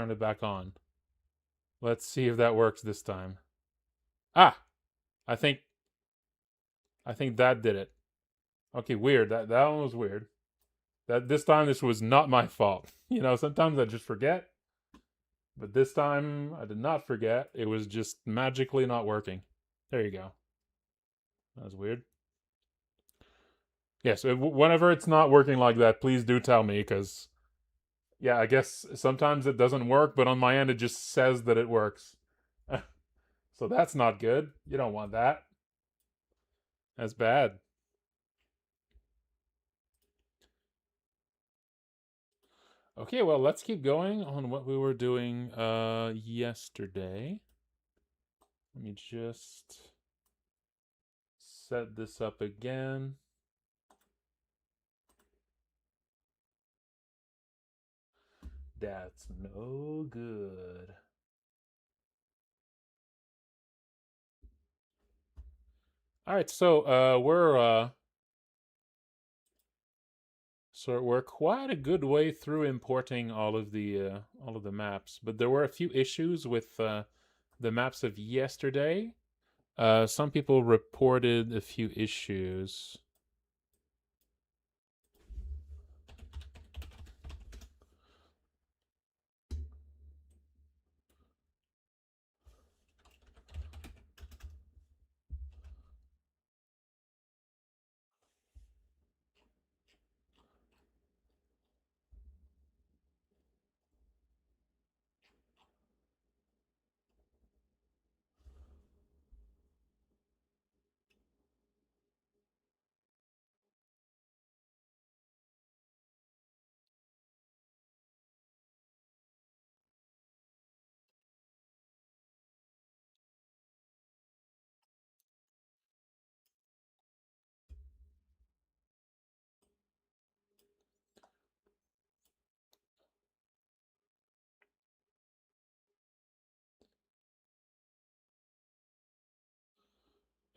turned it back on. Let's see if that works this time. Ah! I think that did it. Okay, weird. That one was weird. This time this was not my fault. You know, sometimes I just forget. But this time I did not forget. It was just magically not working. There you go. That was weird. Yes, whenever it's not working like that, please do tell me, because yeah, I guess sometimes it doesn't work, but on my end it just says that it works. So that's not good. You don't want that. That's bad. Okay, well, let's keep going on what we were doing yesterday. Let me just set this up again. That's no good. All right, so we're quite a good way through importing all of the maps, but there were a few issues with the maps of yesterday. Some people reported a few issues.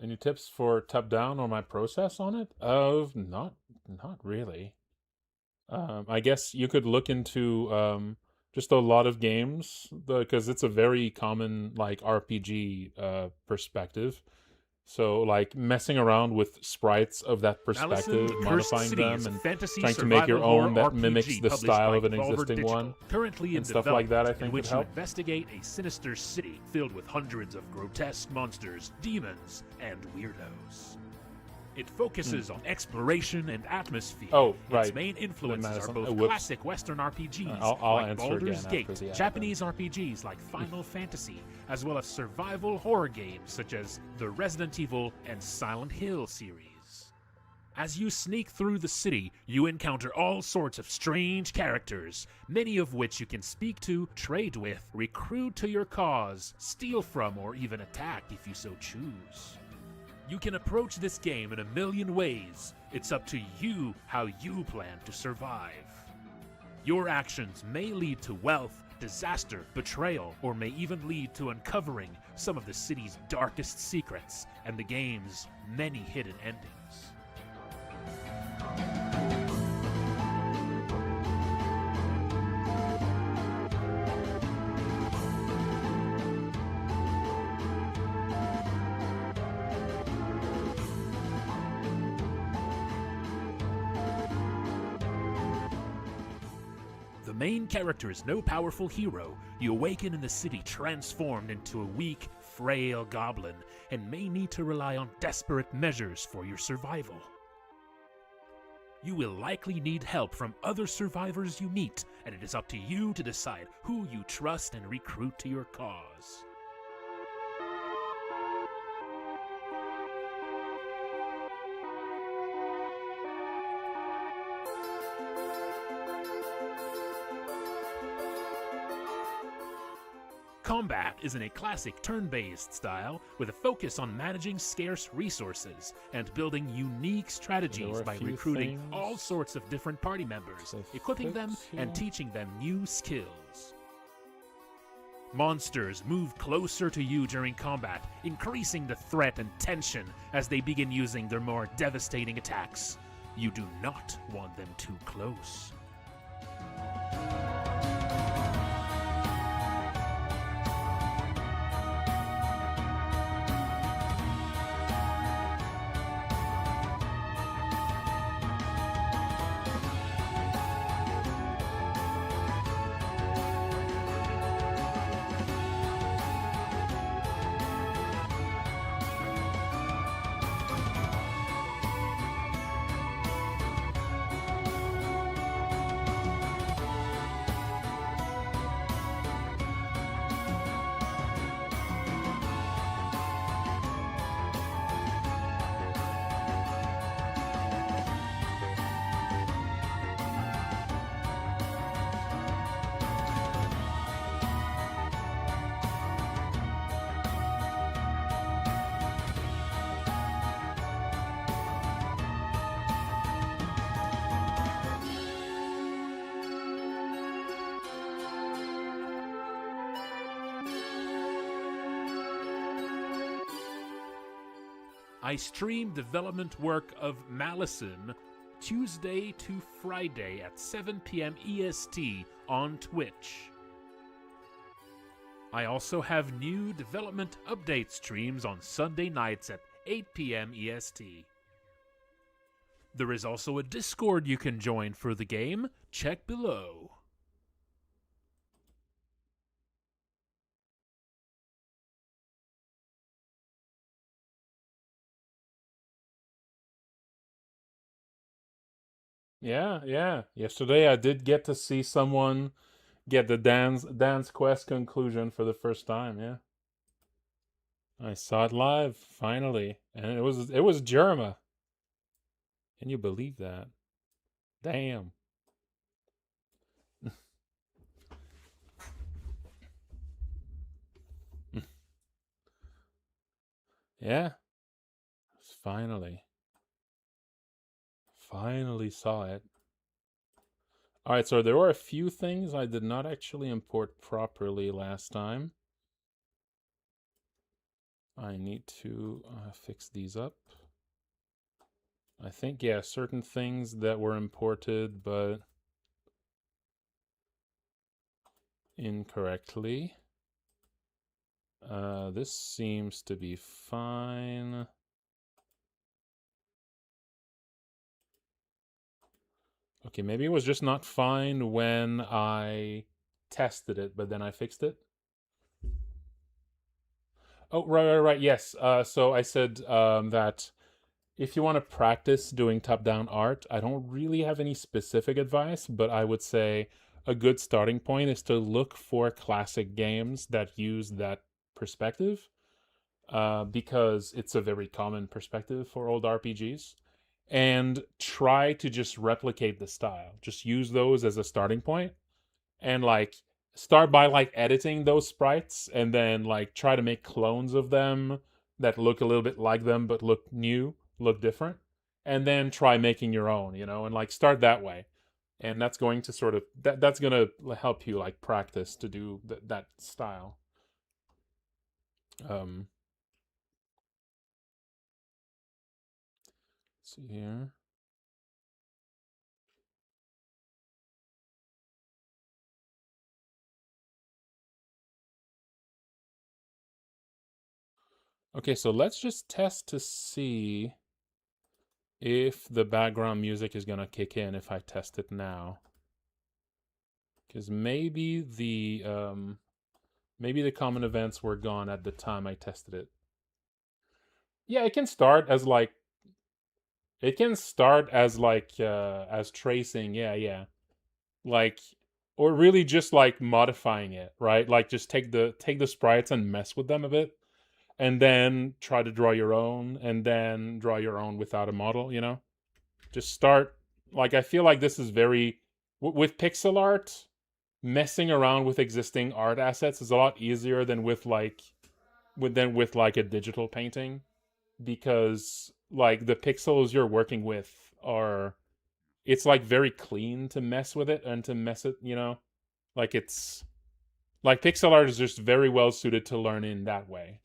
Any tips for top down or my process on it? Not really. I guess you could look into just a lot of games, because it's a very common like RPG perspective. So like messing around with sprites of that perspective, modifying them, and trying to make your own that mimics the style of an existing one, currently and stuff like that, I think would which help. you investigate a sinister city filled with hundreds of grotesque monsters, demons, and weirdos. It focuses on exploration and atmosphere. Oh, right. Its main influences are Madison. both Whoops. classic Western RPGs I'll like answer Baldur's again Gate, after the ad, Japanese RPGs like Final Fantasy, as well as survival horror games such as the Resident Evil and Silent Hill series. As you sneak through the city, you encounter all sorts of strange characters, many of which you can speak to, trade with, recruit to your cause, steal from, or even attack if you so choose. You can approach this game in a million ways. It's up to you how you plan to survive. Your actions may lead to wealth, disaster, betrayal, or may even lead to uncovering some of the city's darkest secrets and the game's many hidden endings. The main character is no powerful hero. You awaken in the city transformed into a weak, frail goblin and may need to rely on desperate measures for your survival. You will likely need help from other survivors you meet, and it is up to you to decide who you trust and recruit to your cause. Combat is in a classic turn-based style with a focus on managing scarce resources and building unique strategies by recruiting all sorts of different party members, equipping them and teaching them new skills. Monsters move closer to you during combat, increasing the threat and tension as they begin using their more devastating attacks. You do not want them too close. I stream development work of Malison Tuesday to Friday at 7 p.m. EST on Twitch. I also have new development update streams on Sunday nights at 8 p.m. EST. There is also a Discord you can join for the game. Check below. Yeah, yeah. Yesterday I did get to see someone get the Dance Quest conclusion for the first time, yeah. I saw it live, finally. And it was Jerma. Can you believe that? Damn. Yeah. Finally. Finally saw it. Alright, so there were a few things I did not actually import properly last time. I need to fix these up. I think, yeah, certain things that were imported, but incorrectly. This seems to be fine. Okay, maybe it was just not fine when I tested it, but then I fixed it. Oh, right. Yes. So I said that if you want to practice doing top-down art, I don't really have any specific advice, but I would say a good starting point is to look for classic games that use that perspective, because it's a very common perspective for old RPGs, and try to just replicate the style. Just use those as a starting point, and like start by like editing those sprites, and then like try to make clones of them that look a little bit like them but look new, look different, and then try making your own, and like start that way. And that's going to sort of that's going to help you like practice to do that style. Let's see here. Okay, so let's just test to see if the background music is gonna kick in if I test it now. Because maybe the common events were gone at the time I tested it. Yeah, it can start as like as tracing, yeah. Like, or really just like modifying it, right? Like just take the sprites and mess with them a bit, and then try to draw your own, and then draw your own without a model. Just start. Like, I feel like this is very with pixel art, messing around with existing art assets is a lot easier than with like a digital painting, because like the pixels you're working with are, it's like very clean to mess with it and to mess it. Like, it's like pixel art is just very well suited to learn in that way.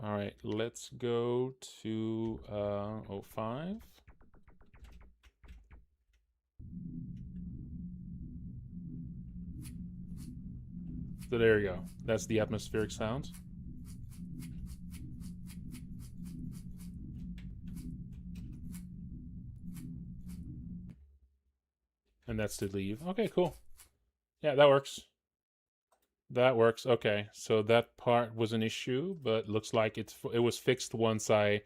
All right, let's go to 05. So there you go. That's the atmospheric sound. And that's to leave. Okay, cool. Yeah, that works. That works. Okay, so that part was an issue, but looks like it was fixed once I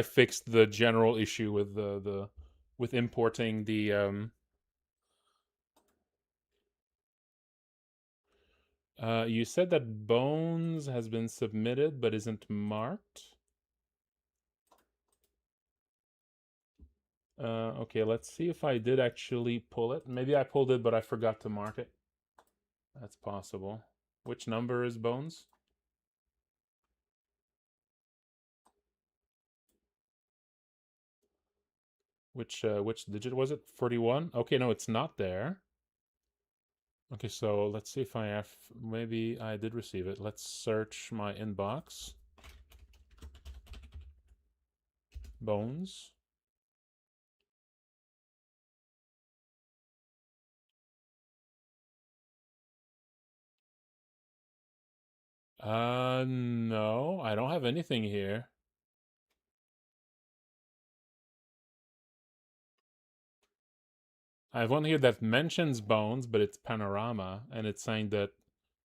fixed the general issue with with importing the you said that Bones has been submitted but isn't marked. Okay, let's see if I did actually pull it. Maybe I pulled it, but I forgot to mark it. That's possible. Which number is Bones? Which digit was it? 41? Okay, no, it's not there. Okay, so let's see if I have. Maybe I did receive it. Let's search my inbox. Bones. No, I don't have anything here. I have one here that mentions Bones, but it's Panorama, and it's saying that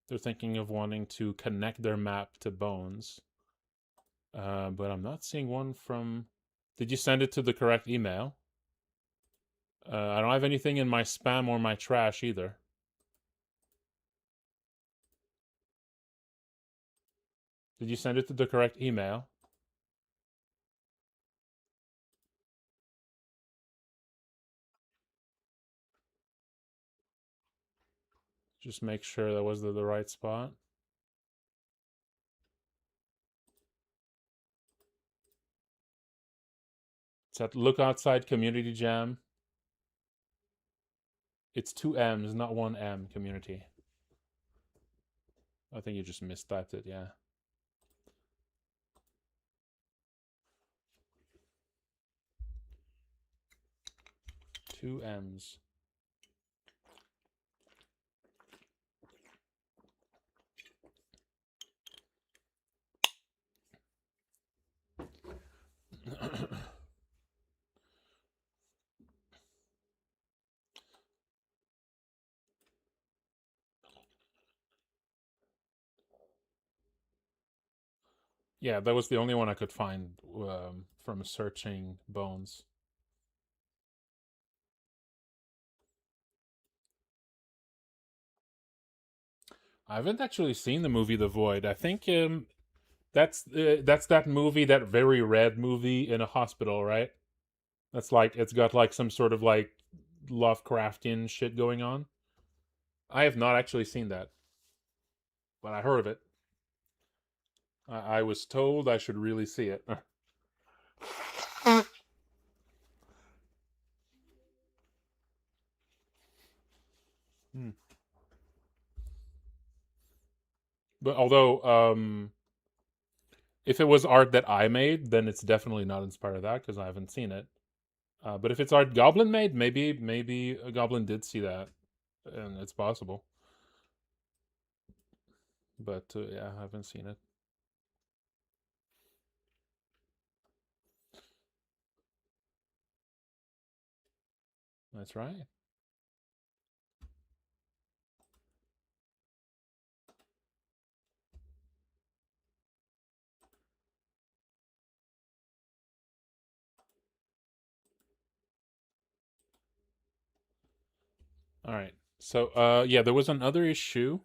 they're thinking of wanting to connect their map to Bones. But I'm not seeing one from. Did you send it to the correct email? I don't have anything in my spam or my trash either. Did you send it to the correct email? Just make sure that was the right spot. It's at Look Outside Community Jam. It's 2 M's, not 1 M, community. I think you just mistyped it, yeah. Two M's. Yeah, that was the only one I could find from searching Bones. I haven't actually seen the movie The Void. I think that's that movie, that very red movie in a hospital, right? That's like it's got like some sort of like Lovecraftian shit going on. I have not actually seen that, but I heard of it. I was told I should really see it. Hmm. But although, if it was art that I made, then it's definitely not inspired of that because I haven't seen it. But if it's art Goblin made, maybe a Goblin did see that, and it's possible. But yeah, I haven't seen it. That's right. All right. So yeah, there was another issue.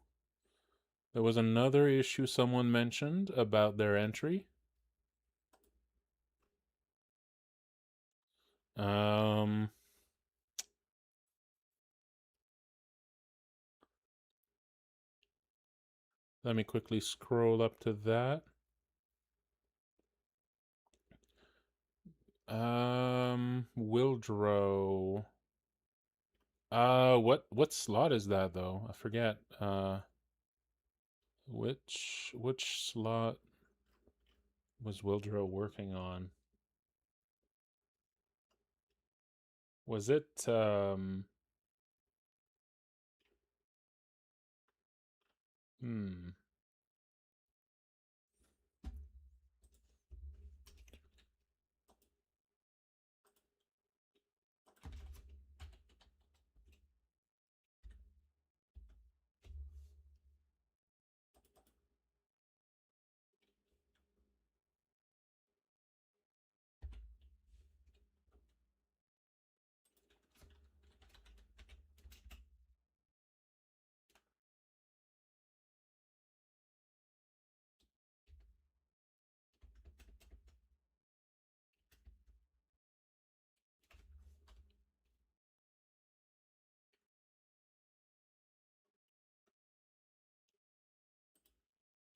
There was another issue someone mentioned about their entry. Um, Let me quickly scroll up to that. Wildrow. What slot is that though? I forget. Which slot was Wildrow working on? Was it hmm.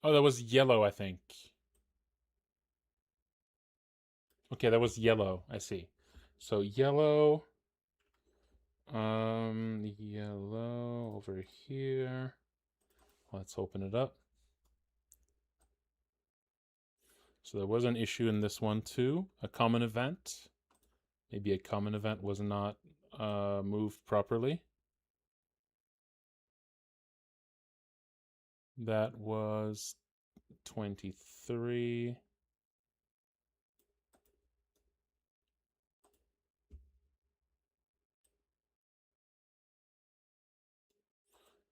Oh, that was yellow, I think. Okay, that was yellow. I see. So yellow. Yellow over here. Let's open it up. So there was an issue in this one too. A common event. Maybe a common event was not moved properly. That was 23.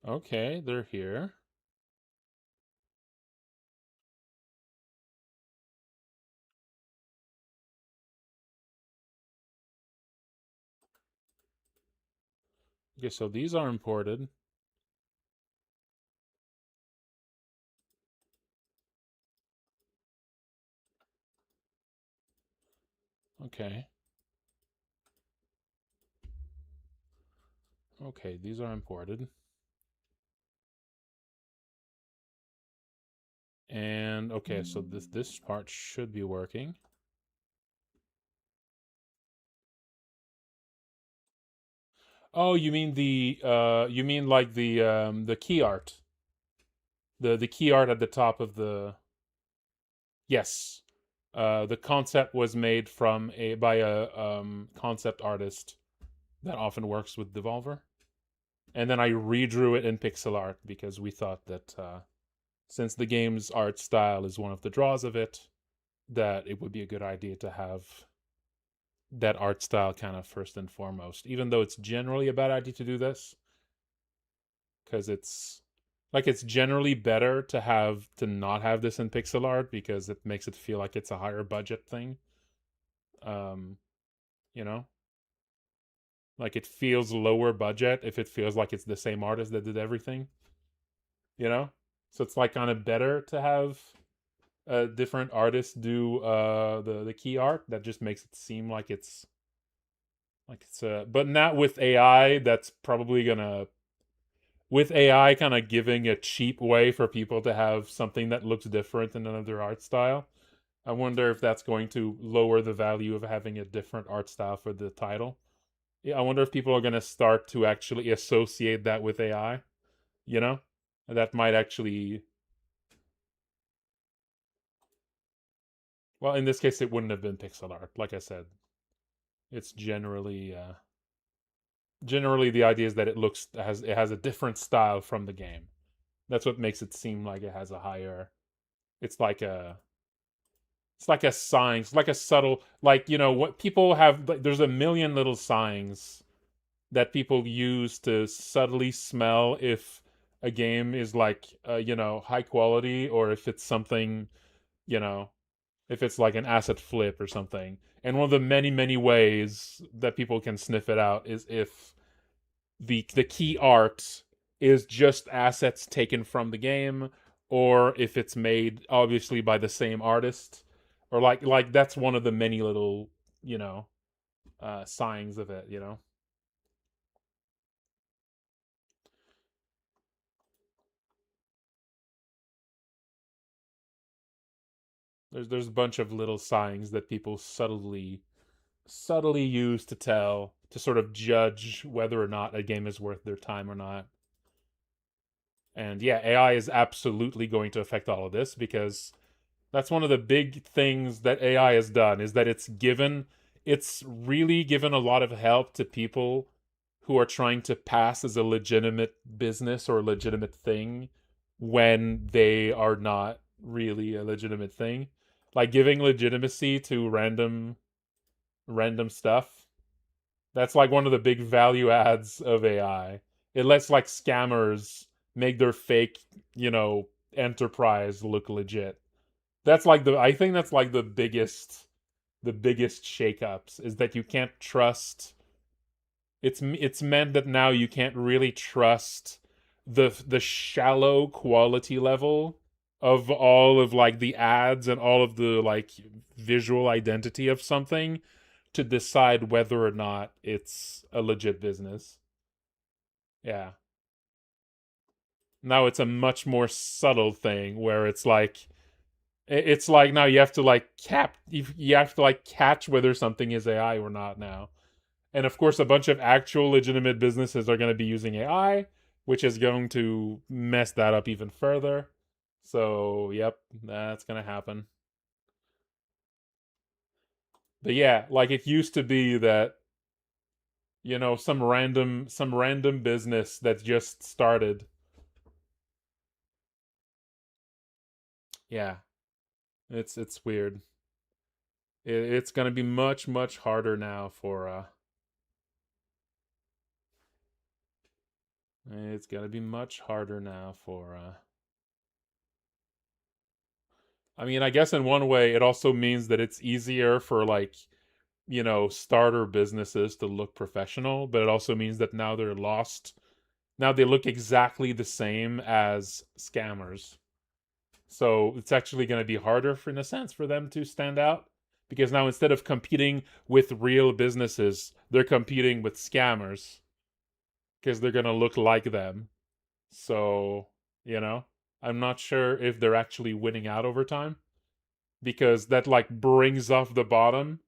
Okay, they're here. Okay, so these are imported. Okay. Okay, these are imported. And okay, so this part should be working. Oh, you mean like the key art. The key art at the top of the. Yes. The concept was made by a concept artist that often works with Devolver. And then I redrew it in pixel art because we thought that since the game's art style is one of the draws of it, that it would be a good idea to have that art style kind of first and foremost, even though it's generally a bad idea to do this, because it's generally better to not have this in pixel art because it makes it feel like it's a higher budget thing. Um, you know, like it feels lower budget if it feels like it's the same artist that did everything. You know, so it's like kind of better to have a different artist do the key art. That just makes it seem like it's but not with AI. That's probably gonna with AI kind of giving a cheap way for people to have something that looks different in another art style. I wonder if that's going to lower the value of having a different art style for the title. Yeah, I wonder if people are going to start to actually associate that with AI, you know? That might actually, well, in this case it wouldn't have been pixel art, like I said. It's generally the idea is that it has a different style from the game. That's what makes it seem like it has a higher. It's like a it's like a sign. It's like a subtle, like what people have. Like, there's a million little signs that people use to subtly smell if a game is like high quality or if it's something you know if it's like an asset flip or something. And one of the many ways that people can sniff it out is if the key art is just assets taken from the game, or if it's made obviously by the same artist, or like that's one of the many little signs of it. There's a bunch of little signs that people subtly use to sort of judge whether or not a game is worth their time or not. And yeah, AI is absolutely going to affect all of this because that's one of the big things that AI has done is that it's really given a lot of help to people who are trying to pass as a legitimate business or a legitimate thing when they are not really a legitimate thing. Like giving legitimacy to random stuff. That's like one of the big value adds of AI. It lets like scammers make their fake, enterprise look legit. That's like I think that's like the biggest shakeups is that you can't trust. It's meant that now you can't really trust the shallow quality level of all of like the ads and all of the like visual identity of something to decide whether or not it's a legit business. Yeah. Now it's a much more subtle thing where it's like now you have to like catch whether something is AI or not now. And of course, a bunch of actual legitimate businesses are going to be using AI, which is going to mess that up even further. So, yep, that's going to happen. But yeah, like it used to be that, some random business that just started. Yeah, it's weird. It's going to be much much harder now for it's going to be much harder now for I mean, I guess in one way it also means that it's easier for like, starter businesses to look professional, but it also means that now they're lost. Now they look exactly the same as scammers. So it's actually going to be harder, for, in a sense, for them to stand out because now instead of competing with real businesses, they're competing with scammers because they're going to look like them. So, I'm not sure if they're actually winning out over time because that like brings off the bottom.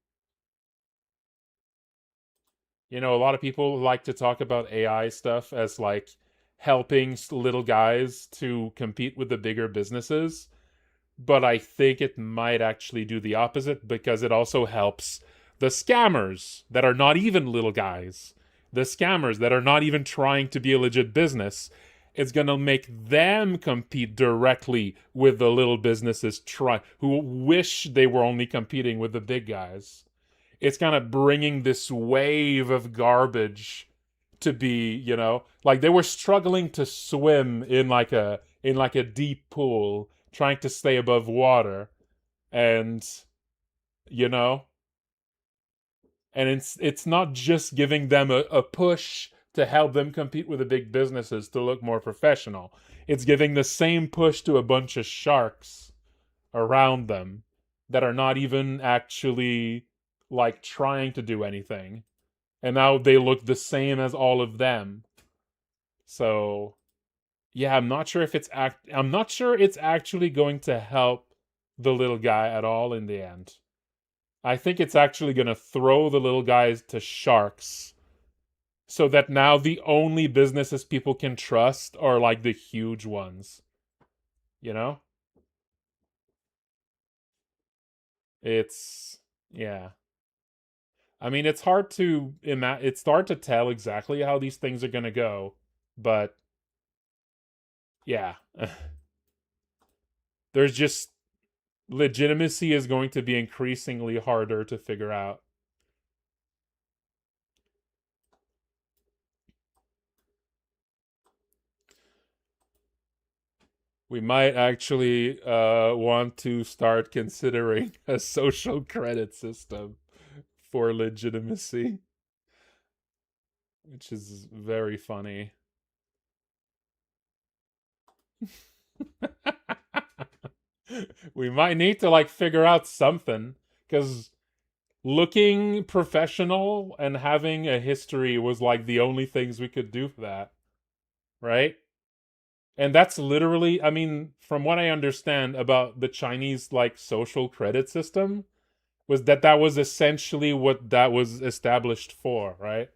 A lot of people like to talk about AI stuff as like helping little guys to compete with the bigger businesses. But I think it might actually do the opposite because it also helps the scammers that are not even little guys, the scammers that are not even trying to be a legit business. It's going to make them compete directly with the little businesses who wish they were only competing with the big guys. It's kind of bringing this wave of garbage to be, like they were struggling to swim in like a deep pool trying to stay above water, and you know and it's not just giving them a push to help them compete with the big businesses to look more professional. It's giving the same push to a bunch of sharks around them that are not even actually like trying to do anything, and now they look the same as all of them. So yeah, I'm not sure it's actually going to help the little guy at all in the end. I think it's actually going to throw the little guys to sharks so that now the only businesses people can trust are like the huge ones, you know? It's yeah. I mean, it's hard to tell exactly how these things are going to go, but yeah. There's just legitimacy is going to be increasingly harder to figure out. We might actually want to start considering a social credit system for legitimacy, which is very funny. We might need to like figure out something because looking professional and having a history was like the only things we could do for that, right? And that's literally, I mean, from what I understand about the Chinese like social credit system, was that was essentially what that was established for, right?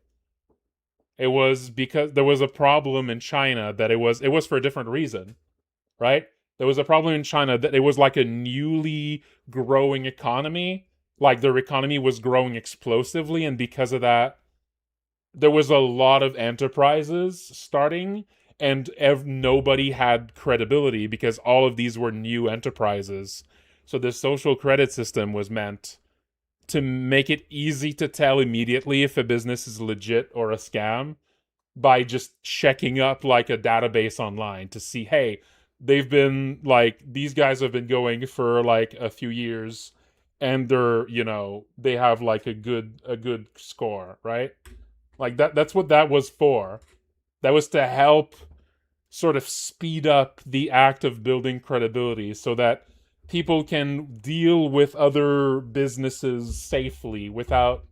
It was because there was a problem in China that it was for a different reason, right? There was a problem in China that it was like a newly growing economy, like their economy was growing explosively, and because of that, there was a lot of enterprises starting, and nobody had credibility because all of these were new enterprises. So the social credit system was meant to make it easy to tell immediately if a business is legit or a scam by just checking up like a database online to see, hey, they've been like these guys have been going for like a few years and they have like a good score, right? Like that's what that was for. That was to help sort of speed up the act of building credibility so that people can deal with other businesses safely without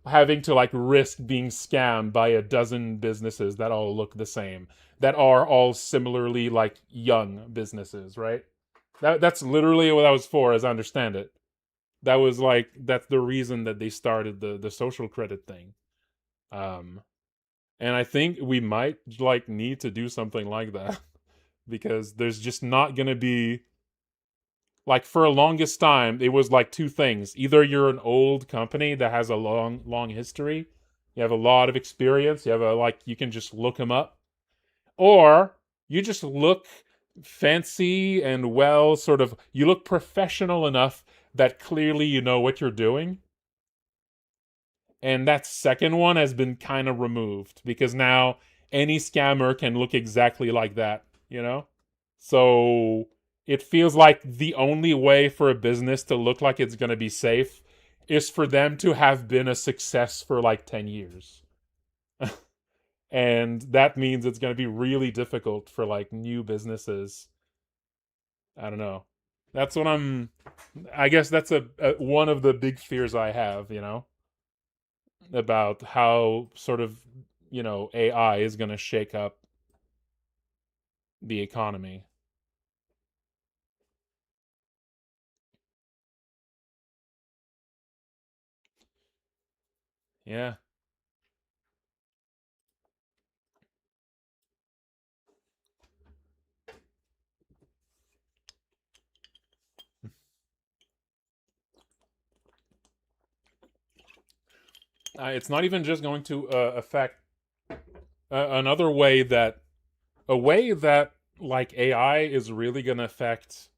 having to like risk being scammed by a dozen businesses that all look the same, that are all similarly like young businesses, right? That's literally what that was for, as I understand it. That's the reason that they started the social credit thing. Um, and I think we might like need to do something like that because there's just not going to be like for a longest time it was like two things. Either you're an old company that has a long history, you have a lot of experience, you have a like you can just look them up, or you just look fancy and well sort of you look professional enough that clearly you know what you're doing. And that second one has been kind of removed because now any scammer can look exactly like that, you know? So it feels like the only way for a business to look like it's going to be safe is for them to have been a success for like 10 years. And that means it's going to be really difficult for like new businesses. I don't know. That's what I guess that's a one of the big fears I have, you know, about how sort of, AI is going to shake up the economy. Yeah. It's not even just going to affect another way that a way that like AI is really going to affect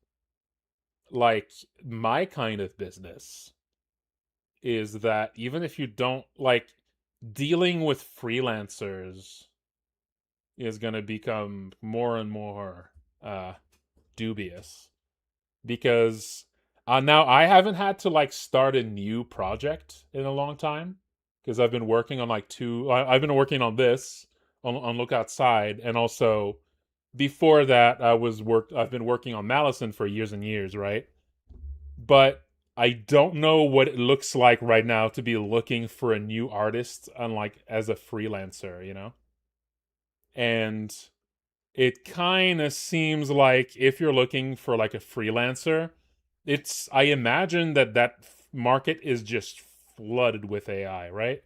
like my kind of business is that even if you don't like dealing with freelancers is going to become more and more uh dubious because now I haven't had to like start a new project in a long time because I've been working on like I've been working on this on Look Outside, and also before that I've been working on Malison for years and years, right? But I don't know what it looks like right now to be looking for a new artist unlike as a freelancer, you know? And it kind of seems like if you're looking for like a freelancer, I imagine that market is just flooded with AI, right?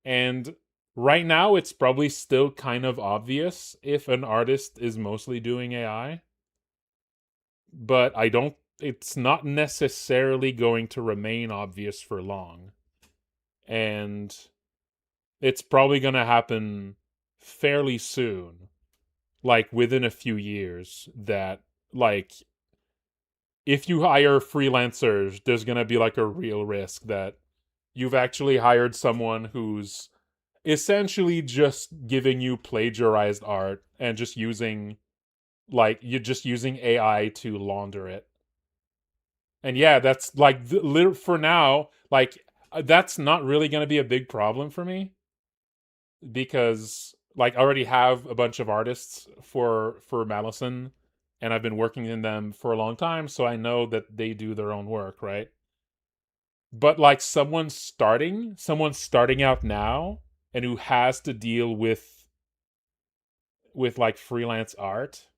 And right now it's probably still kind of obvious if an artist is mostly doing AI, but I don't it's not necessarily going to remain obvious for long. And it's probably going to happen fairly soon, like within a few years, that like if you hire freelancers, there's going to be like a real risk that you've actually hired someone who's essentially just giving you plagiarized art and just using like you're just using AI to launder it. And yeah, that's like for now, like that's not really going to be a big problem for me because like I already have a bunch of artists for Malison, and I've been working in them for a long time, so I know that they do their own work, right? But like someone starting out now and who has to deal with like freelance art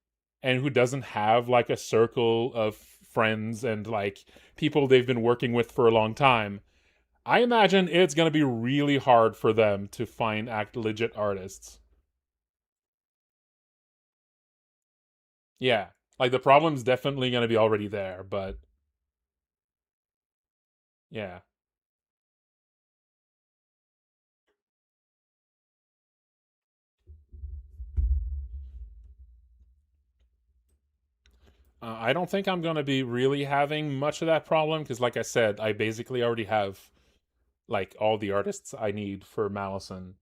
and who doesn't have like a circle of friends and like people they've been working with for a long time, I imagine it's going to be really hard for them to find act legit artists. Yeah. Like the problem's definitely going to be already there, but yeah. I don't think I'm going to be really having much of that problem because, like I said, I basically already have like all the artists I need for Malison.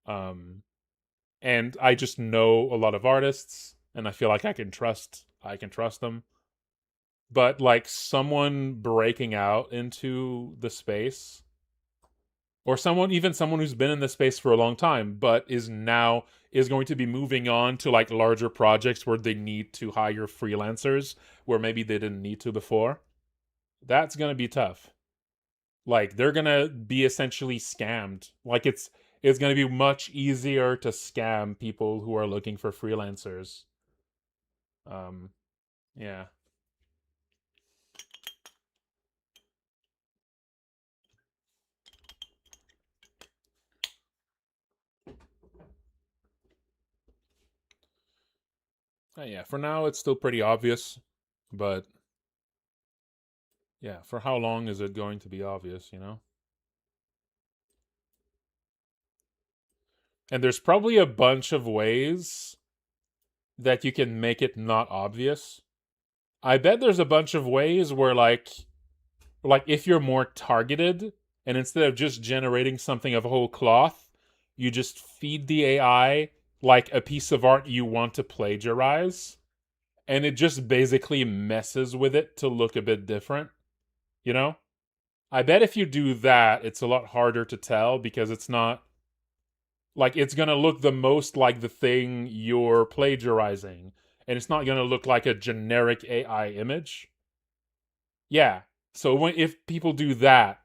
Um, and I just know a lot of artists, and I feel like I can trust them. But like someone breaking out into the space, or someone who's been in the space for a long time, but is going to be moving on to like larger projects where they need to hire freelancers where maybe they didn't need to before. That's gonna be tough. Like they're gonna be essentially scammed. Like it's gonna be much easier to scam people who are looking for freelancers. Um, yeah. Yeah, for now it's still pretty obvious, but yeah, for how long is it going to be obvious, you know? And there's probably a bunch of ways that you can make it not obvious. I bet there's a bunch of ways where like if you're more targeted and instead of just generating something of whole cloth, you just feed the AI like a piece of art you want to plagiarize and it just basically messes with it to look a bit different, you know? I bet if you do that, it's a lot harder to tell because it's not like it's going to look the most like the thing you're plagiarizing and it's not going to look like a generic AI image. Yeah. So if people do that,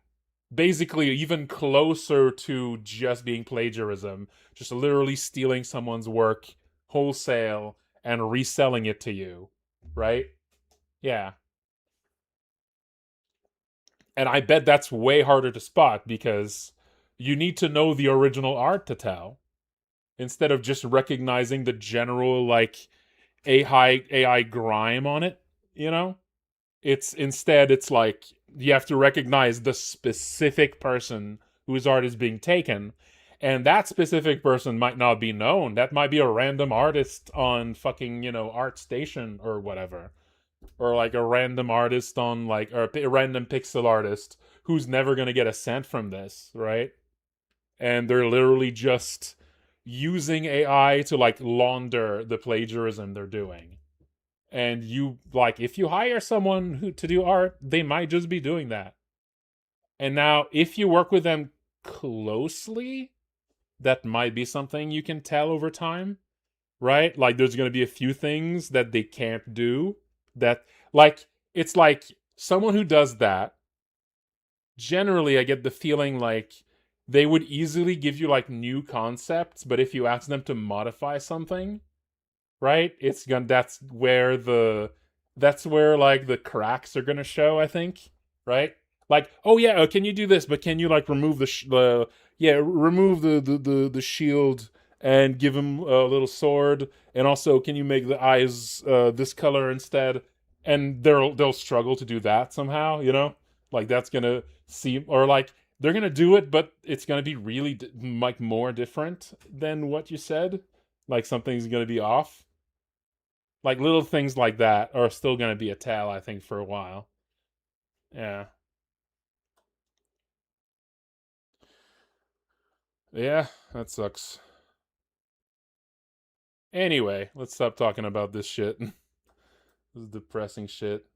basically even closer to just being plagiarism, just literally stealing someone's work wholesale and reselling it to you, right? Yeah. And I bet that's way harder to spot because you need to know the original art to tell instead of just recognizing the general like AI grime on it, you know? It's like you have to recognize the specific person whose art is being taken, and that specific person might not be known. That might be a random artist on fucking ArtStation or whatever, or like a random artist on like or a random pixel artist who's never gonna get a cent from this, right? And they're literally just using AI to like launder the plagiarism they're doing. And you like if you hire someone who to do art, they might just be doing that. And now if you work with them closely, that might be something you can tell over time, right? Like there's going to be a few things that they can't do that like it's like someone who does that generally I get the feeling like they would easily give you like new concepts, but if you ask them to modify something, right? It's gonna that's where like the cracks are gonna show, I think, right? Like, oh yeah, can you do this? But can you like remove the yeah remove the shield and give him a little sword? And also, can you make the eyes this color instead? And they'll struggle to do that somehow, you know? Like that's gonna seem or like they're gonna do it, but it's gonna be really like more different than what you said. Like something's gonna be off, like little things like that are still going to be a tell, I think, for a while. Yeah. Yeah, that sucks. Anyway, let's stop talking about this shit. This is depressing shit.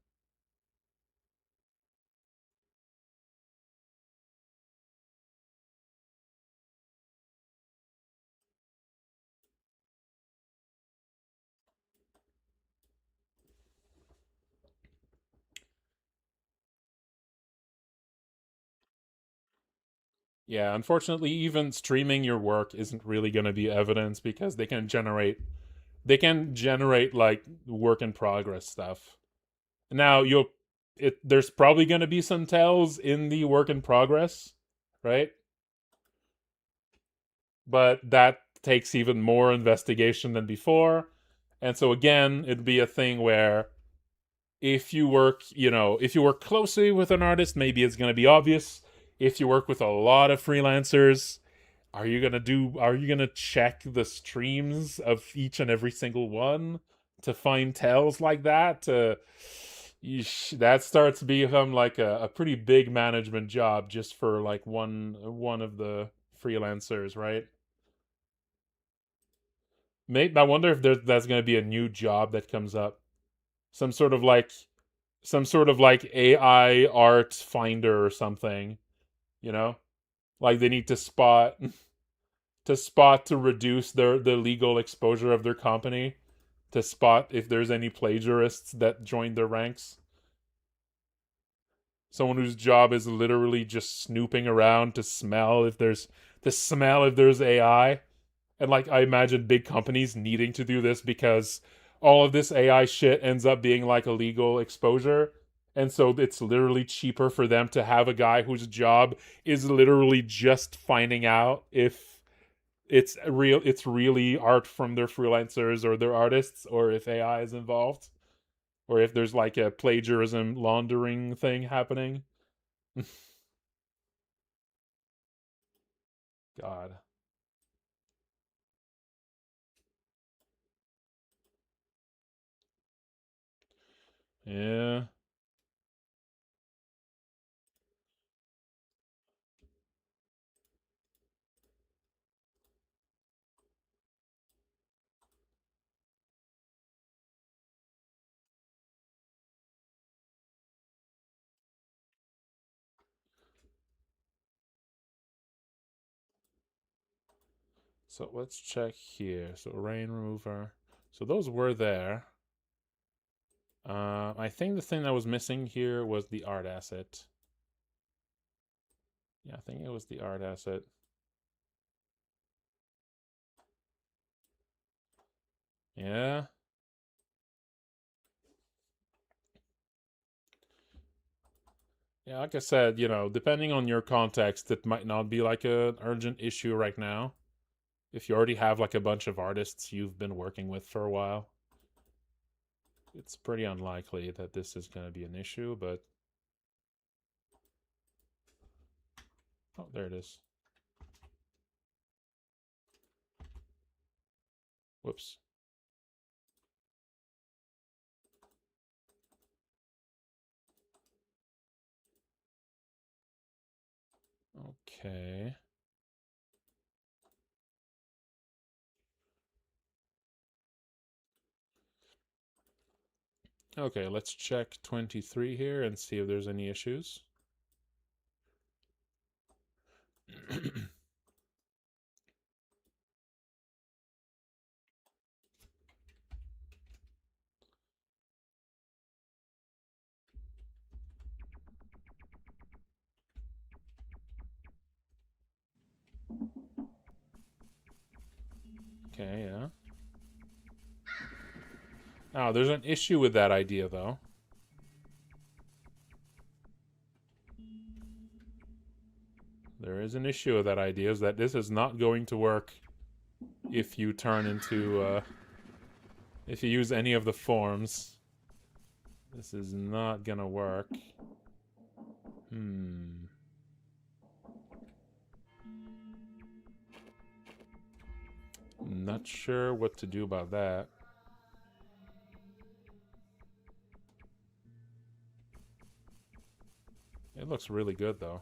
Yeah, unfortunately, even streaming your work isn't really going to be evidence because they can generate like work in progress stuff. Now, there's probably going to be some tells in the work in progress, right? But that takes even more investigation than before. And so again, it'd be a thing where if you work closely with an artist, maybe it's going to be obvious. If you work with a lot of freelancers, are you going to check the streams of each and every single one to find tells like that? That starts to become like a pretty big management job just for like one of the freelancers, right? Maybe I wonder if that's going to be a new job that comes up. Some sort of like some sort of like AI art finder or something, you know? Like they need to spot to reduce the legal exposure of their company, to spot if there's any plagiarists that join their ranks. Someone whose job is literally just snooping around to smell if there's AI. And like I imagine big companies needing to do this because all of this AI shit ends up being like illegal exposure. And so it's literally cheaper for them to have a guy whose job is literally just finding out it's really art from their freelancers or their artists, or if AI is involved, or if there's like a plagiarism laundering thing happening. God. Yeah. So let's check here. So rain remover. So those were there. I think the thing that was missing here was the art asset. Yeah, I think it was the art asset. Yeah. Yeah, like I said, depending on your context, it might not be like an urgent issue right now. If you already have like a bunch of artists you've been working with for a while, it's pretty unlikely that this is going to be an issue, but... Oh, there it is. Whoops. Okay. Okay, let's check 23 here and see if there's any issues. Okay, yeah. Oh, there's an issue with that idea, though. There is an issue with that idea, is that this is not going to work if you turn into, if you use any of the forms. This is not gonna work. Not sure what to do about that. It looks really good, though.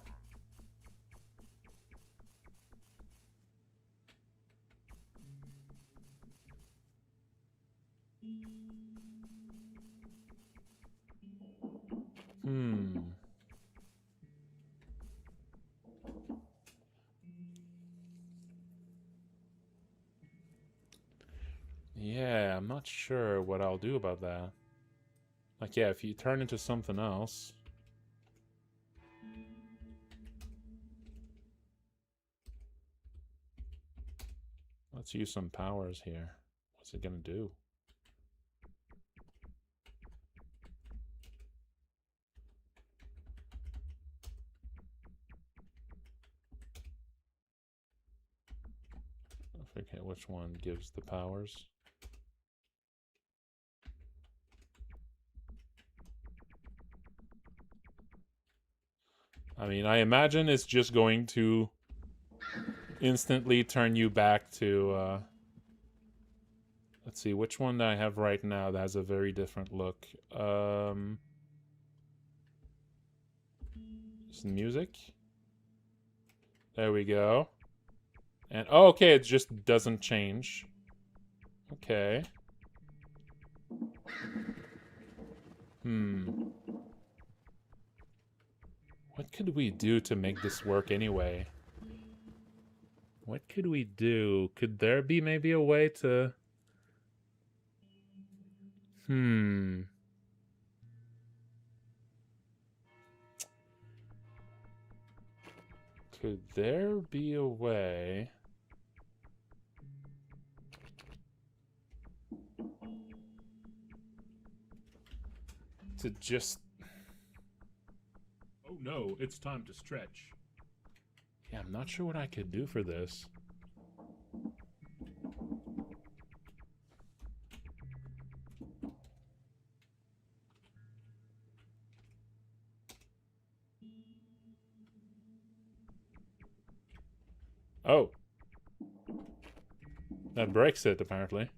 Yeah, I'm not sure what I'll do about that. Like, yeah, if you turn into something else... Let's use some powers here. What's it gonna do? I forget which one gives the powers. I mean, I imagine it's just going to instantly turn you back to, let's see, which one do I have right now that has a very different look? It's music. There we go. And, oh, okay, it just doesn't change. Okay. What could we do to make this work anyway? What could we do? Could there be maybe a way to... Could there be a way... to just... Oh no, it's time to stretch. Yeah, I'm not sure what I could do for this. Oh. That breaks it, apparently.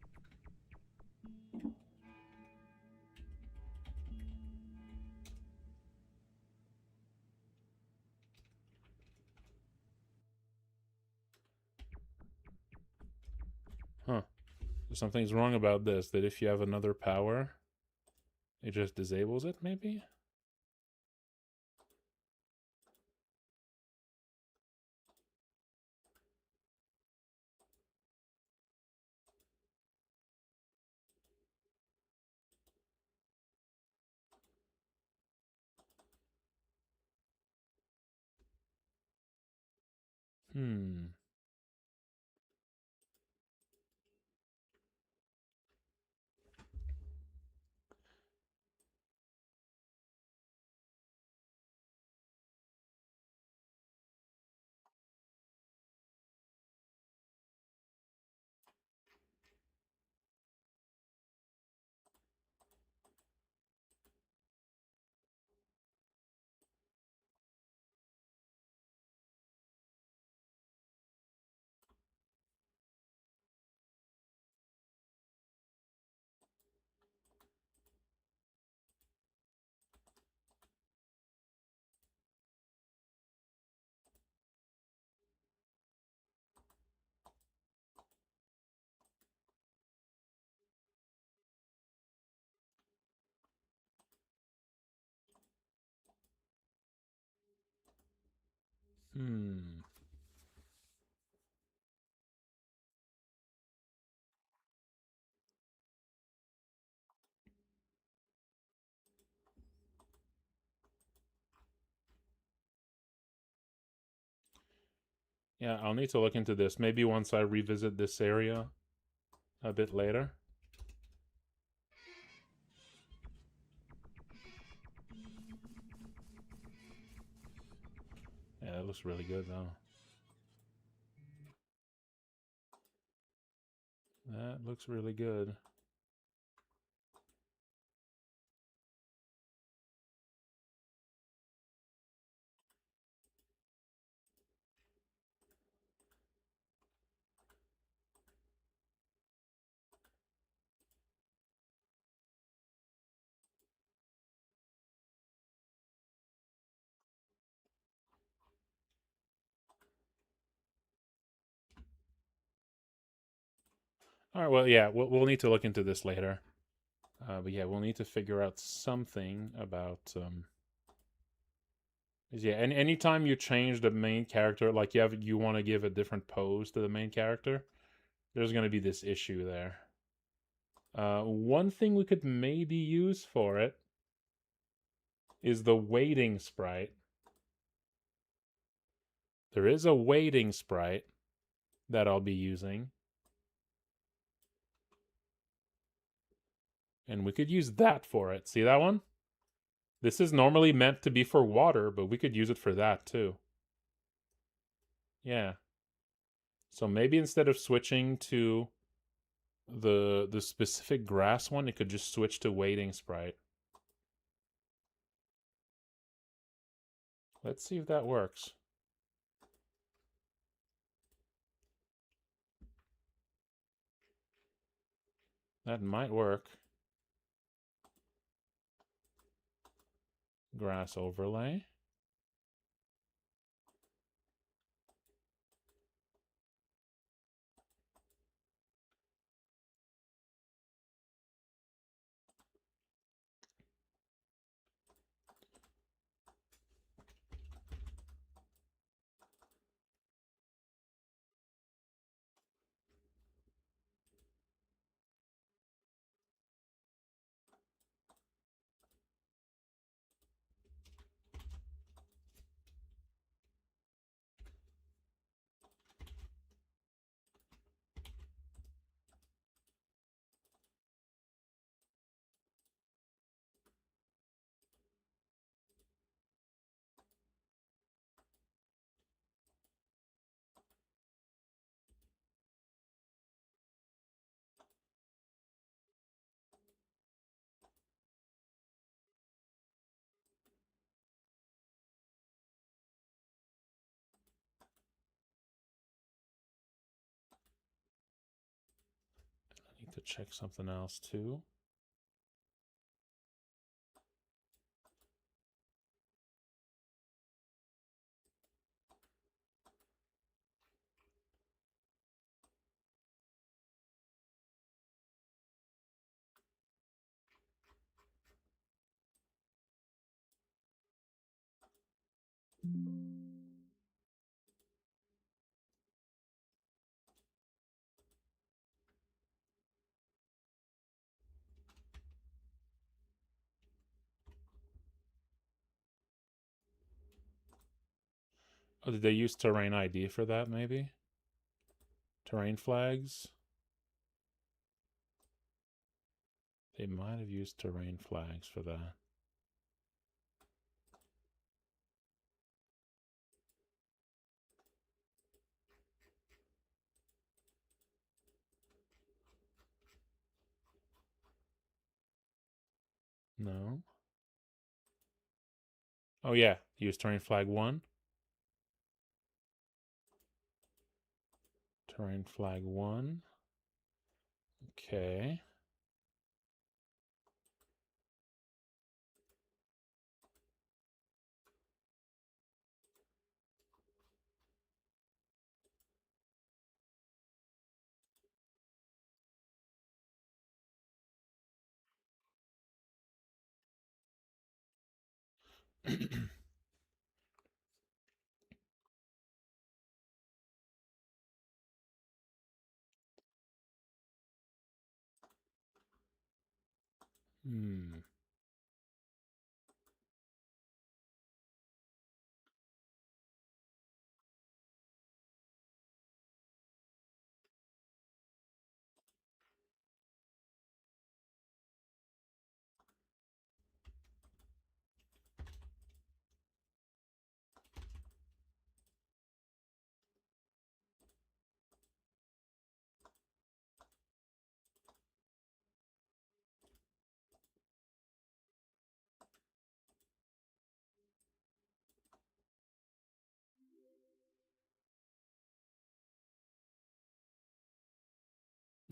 Huh. So something's wrong about this, that if you have another power, it just disables it, maybe? Hmm. Hmm. Yeah, I'll need to look into this. Maybe once I revisit this area a bit later. Yeah, that looks really good, though. That looks really good. All right, well, yeah, we'll need to look into this later. But yeah, we'll need to figure out something about yeah, and anytime you change the main character, like you want to give a different pose to the main character, there's going to be this issue there. One thing we could maybe use for it is the waiting sprite. There is a waiting sprite that I'll be using. And we could use that for it. See that one? This is normally meant to be for water, but we could use it for that too. Yeah. So maybe instead of switching to the specific grass one, it could just switch to waiting sprite. Let's see if that works. That might work. Grass overlay. check something else too. Oh, did they use terrain ID for that, maybe? Terrain flags? They might have used terrain flags for that. No. Oh yeah, use terrain flag 1. Terrain flag 1. Okay. Hmm.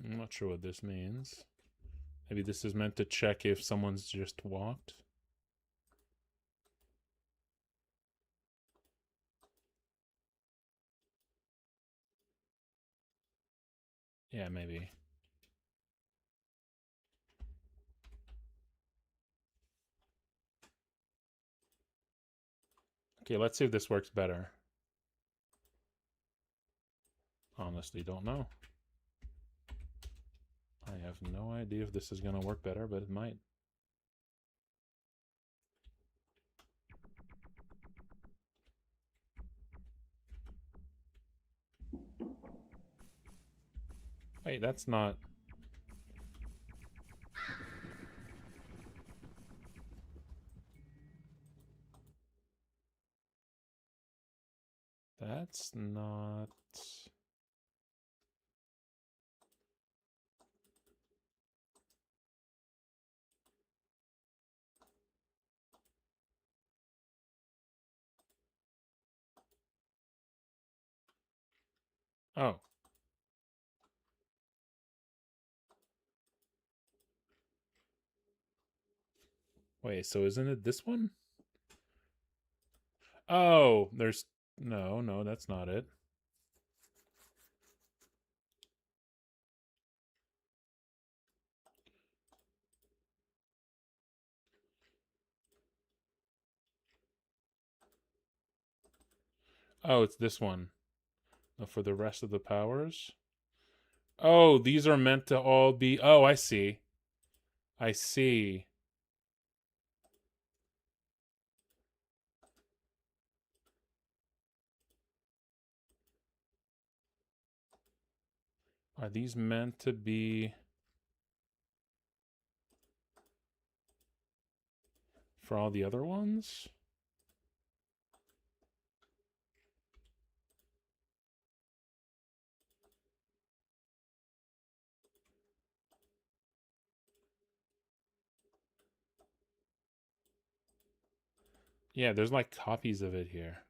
I'm not sure what this means. Maybe this is meant to check if someone's just walked. Yeah, maybe. Okay, let's see if this works better. Honestly, don't know. I have no idea if this is going to work better, but it might. Wait, that's not... That's not... Oh. Wait, so isn't it this one? Oh, there's... No, that's not it. Oh, it's this one. No, for the rest of the powers? Oh, these are meant to all be... Oh, I see. I see. Are these meant to be... for all the other ones? Yeah, there's like copies of it here.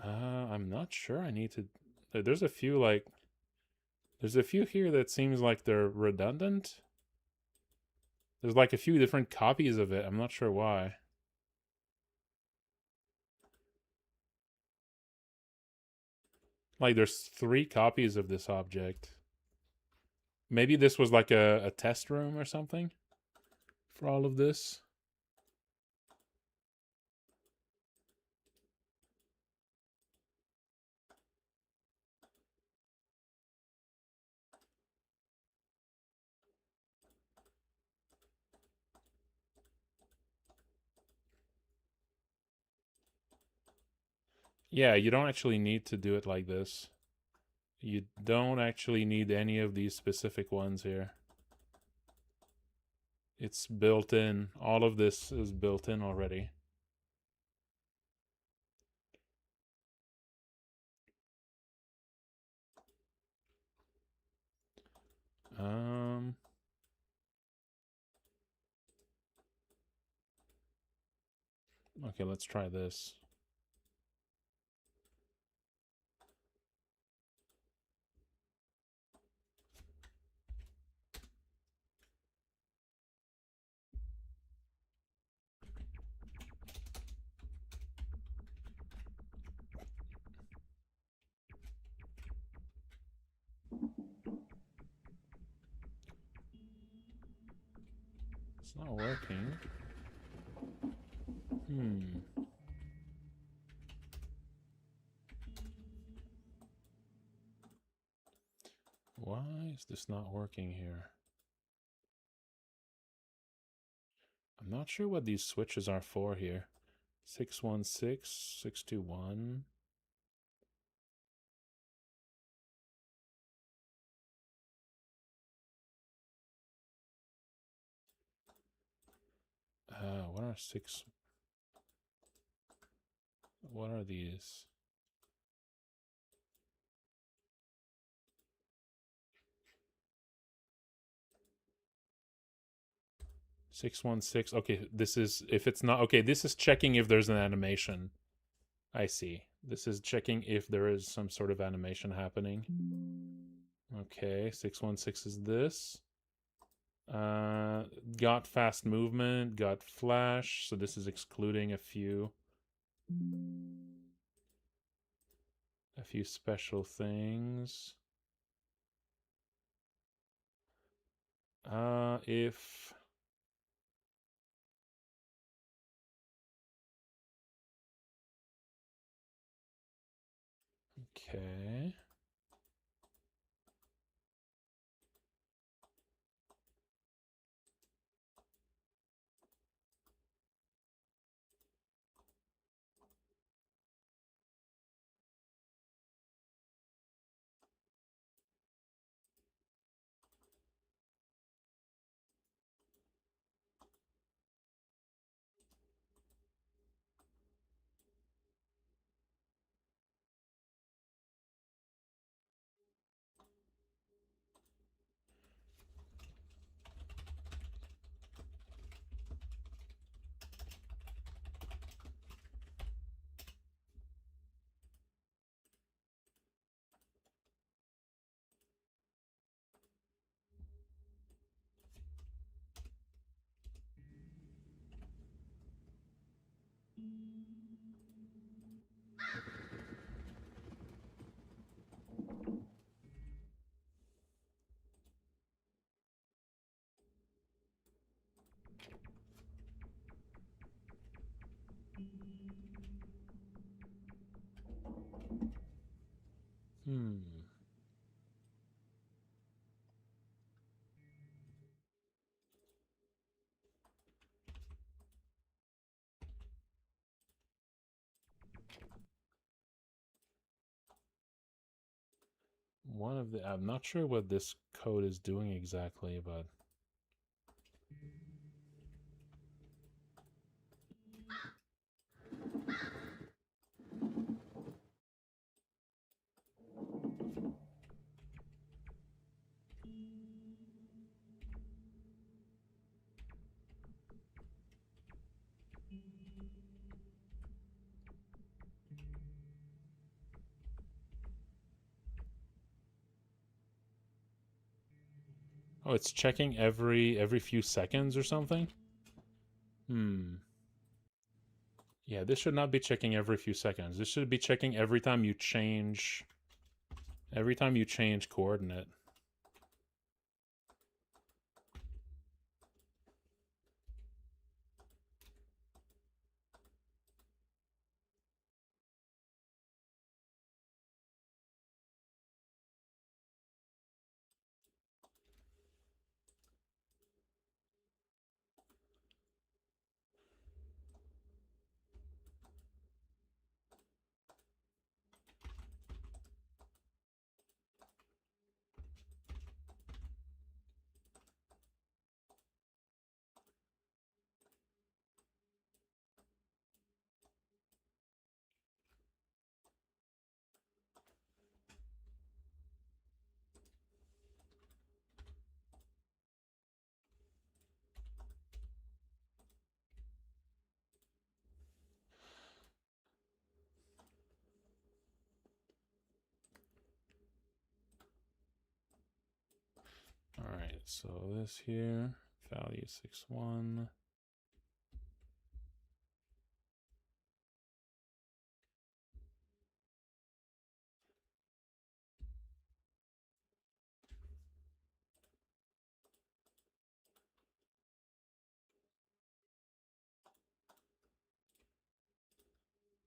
I'm not sure I need to... There's a few, like... There's a few here that seems like they're redundant. There's like a few different copies of it. I'm not sure why. Like there's 3 copies of this object. Maybe this was like a test room or something for all of this. Yeah, you don't actually need to do it like this. You don't actually need any of these specific ones here. It's built in. All of this is built in already. Okay, let's try this. It's not working. Why is this not working here? I'm not sure what these switches are for here. 616, 621. What are 6? What are these? Six one six. Okay, this is if it's not okay. This is checking if there's an animation. I see. This is checking if there is some sort of animation happening. Okay, 616 is this. Got fast movement, got flash, so this is excluding a few special things. If okay. One of the I'm not sure what this code is doing exactly, but Oh, it's checking every few seconds or something? Yeah, this should not be checking every few seconds. This should be checking every time you change coordinate. All right, so this here, value 6.1.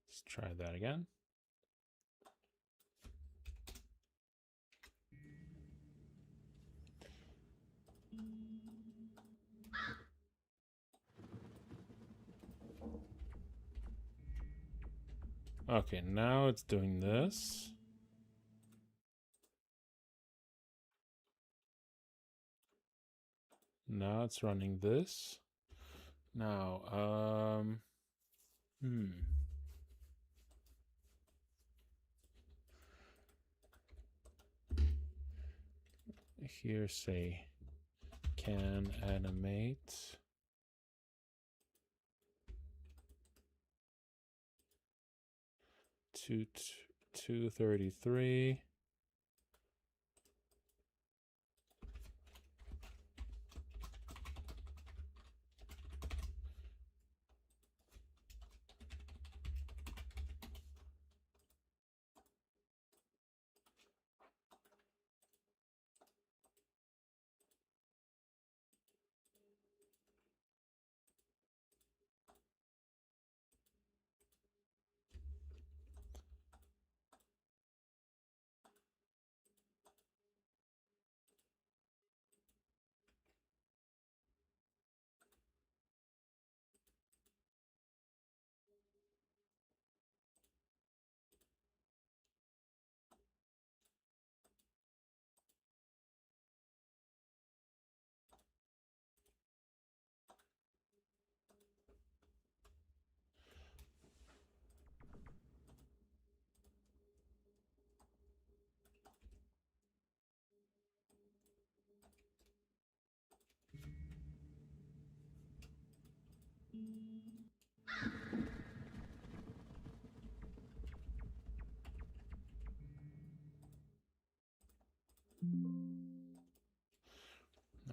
Let's try that again. Okay, now it's doing this. Now it's running this. Now, Here, say, can animate. To 233.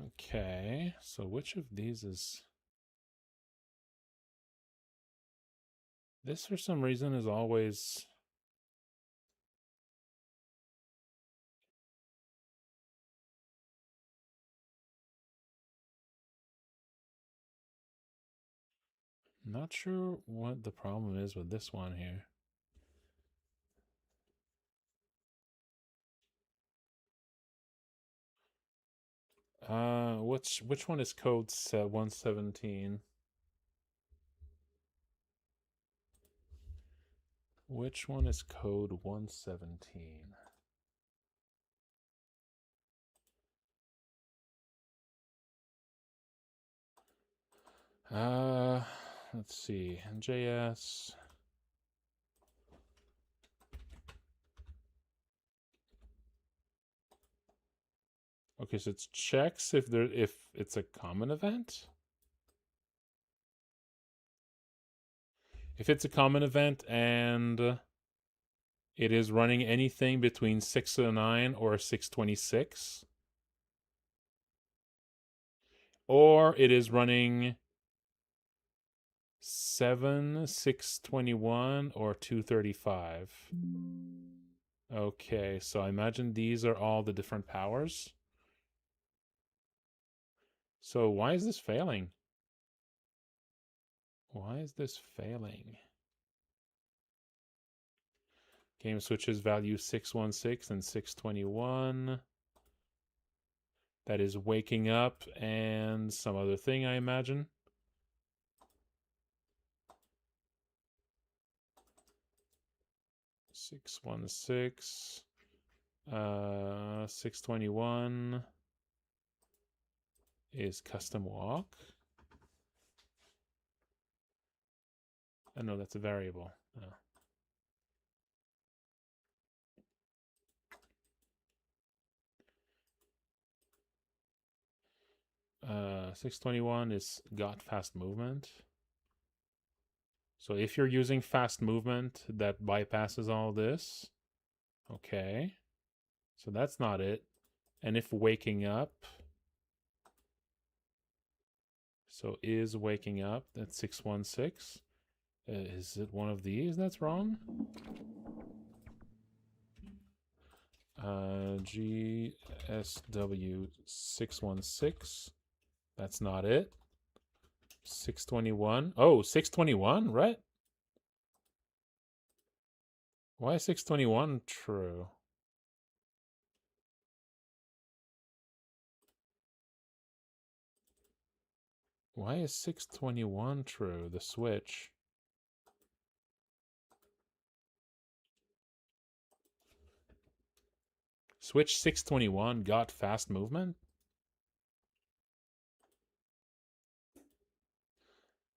Okay, so which of these is... This, for some reason, is always... Not sure what the problem is with this one here. Which one is code 117? Which one is code 117? Let's see. JS. Okay, so it checks if it's a common event. If it's a common event and it is running anything between 609 or 626, or it is running 7, 621, or 235. Okay, so I imagine these are all the different powers. So why is this failing? Why is this failing? Game switches value 616 and 621. That is waking up and some other thing, I imagine. Six 621 is custom walk. I know that's a variable. Oh. 621 is got fast movement. So if you're using fast movement, that bypasses all this. Okay. So that's not it. And if waking up, so is waking up, that's 616. Is it one of these that's wrong? GSW 616. That's not it. 621. Oh, 621, right? Why is 621 true? Why is 621 true? The switch. Switch 621 got fast movement?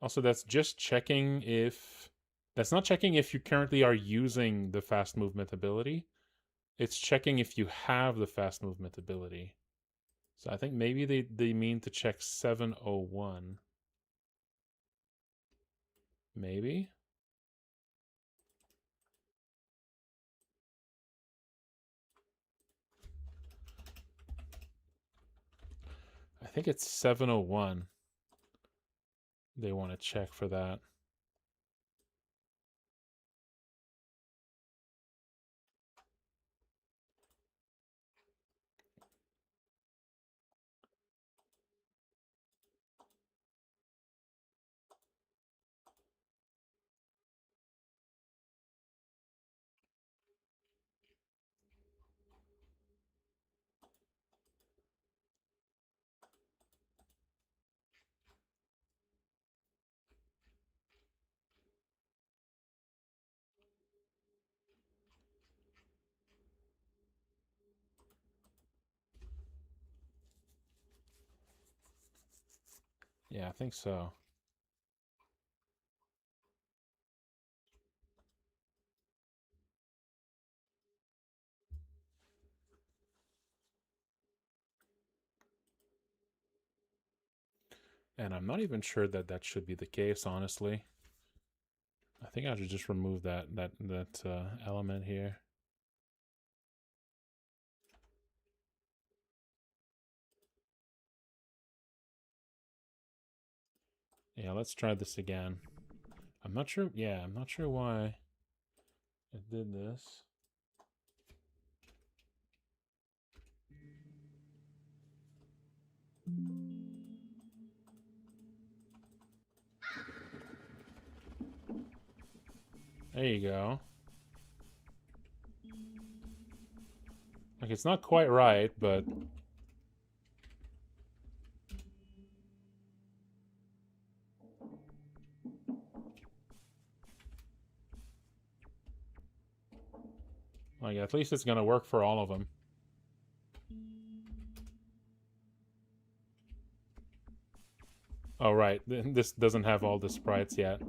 Also, that's just checking if... That's not checking if you currently are using the fast movement ability. It's checking if you have the fast movement ability. So I think maybe they mean to check 701. Maybe? I think it's 701. They want to check for that. Yeah, I think so. And I'm not even sure that that should be the case, honestly. I think I should just remove that element here. Yeah, let's try this again. I'm not sure. Yeah, I'm not sure why it did this. There you go. Like, it's not quite right, but... Like, at least it's gonna work for all of them. Oh, right. This doesn't have all the sprites yet.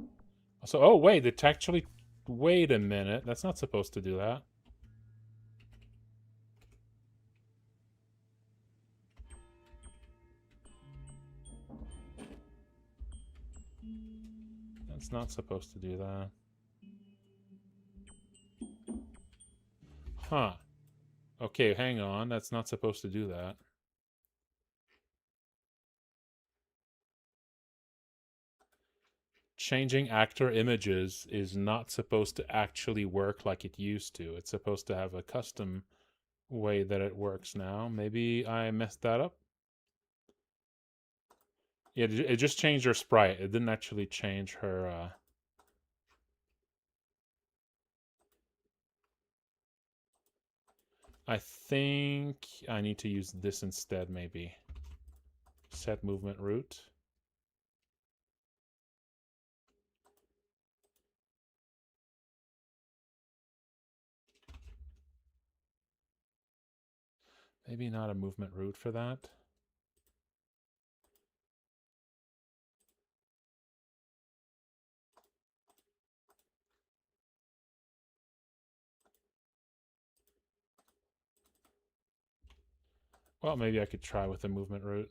So, oh, wait, it actually... Wait a minute. That's not supposed to do that. That's not supposed to do that. Huh. Okay, hang on. That's not supposed to do that. changing actor images is not supposed to actually work like it used to. It's supposed to have a custom way that it works now. Maybe I messed that up. Yeah, it just changed her sprite. It didn't actually change her. I think I need to use this instead, maybe. Set movement root. Maybe not a movement root for that. Well, maybe I could try with a movement root.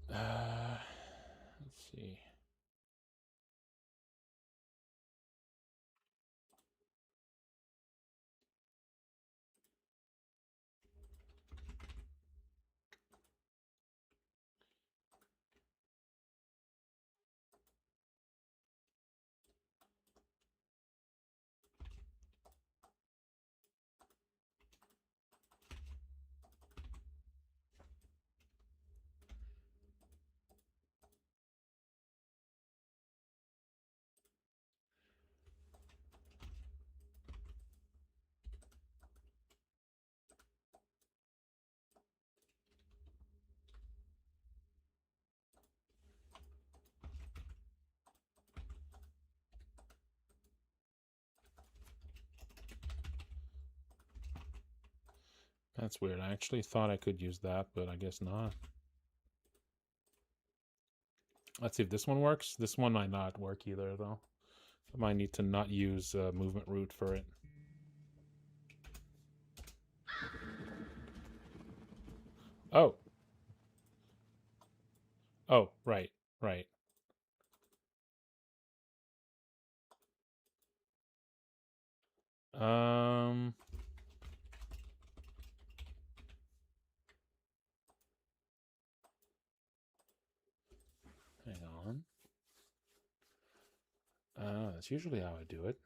Let's see. That's weird. I actually thought I could use that, but I guess not. Let's see if this one works. This one might not work either, though. I might need to not use movement root for it. Oh. Oh, right, right. Um... Hang on. That's usually how I do it.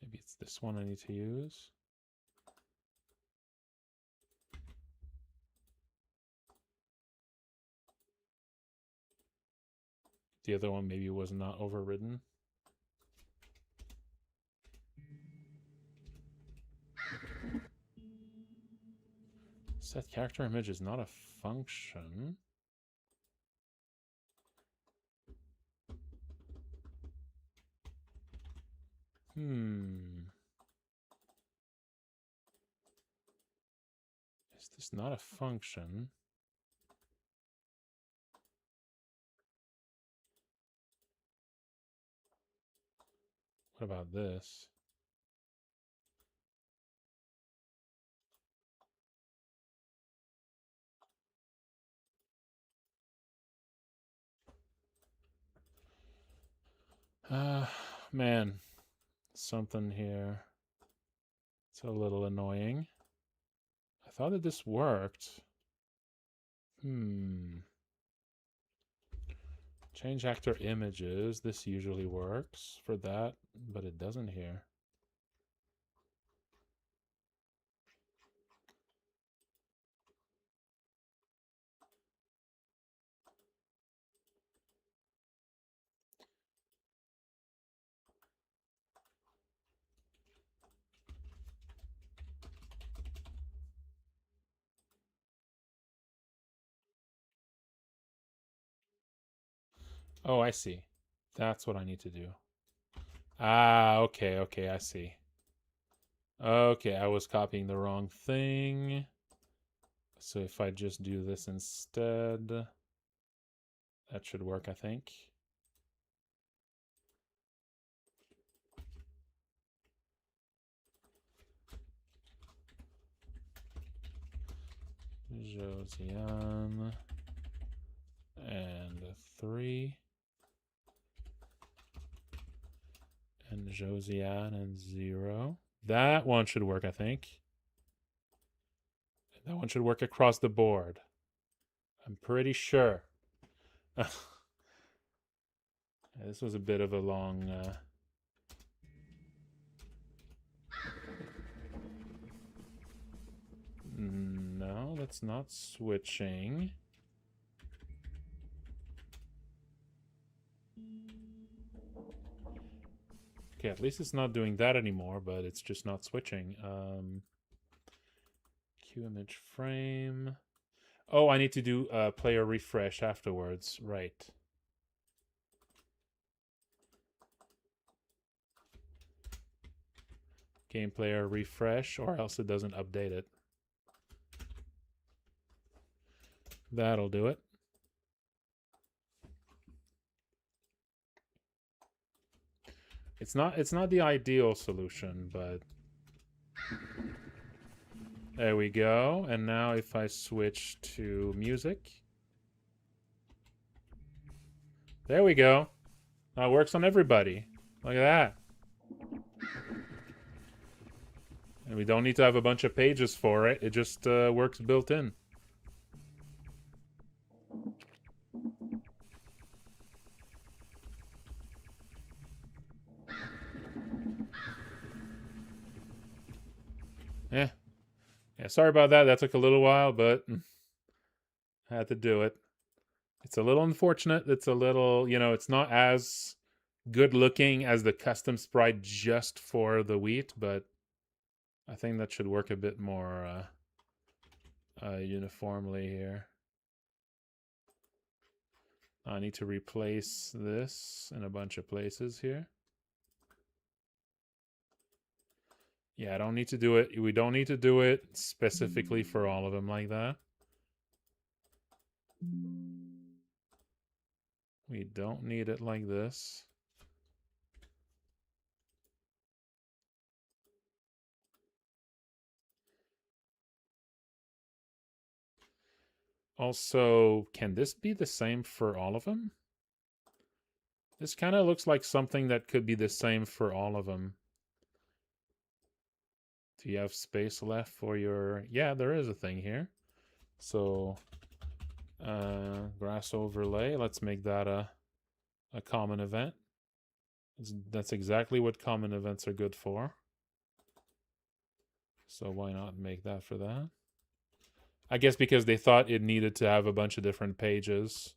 Maybe it's this one I need to use. The other one maybe was not overridden. Set character image is not a function. Is this not a function? What about this? Man, something here. It's a little annoying. I thought that this worked. Change actor images. This usually works for that, but it doesn't here. Oh, I see. That's what I need to do. Ah, okay, okay, I see. Okay, I was copying the wrong thing. So if I just do this instead, that should work, I think. Josiane and 3. And Josiane and 0. That one should work, I think. That one should work across the board. I'm pretty sure. This was a bit of a long... No, that's not switching. Okay, at least it's not doing that anymore, but it's just not switching. Q image frame. Oh, I need to do player refresh afterwards. Right. Game player refresh, or else it doesn't update it. That'll do it. It's not the ideal solution, but there we go. And now if I switch to music, there we go. That works on everybody. Look at that. And we don't need to have a bunch of pages for it. It just works built in. Yeah. Yeah, sorry about that. That took a little while, but I had to do it. It's a little unfortunate. It's a little, it's not as good looking as the custom sprite just for the wheat, but I think that should work a bit more uniformly here. I need to replace this in a bunch of places here. Yeah, I don't need to do it. We don't need to do it specifically for all of them like that. We don't need it like this. Also, can this be the same for all of them? This kind of looks like something that could be the same for all of them. Do you have space left for your... Yeah, there is a thing here. So, grass overlay. Let's make that a common event. That's exactly what common events are good for. So why not make that for that? I guess because they thought it needed to have a bunch of different pages.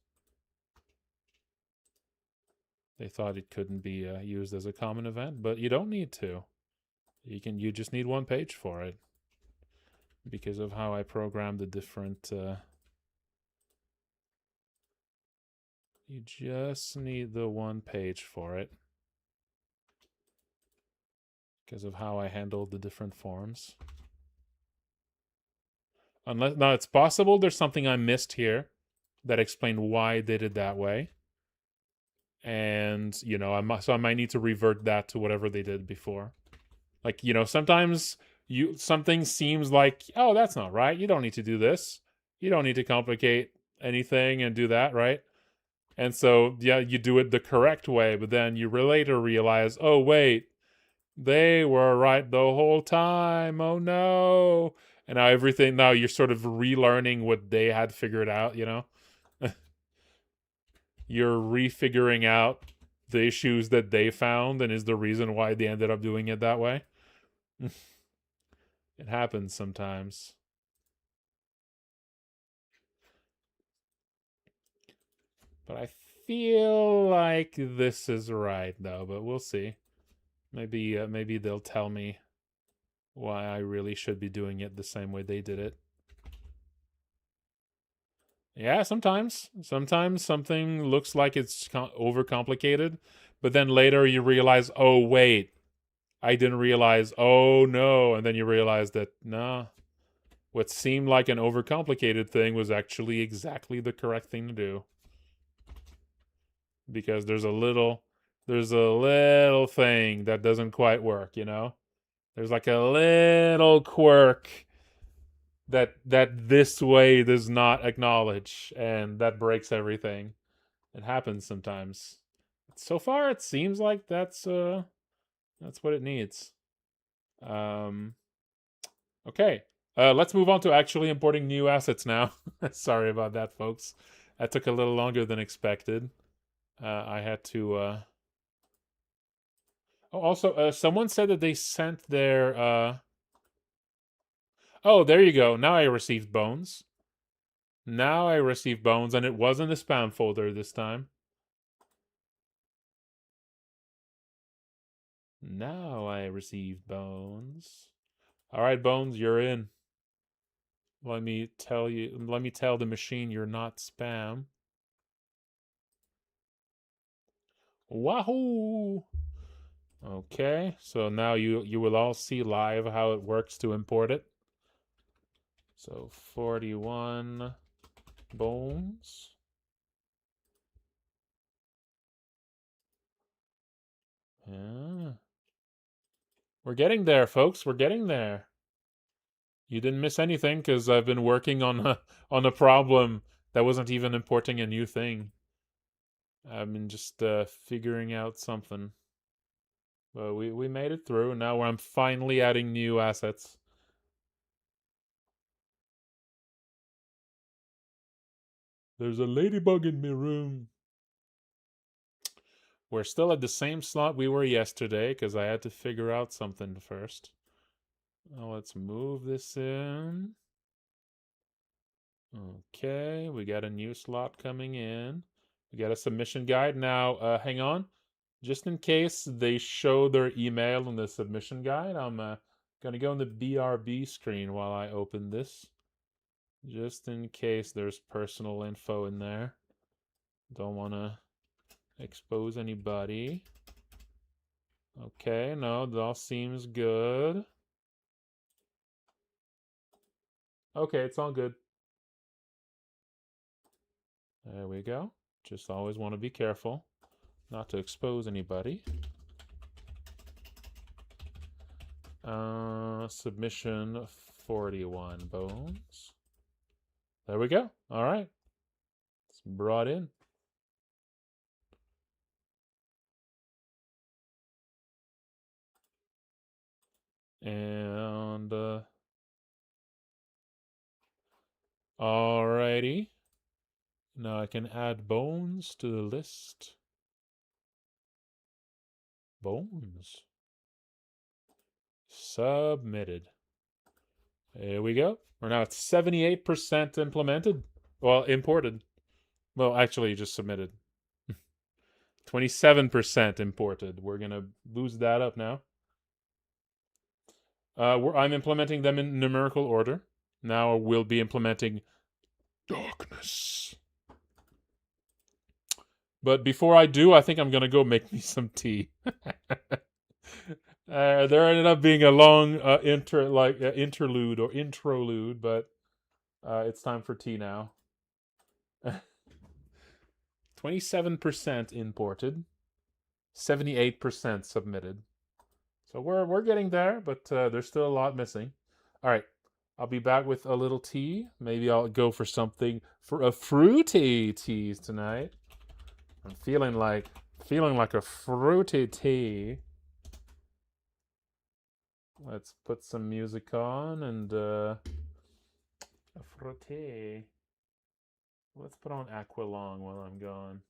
They thought it couldn't be used as a common event, but you don't need to. You just need one page for it. Because of how I programmed the different... you just need the one page for it. Because of how I handled the different forms. Unless, now it's possible there's something I missed here that explained why I did it that way. and so I might need to revert that to whatever they did before. Like, sometimes something seems like, oh, that's not right. You don't need to do this. You don't need to complicate anything and do that, right? And so, yeah, you do it the correct way, but then you later realize, oh, wait, they were right the whole time. Oh, no. And now you're sort of relearning what they had figured out, You're refiguring out the issues that they found and is the reason why they ended up doing it that way. It happens sometimes. But I feel like this is right, though. But we'll see. Maybe they'll tell me why I really should be doing it the same way they did it. Yeah, sometimes something looks like it's overcomplicated, but then later you realize, oh wait, I didn't realize. Oh no, and then you realize that nah, what seemed like an overcomplicated thing was actually exactly the correct thing to do. Because there's a little thing that doesn't quite work, There's like a little quirk that this way does not acknowledge, and that breaks everything. It happens sometimes. So far it seems like that's what it needs. Okay. Let's move on to actually importing new assets now. Sorry about that, folks. That took a little longer than expected. I had to Oh, also, someone said that they sent their Oh, there you go. Now I received bones. Now I received bones, and it wasn't a spam folder this time. Now I received bones. All right, Bones, you're in. Let me tell the machine you're not spam. Wahoo! Okay, so now you will all see live how it works to import it. So 41 bones. Yeah. We're getting there, folks. We're getting there. You didn't miss anything because I've been working on a problem that wasn't even importing a new thing. I've been just figuring out something. But we made it through, and now I'm finally adding new assets. There's a ladybug in my room. We're still at the same slot we were yesterday because I had to figure out something first. Now let's move this in. Okay, we got a new slot coming in. We got a submission guide. Now, hang on. Just in case they show their email in the submission guide, I'm going to go on the BRB screen while I open this. Just in case there's personal info in there. Don't want to expose anybody. Okay, no, that all seems good. Okay, it's all good. There we go. Just always want to be careful not to expose anybody. Submission 41 bones. There we go. All right. It's brought in. And alrighty. Now I can add bones to the list. Bones. Submitted. There we go. We're now at 78% implemented. Well, imported. Well, actually, just submitted. 27% imported. We're going to boost that up now. I'm implementing them in numerical order. Now we'll be implementing darkness. But before I do, I think I'm going to go make me some tea. There ended up being a long interlude or introlude, but it's time for tea now. 27% imported, 78% submitted. So we're getting there, but there's still a lot missing. All right, I'll be back with a little tea. Maybe I'll go for something for a fruity teas tonight. I'm feeling like a fruity tea. Let's put some music on and a fruity. Let's put on Aqualong while I'm gone.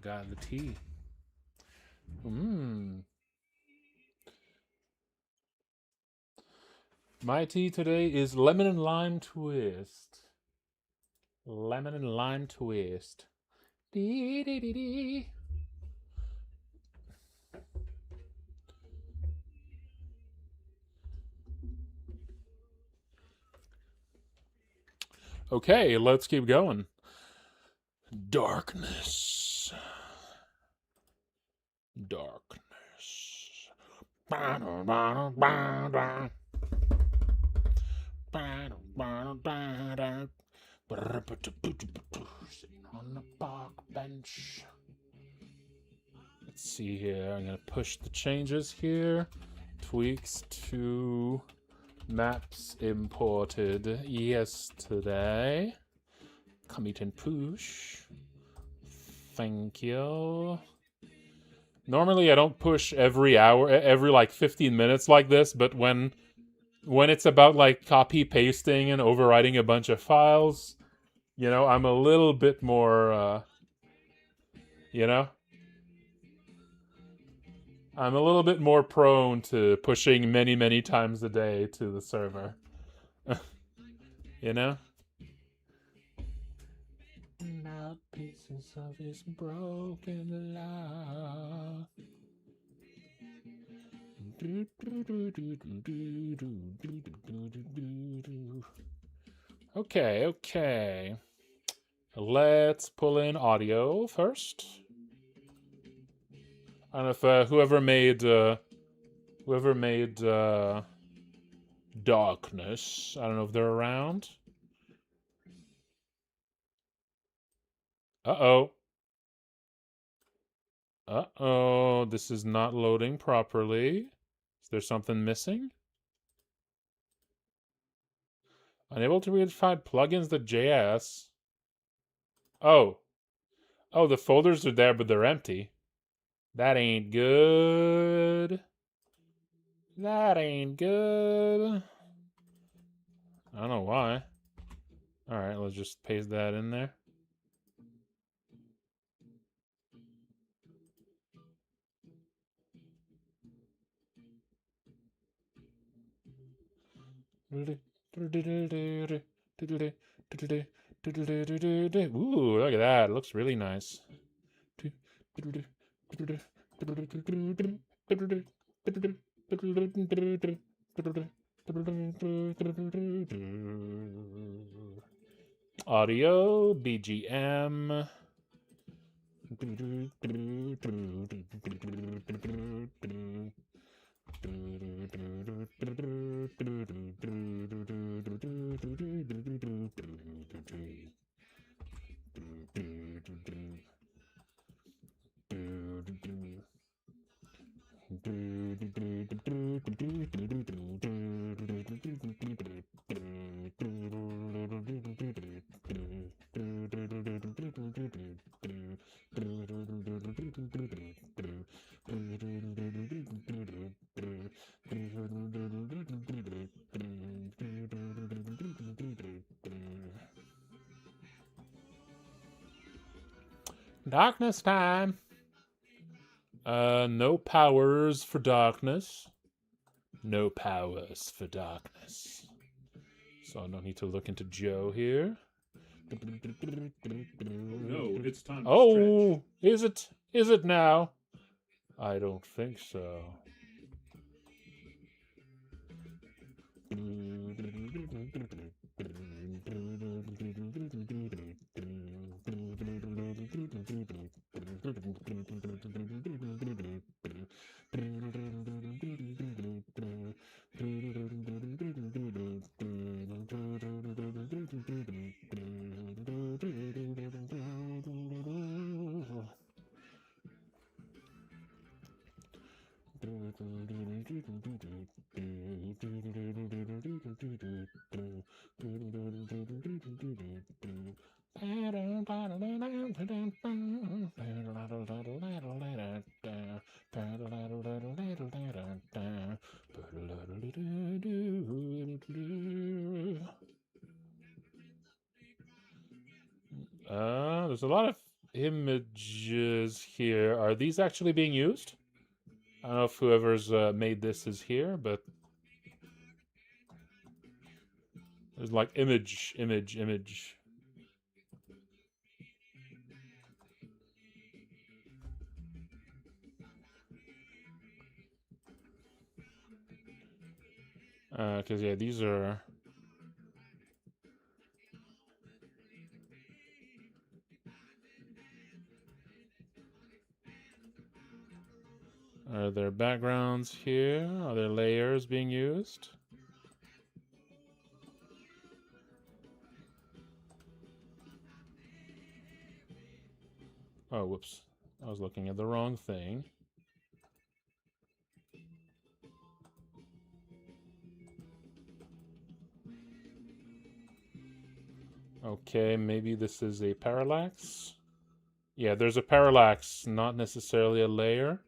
got the tea. Mmm. My tea today is lemon and lime twist. Lemon and lime twist. Dee dee dee dee. Okay, let's keep going. Darkness. Darkness. Sitting on the park bench. Let's see here. I'm going to push the changes here. Tweaks to maps imported yesterday. Commit and push. Thank you. Normally I don't push every hour, every like 15 minutes like this, but when it's about like copy pasting and overwriting a bunch of files, you know, I'm a little bit more, you know, I'm a little bit more prone to pushing many, many times a day to the server. You know? Not pieces of his broken love. Okay. Let's pull in audio first. I don't know if whoever made Darkness, I don't know if they're around. Uh-oh. Uh-oh, this is not loading properly. Is there something missing? Unable to find plugins.js. Oh. Oh, the folders are there, but they're empty. That ain't good. That ain't good. I don't know why. Alright, let's just paste that in there. Ooh, look at that. It looks really nice. Audio, BGM. Darkness time. No powers for darkness. No powers for darkness. So I don't need to look into Joe here. No, it's time to Oh, is it? Is it now? I don't think so. There's a lot of images here. Are these actually being used? I don't know if whoever's made this is here, but there's like image. Because yeah, these are. Are there backgrounds here? Are there layers being used? Oh, whoops. I was looking at the wrong thing. Okay, maybe this is a parallax. Yeah, there's a parallax, not necessarily a layer.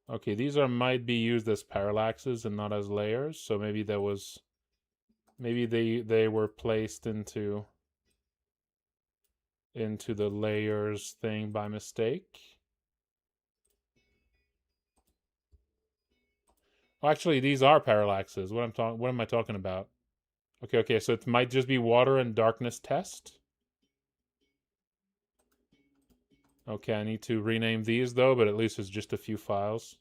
Okay, these might be used as parallaxes and not as layers, so maybe they were placed into the layers thing by mistake. Well, actually, these are parallaxes. What am I talking about? Okay, so it might just be water and darkness test. Okay, I need to rename these though, but at least it's just a few files.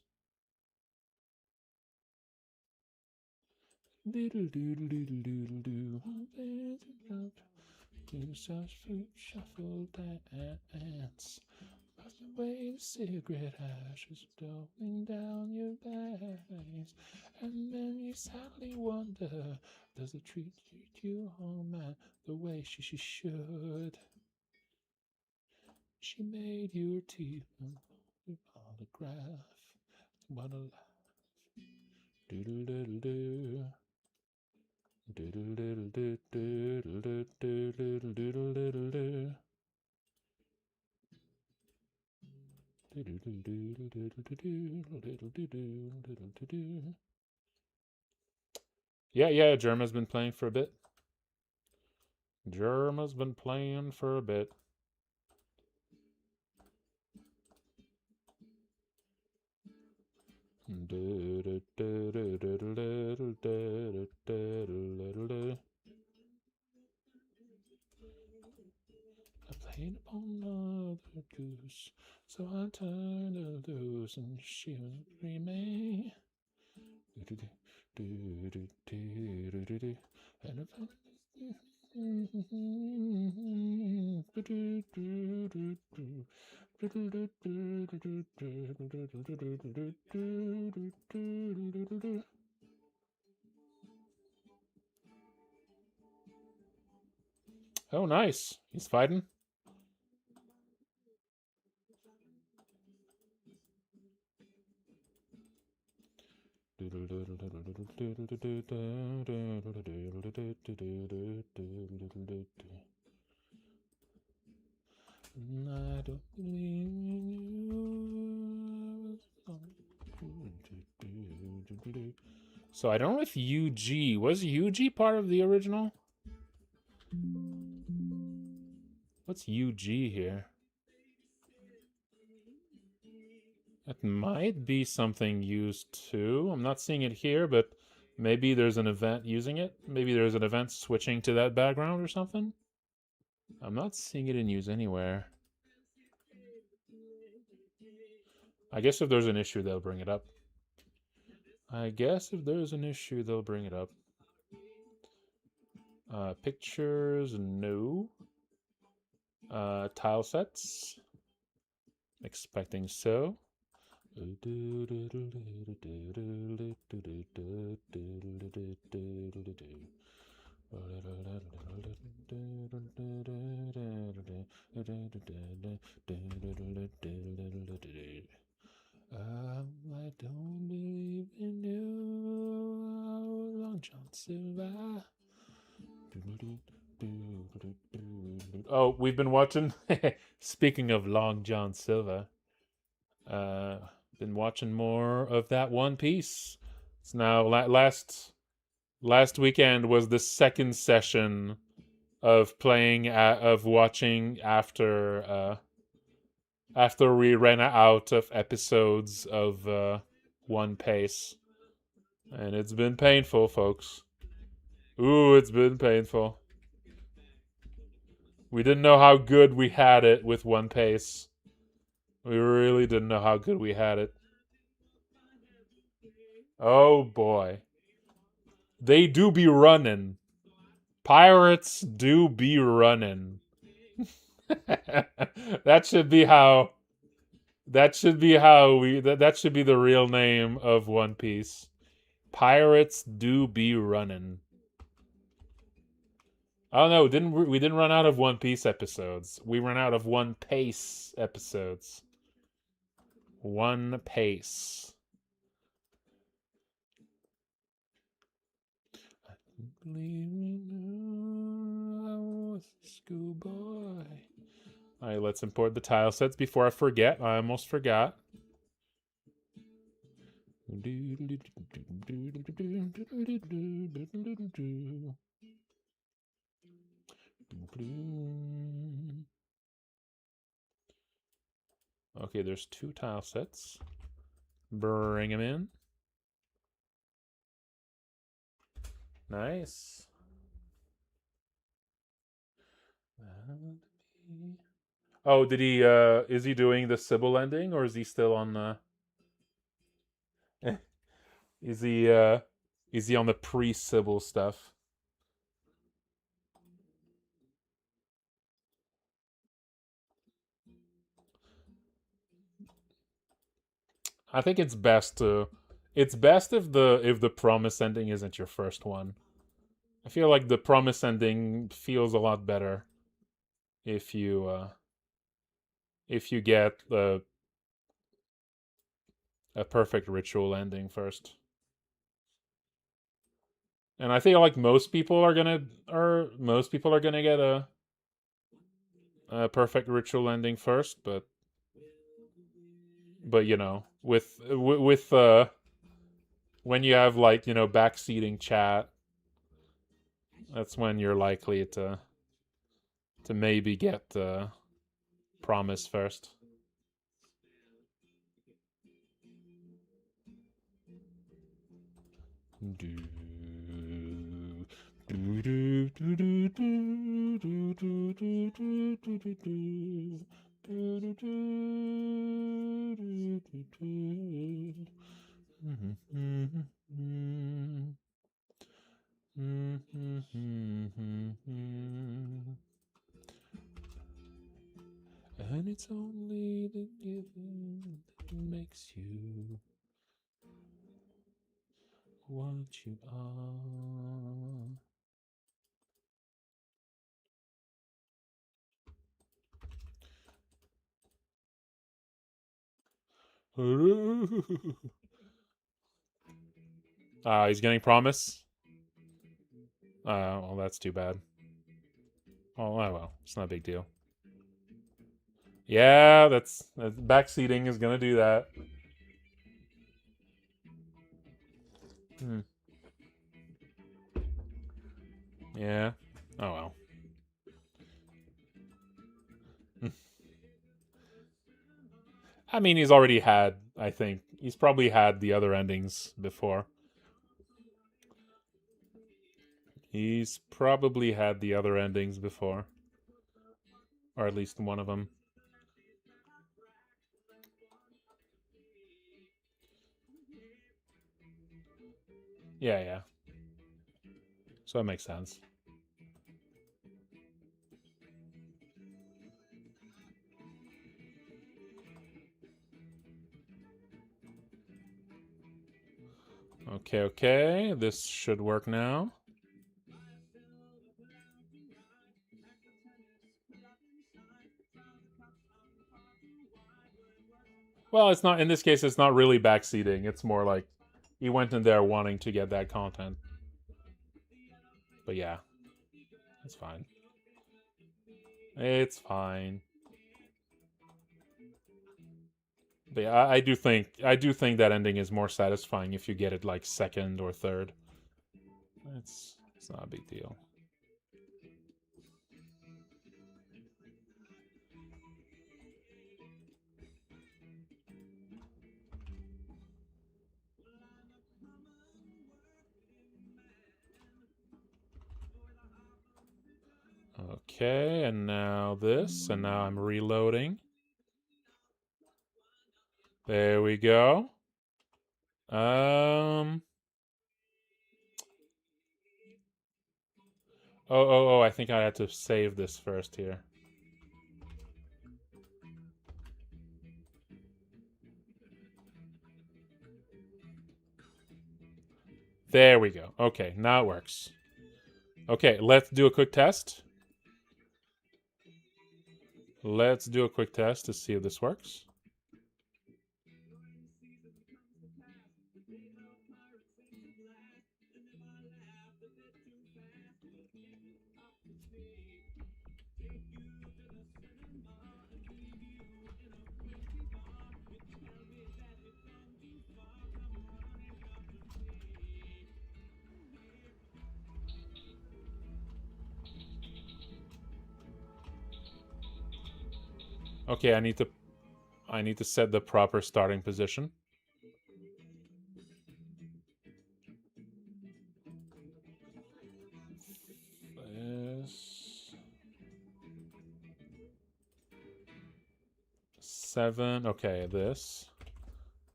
Shuffle dance. Puff away the cigarette ashes blowing down your face, and then you sadly wonder, does it treat you home at the way she should? She made your teeth a autograph. What a laugh. Doodle doodle doo. Doodle doodle doo doodle doo doodle doodle doodle doo. Yeah, Germa's been playing for a bit. Germa's been playing for a bit. I played upon another goose, so I turned her loose, and she would remain. And oh, nice. He's fighting. I don't believe in you. So I don't know if UG was UG part of the original. What's UG here? It might be something used too. I'm not seeing it here, but maybe there's an event using it. Maybe there's an event switching to that background or something. I'm not seeing it in use anywhere. I guess if there's an issue, they'll bring it up. Pictures, no. Tile sets. Expecting so. I don't believe in you, Long John Silver. Oh, we've been watching. Speaking of Long John Silver, been watching more of that One Piece. It's now last Last weekend was the second session of watching after we ran out of episodes of One Piece, and it's been painful, folks. Ooh, it's been painful. We didn't know how good we had it with One Piece. We really didn't know how good we had it. Oh boy. They do be running. Pirates do be running. That should be how that should be the real name of One Piece. Pirates do be running. Oh no, we didn't run out of One Piece episodes. We ran out of One Pace episodes. One Pace. Believe me now, I was a schoolboy. Alright, let's import the tile sets before I forget. I almost forgot. Okay, there's 2 tile sets. Bring them in. Nice. Oh, did he is he doing the Sybil ending, or is he still on the is he on the pre-Sybil stuff? I think it's best if the promise ending isn't your first one. I feel like the promise ending feels a lot better if you get a perfect ritual ending first. And I feel like most people are gonna get a perfect ritual ending first, but you know, with when you have, like, you know, backseating chat, that's when you're likely to maybe get promise first. And it's only the giving that makes you what you are. He's getting promise. Well, that's too bad. Oh well, it's not a big deal. Yeah, that's backseating is gonna do that. Yeah. Oh well. I mean, he's already had. I think he's probably had the other endings before. He's probably had the other endings before, or at least one of them. Yeah, yeah. So that makes sense. Okay, okay. This should work now. Well, it's not, in this case, it's not really backseating. It's more like he went in there wanting to get that content. But yeah, it's fine. It's fine. But yeah, I do think that ending is more satisfying if you get it like second or third. It's not a big deal. Okay, and now this, and now I'm reloading. There we go. Oh, I think I had to save this first here. There we go. Okay, now it works. Okay, let's do a quick test. Let's do a quick test to see if this works. Okay, I need to set the proper starting position. This 7. Okay, this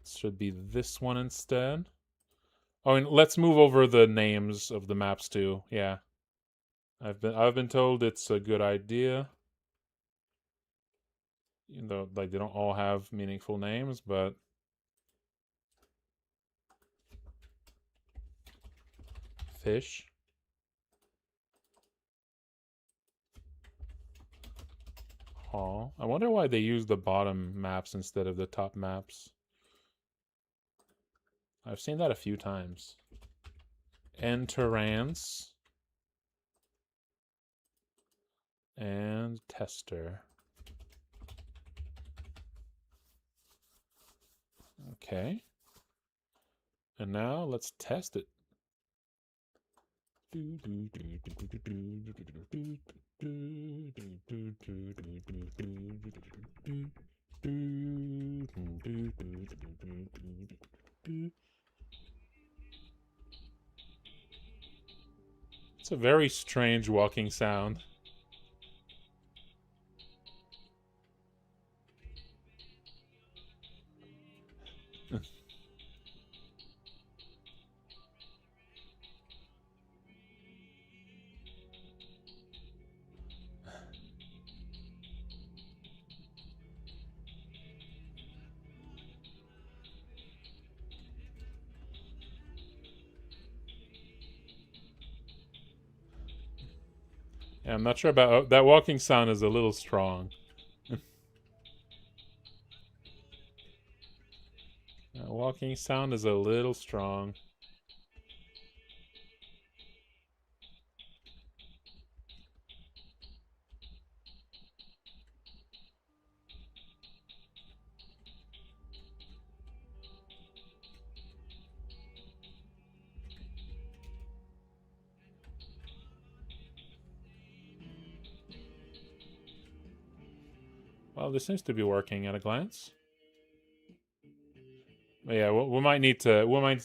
should be this one instead. Oh, and let's move over the names of the maps too. Yeah. I've been told it's a good idea. You know, like they don't all have meaningful names, but fish. Hall. I wonder why they use the bottom maps instead of the top maps. I've seen that a few times. Entrance. And tester. Okay. And now let's test it. It's a very strange walking sound. Yeah, I'm not sure about that walking sound is a little strong. That walking sound is a little strong. Well, this seems to be working at a glance. But yeah, we might need to we might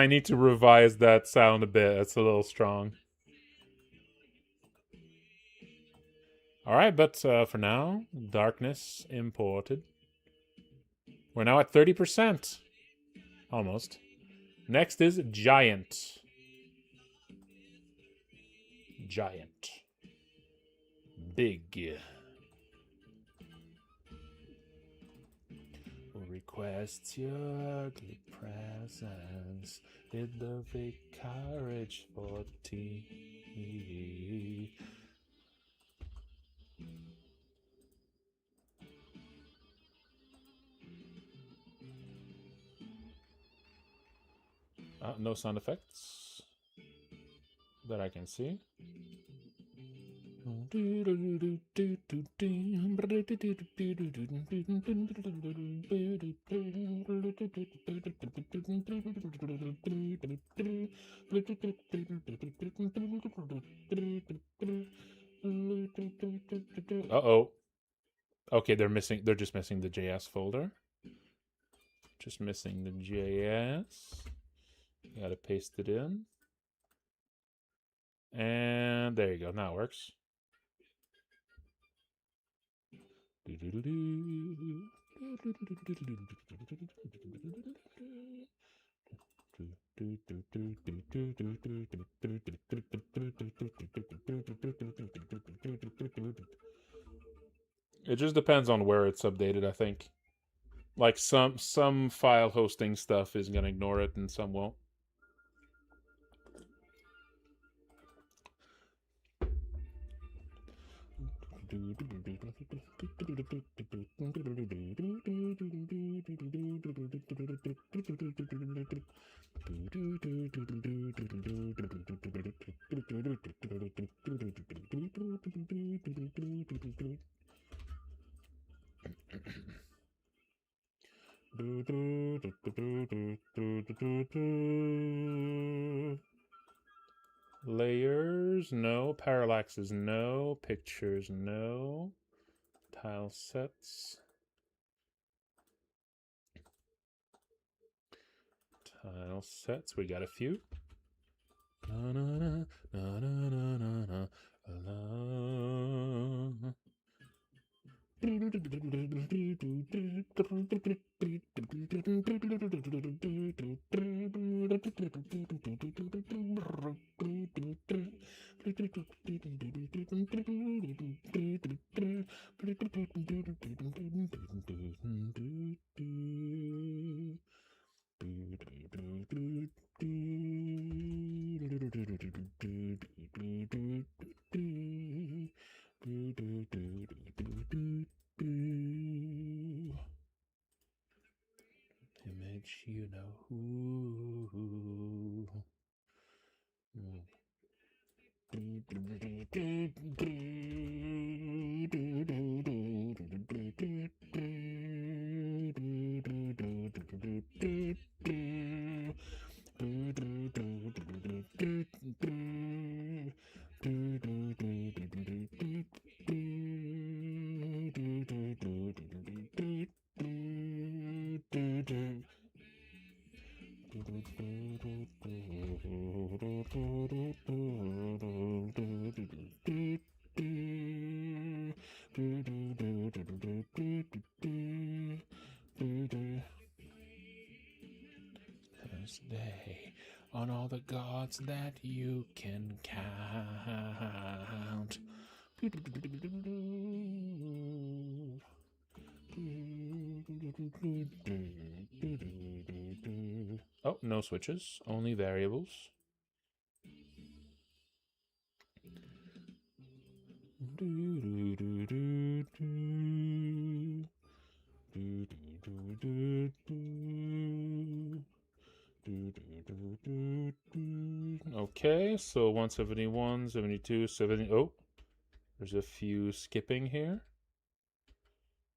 need to revise that sound a bit. It's a little strong. All right, but for now, darkness imported. We're now at 30%. Almost. Next is giant. Giant. Big. Request your ugly presence with the vicarage for tea. No sound effects that I can see. Uh-oh. Okay, they're just missing the JS folder. Just missing the JS. Gotta paste it in. And there you go. Now it works. It just depends on where it's updated, I think. Like some file hosting stuff is gonna ignore it and some won't. Layers, no. Parallaxes, no. Pictures, no. Tile sets. Tile sets, we got a few. Image, you know who. Thursday, on all the gods that you can count. Oh, no switches, only variables. Okay, so 171, 72, 70. Oh, there's a few skipping here.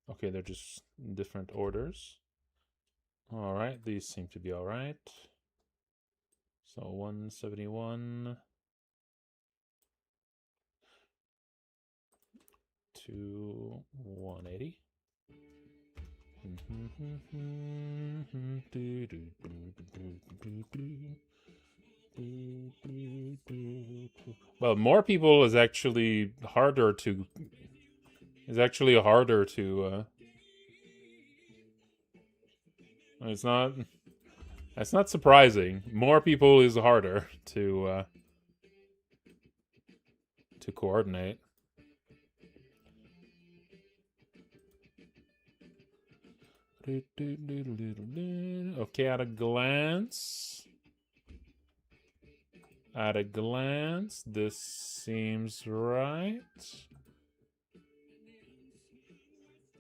Okay, they're just different orders. All right, these seem to be all right. So 171 to 180. Well, more people is actually harder to. It's actually harder to. It's not. That's not surprising. More people is harder to coordinate. Okay, at a glance, this seems right.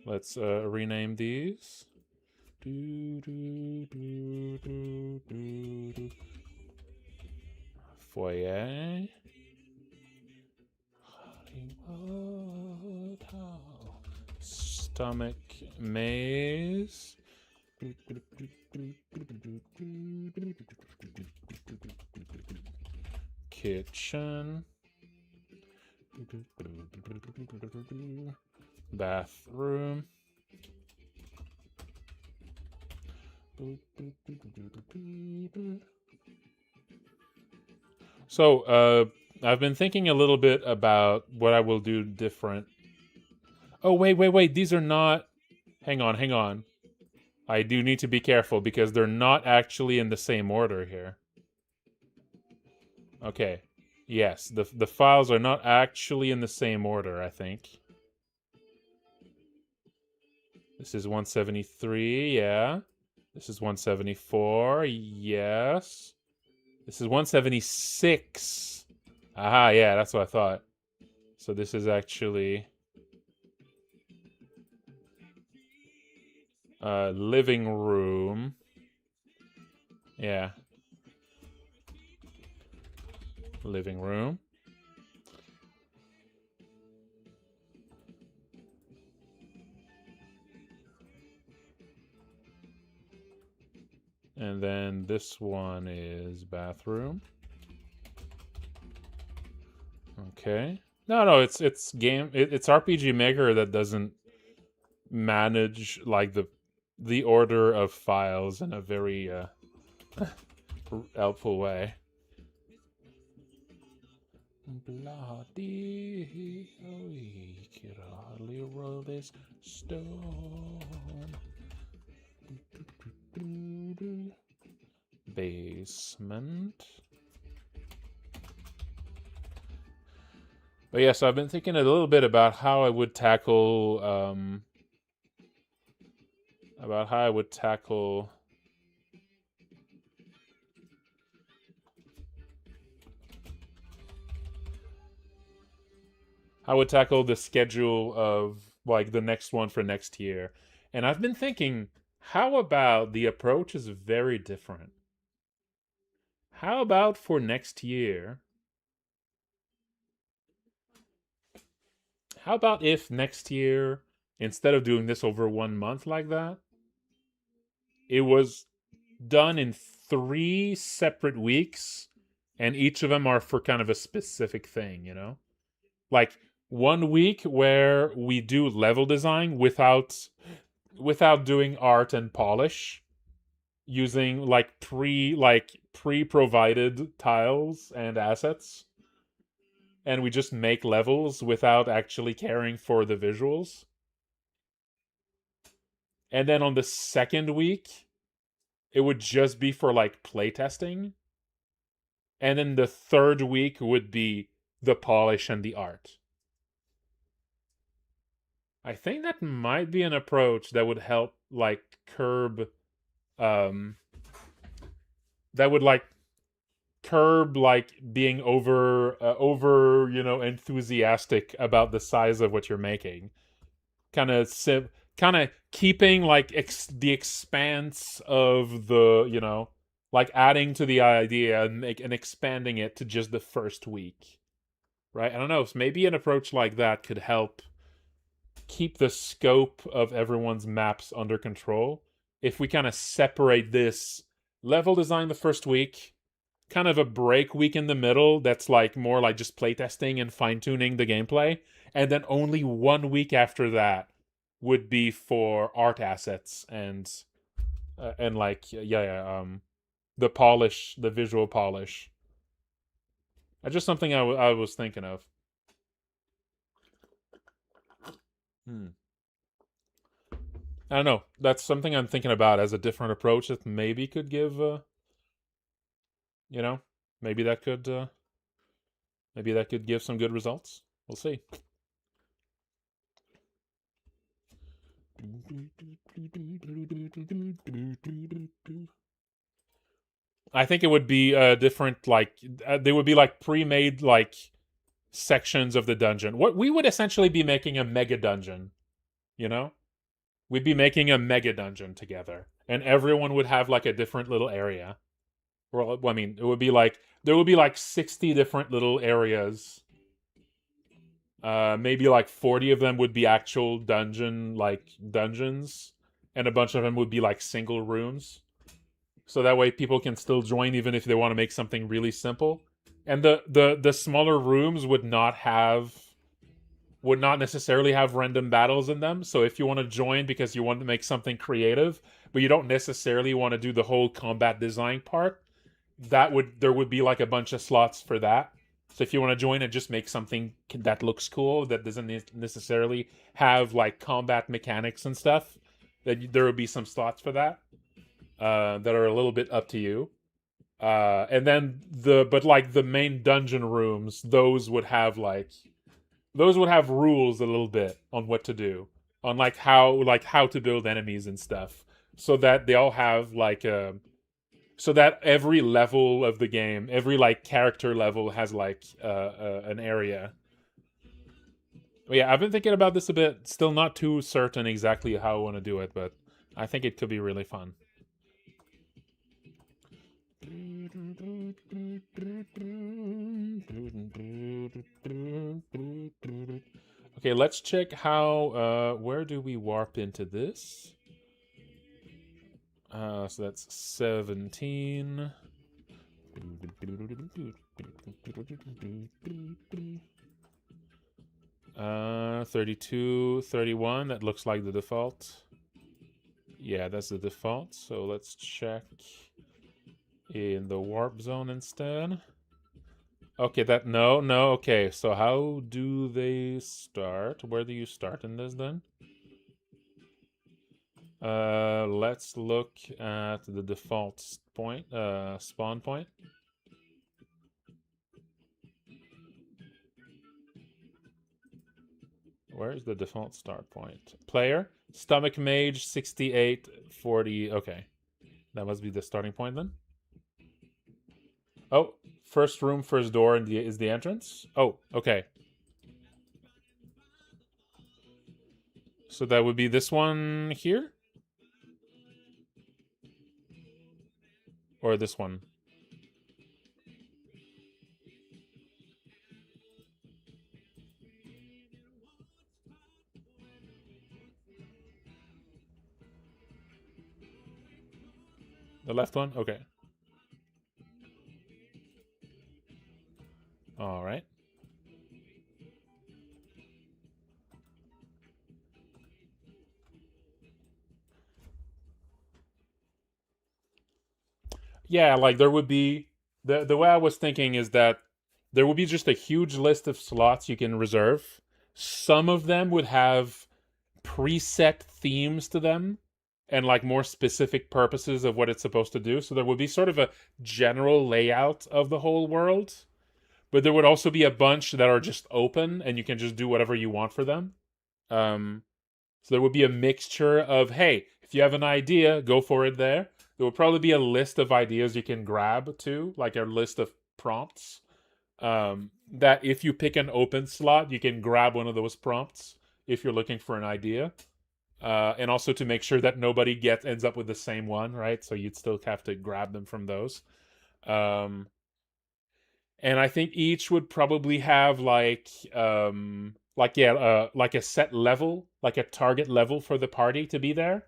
Let's rename these. Foyer. Stomach maze. Kitchen. Bathroom. So, I've been thinking a little bit about what I will do different. Oh, wait. These are not... Hang on. I do need to be careful because they're not actually in the same order here. Okay. Yes, the files are not actually in the same order, I think. This is 173, yeah. This is 174, yes. This is 176. Aha, yeah, that's what I thought. So this is actually... living room. Yeah. Living room. And then this one is bathroom. Okay. No, it's it's RPG Maker that doesn't manage like the order of files in a very helpful way. Bloody, we could hardly roll this stone. Basement. But yeah, so I've been thinking a little bit about how I would tackle the schedule of like the next one for next year. And I've been thinking, how about the approach is very different? How about for next year? How about if next year, instead of doing this over 1 month like that, it was done in 3 separate weeks, and each of them are for kind of a specific thing, you know? Like 1 week where we do level design without doing art and polish, using like pre-provided tiles and assets, and we just make levels without actually caring for the visuals. And then on the second week, it would just be for like playtesting. And then the third week would be the polish and the art. I think that might be an approach that would help like curb being over enthusiastic about the size of what you're making. Kind of keeping like the expanse of the like adding to the idea and expanding it to just the first week, right? I don't know, maybe an approach like that could help keep the scope of everyone's maps under control. If we kind of separate this level design the first week, kind of a break week in the middle that's like more like just playtesting and fine-tuning the gameplay, and then only 1 week after that would be for art assets and the polish, the visual polish. That's just something I was thinking of. I don't know. That's something I'm thinking about as a different approach that maybe could give, maybe that could give some good results. We'll see. I think it would be different, like they would be like pre-made like sections of the dungeon. What we would essentially be making a mega dungeon, you know? We'd be making a mega dungeon together, and everyone would have like a different little area. Well, I mean, it would be like there would be like 60 different little areas Maybe like 40 of them would be actual dungeons, and a bunch of them would be like single rooms. So that way people can still join even if they want to make something really simple. And the smaller rooms would not necessarily have random battles in them. So if you want to join because you want to make something creative, but you don't necessarily want to do the whole combat design part, there would be like a bunch of slots for that. So if you want to join and just make something that looks cool, that doesn't necessarily have like combat mechanics and stuff, then there would be some slots for that that are a little bit up to you. And then the main dungeon rooms, those would have rules a little bit on what to do, on how to build enemies and stuff, so that they all have so that every level of the game, every like character level has an area. But yeah, I've been thinking about this a bit. Still not too certain exactly how I want to do it, but I think it could be really fun. Okay, let's check how. Where do we warp into this? So that's 17. 32, 31. That looks like the default. Yeah, that's the default. So let's check in the warp zone instead. Okay, no. Okay, so how do they start? Where do you start in this then? Let's look at the default point, spawn point. Where's the default start point? Player, stomach mage, 68, 40. Okay, that must be the starting point then. Oh, first room, first door is the entrance. Oh, okay. So that would be this one here? Or this one? The left one? Okay. All right. Yeah, like there would be the way I was thinking is that there would be just a huge list of slots you can reserve. Some of them would have preset themes to them and like more specific purposes of what it's supposed to do. So there would be sort of a general layout of the whole world, but there would also be a bunch that are just open and you can just do whatever you want for them. So there would be a mixture of, hey, if you have an idea, go for it there. There would probably be a list of ideas you can grab too, like a list of prompts. That if you pick an open slot, you can grab one of those prompts if you're looking for an idea. And also to make sure that nobody ends up with the same one, right? So you'd still have to grab them from those. And I think each would probably have like a set level, like a target level for the party to be there.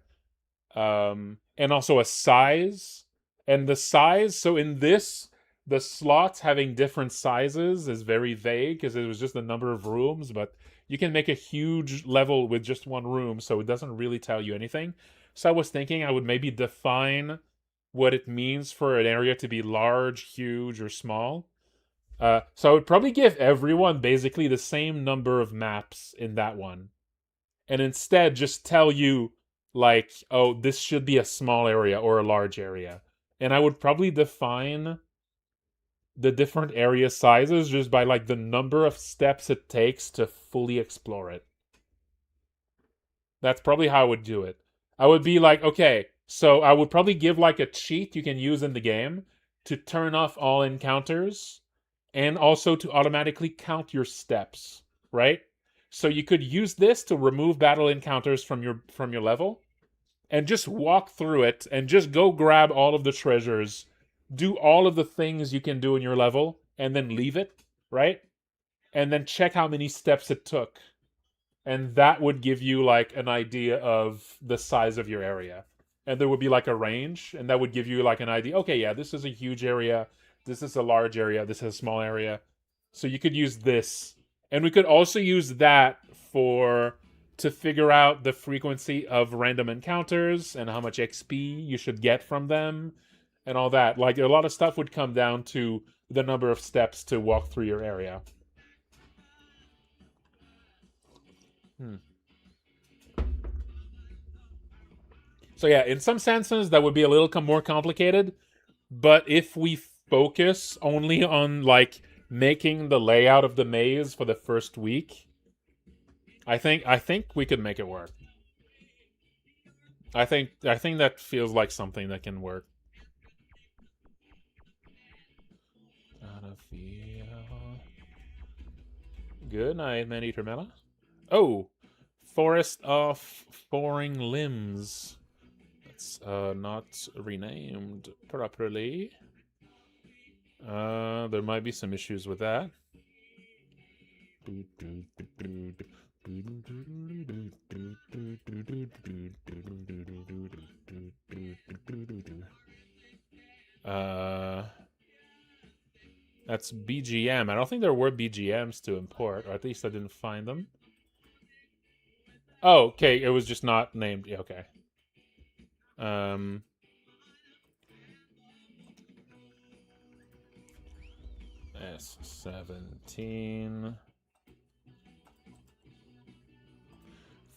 And also a size. And the size, so in this, the slots having different sizes is very vague because it was just the number of rooms, but you can make a huge level with just one room, so it doesn't really tell you anything. So I was thinking I would maybe define what it means for an area to be large, huge, or small. So I would probably give everyone basically the same number of maps in that one. And instead just tell you, like, oh, this should be a small area or a large area. And I would probably define the different area sizes just by like the number of steps it takes to fully explore it. That's probably how I would do it. I would be like, okay, so I would probably give like a cheat you can use in the game to turn off all encounters and also to automatically count your steps, right? So you could use this to remove battle encounters from your level and just walk through it and just go grab all of the treasures, do all of the things you can do in your level, and then leave it, right? and then check how many steps it took. And that would give you like an idea of the size of your area. And there would be like a range, and that would give you like an idea. Okay, yeah, this is a huge area. This is a large area. This is a small area. So you could use this. And we could also use that for to figure out the frequency of random encounters and how much XP you should get from them and all that. Like a lot of stuff would come down to the number of steps to walk through your area. So yeah, in some senses that would be a little more complicated, but if we focus only on like making the layout of the maze for the first week, I think we could make it work. I think that feels like something that can work. Good night, Man-Eater Mela. Oh, Forest of Foring Limbs. That's not renamed properly. There might be some issues with that. That's BGM. I don't think there were BGMs to import, or at least I didn't find them. Oh, okay. It was just not named. Yeah, okay. S17.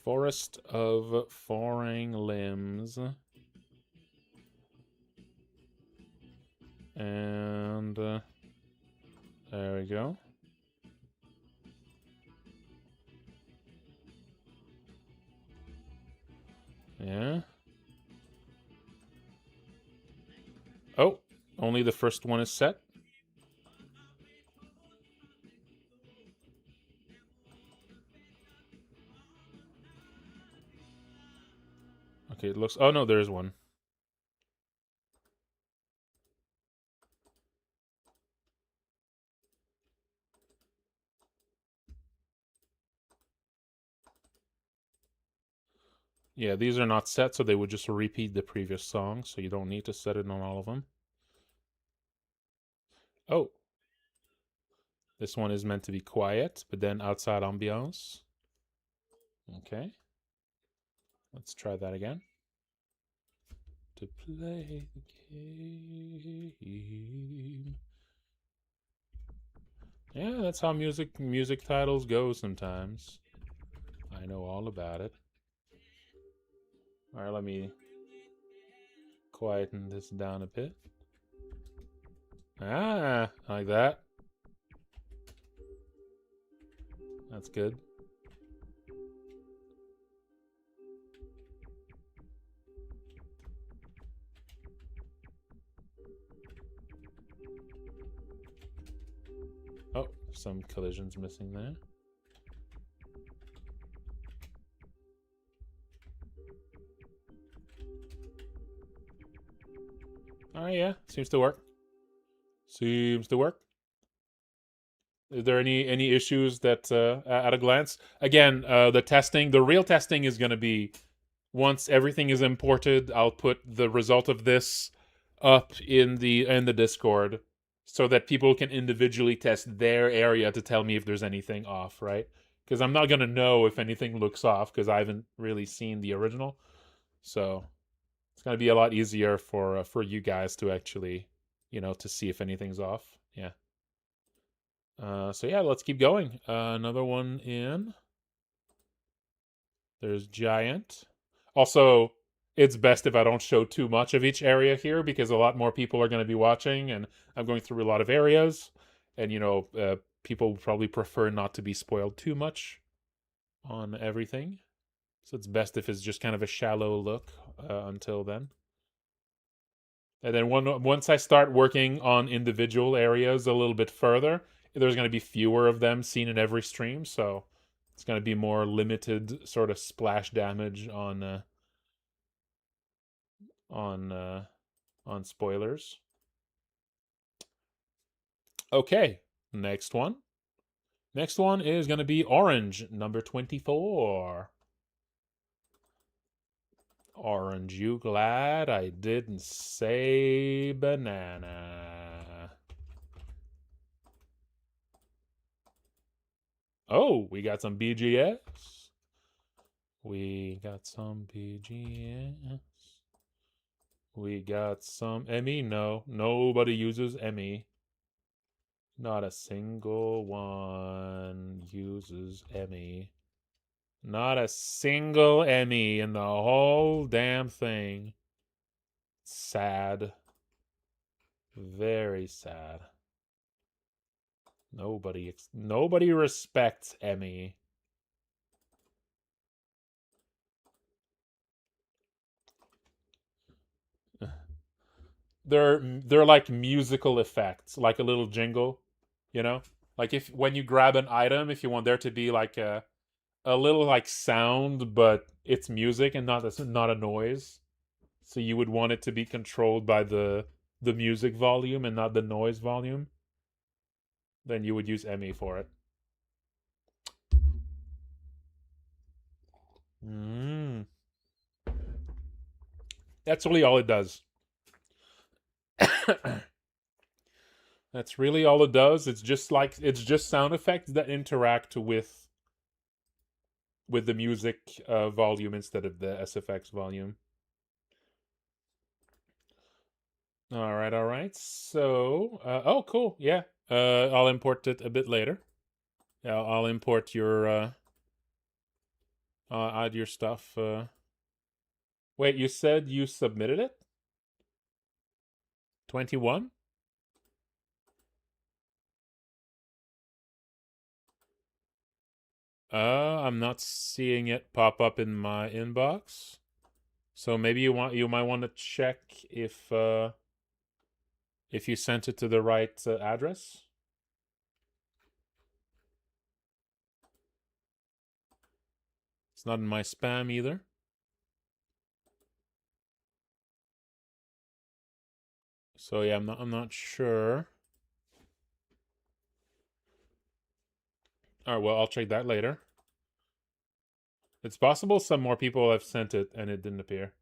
Forest of Foring Limbs. And there we go. Yeah. Oh, only the first one is set. Okay, it looks... Oh, no, there's one. Yeah, these are not set, so they would just repeat the previous song, so you don't need to set it on all of them. Oh. This one is meant to be quiet, but then outside ambiance. Okay. Let's try that again. To play the game. Yeah, that's how music titles go sometimes. I know all about it. Alright, let me quieten this down a bit. Ah, like that. That's good. Oh, some collisions missing there. Alright, yeah, seems to work. Seems to work. Is there any issues that at a glance? Again, the real testing is going to be once everything is imported. I'll put the result of this up in the Discord so that people can individually test their area to tell me if there's anything off, right? Because I'm not going to know if anything looks off because I haven't really seen the original. So it's going to be a lot easier for you guys to actually, to see if anything's off. Yeah. So yeah, let's keep going. Another one in. There's Giant. Also, it's best if I don't show too much of each area here because a lot more people are going to be watching, and I'm going through a lot of areas, and people probably prefer not to be spoiled too much on everything. So it's best if it's just kind of a shallow look until then. And then once I start working on individual areas a little bit further, there's going to be fewer of them seen in every stream, so it's going to be more limited sort of splash damage on spoilers. Okay, next one. Next one is going to be orange, number 24. Orange, you glad I didn't say banana? Oh, we got some BGS. We got some BGS. We got some ME. No, nobody uses ME. Not a single one uses ME. Not a single ME in the whole damn thing. Sad. Very sad. Nobody respects ME. They're like musical effects, like a little jingle, you know? Like if when you grab an item, if you want there to be like a little like sound, but it's music and not a noise. So you would want it to be controlled by the music volume and not the noise volume. Then you would use ME for it. Mm. That's really all it does. That's really all it does. It's just sound effects that interact with the music volume instead of the SFX volume. All right, all right. So, oh, cool. Yeah, I'll import it a bit later. Yeah, I'll import your add your stuff. Wait, you said you submitted it? 21? I'm not seeing it pop up in my inbox. So maybe you might want to check if you sent it to the right address. It's not in my spam either. So yeah, I'm not sure. All right, well, I'll check that later. It's possible some more people have sent it and it didn't appear.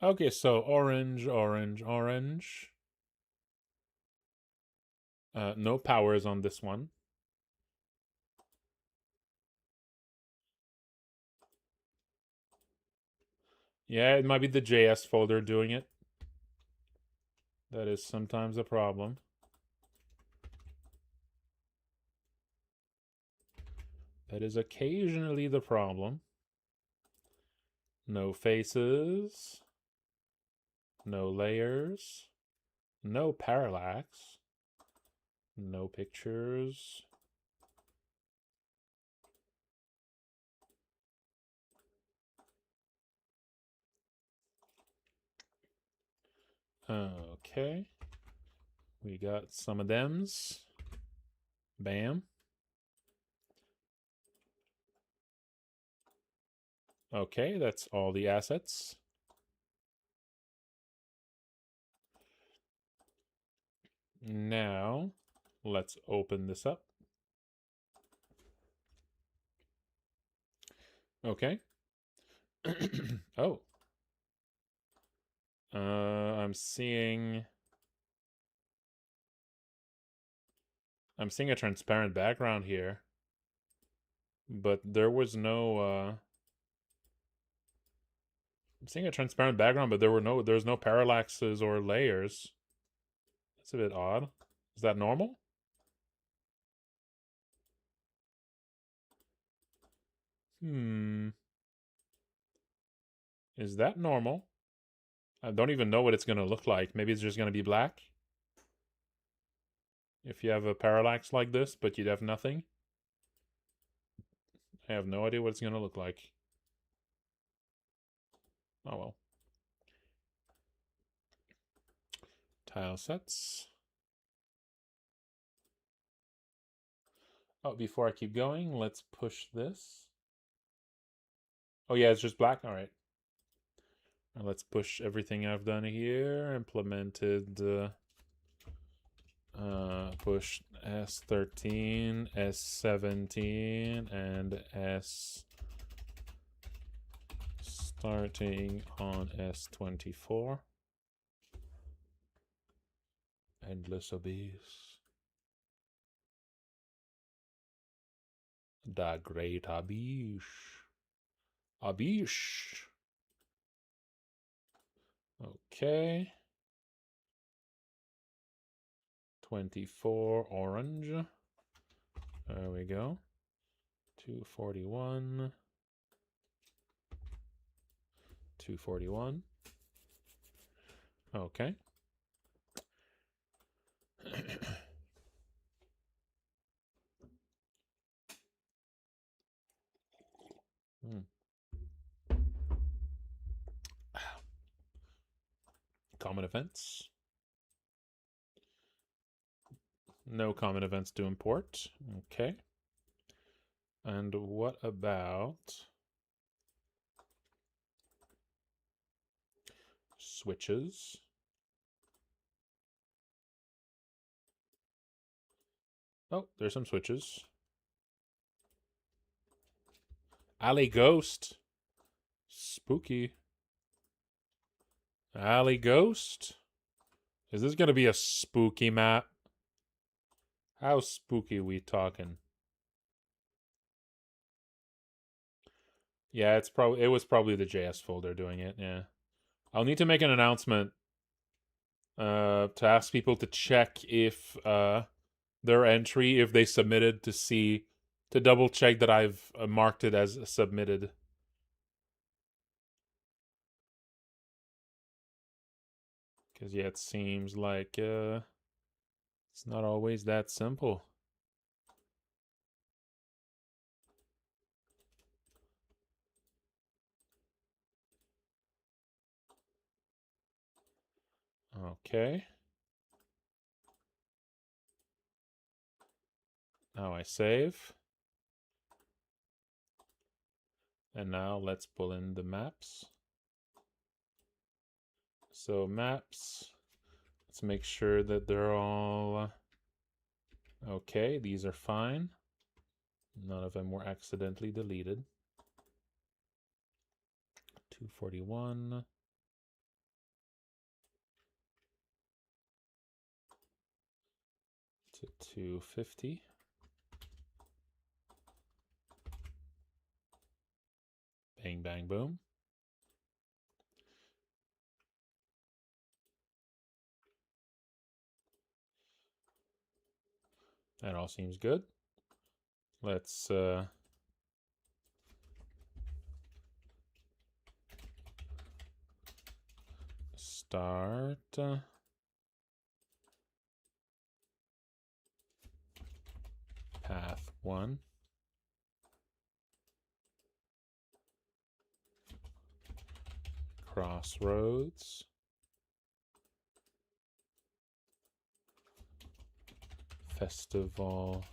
Okay, so orange, orange, orange. No powers on this one. Yeah, it might be the JS folder doing it. That is sometimes a problem. That is occasionally the problem. No faces. No layers. No parallax. No pictures. Okay. We got some of thems. Bam. Okay, that's all the assets. Now, let's open this up. Okay. Oh. I'm seeing a transparent background here. But there was no I'm seeing a transparent background, but there's no parallaxes or layers. That's a bit odd. Is that normal? Is that normal? I don't even know what it's going to look like. Maybe it's just going to be black. If you have a parallax like this, but you'd have nothing. I have no idea what it's going to look like. Oh well. Tile sets. Oh, before I keep going, let's push this. Oh yeah, it's just black? Alright. Let's push everything I've done here. Implemented push S13, S17, and S starting on S24. Endless Abyss. The Great Abyss. Abyss. Okay. 24 orange. There we go. 241. 241. Okay. Common events. No common events to import. Okay. And what about switches? Oh, there's some switches. Alley Ghost. Spooky. Alley Ghost? Is this going to be a spooky map? How spooky we talking? Yeah, it was probably the JS folder doing it, yeah. I'll need to make an announcement to ask people to check if their entry, if they submitted, to double check that I've marked it as submitted. Because yeah, it seems like it's not always that simple. Okay. Now I save. And now let's pull in the maps. So maps, let's make sure that they're all okay. These are fine. None of them were accidentally deleted. 241. To 250. Bang, bang, boom. That all seems good. Let's start path 1. Crossroads. Festival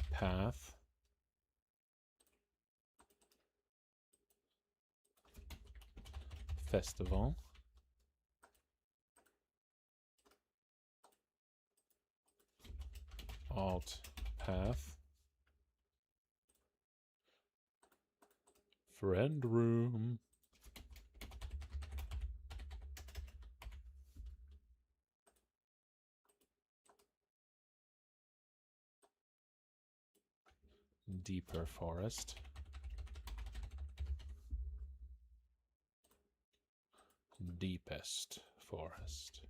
path. Festival. Alt path. Friend room. Deeper forest. Deepest forest.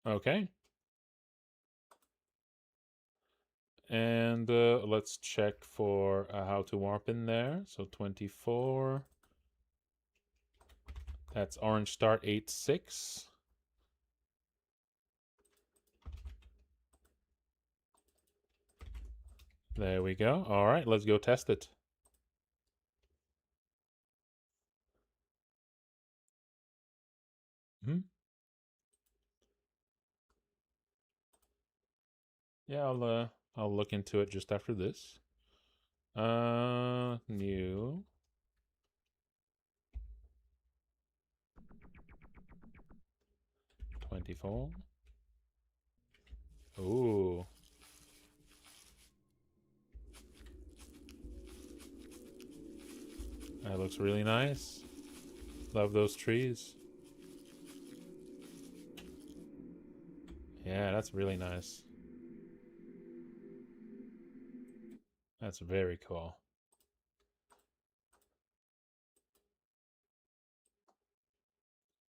Okay. And let's check for how to warp in there. So 24. That's orange start 8-6. There we go. All right, let's go test it. Hmm. Yeah, I'll look into it just after this. New. $24. Ooh. That looks really nice. Love those trees. Yeah, that's really nice. That's very cool.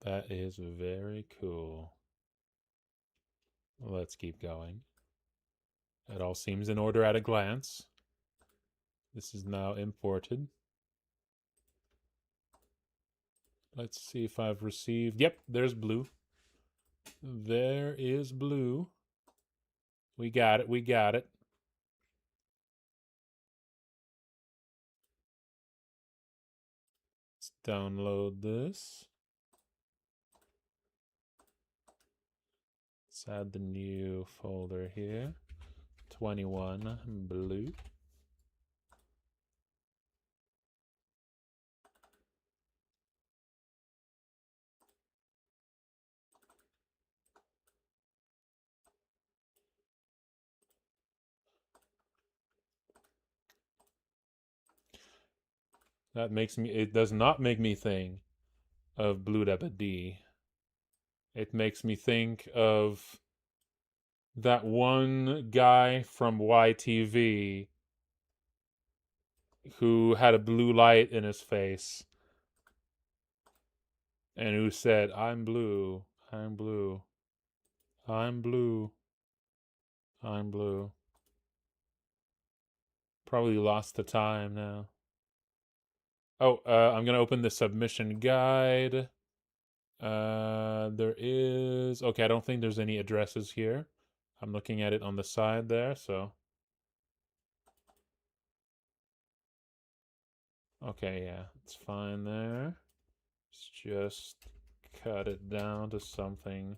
That is very cool. Let's keep going. It all seems in order at a glance. This is now imported. Let's see if I've received... Yep, there's blue. There is blue. We got it, we got it. Let's download this. Let's add the new folder here. 21 blue. That makes me... It does not make me think of Blue Dabba D. It makes me think of that one guy from YTV who had a blue light in his face and who said, I'm blue, I'm blue, I'm blue, I'm blue. Probably lost the time now. Oh, I'm gonna open the submission guide. There is... Okay, I don't think there's any addresses here. I'm looking at it on the side there, so... Okay, yeah, it's fine there. Let's just cut it down to something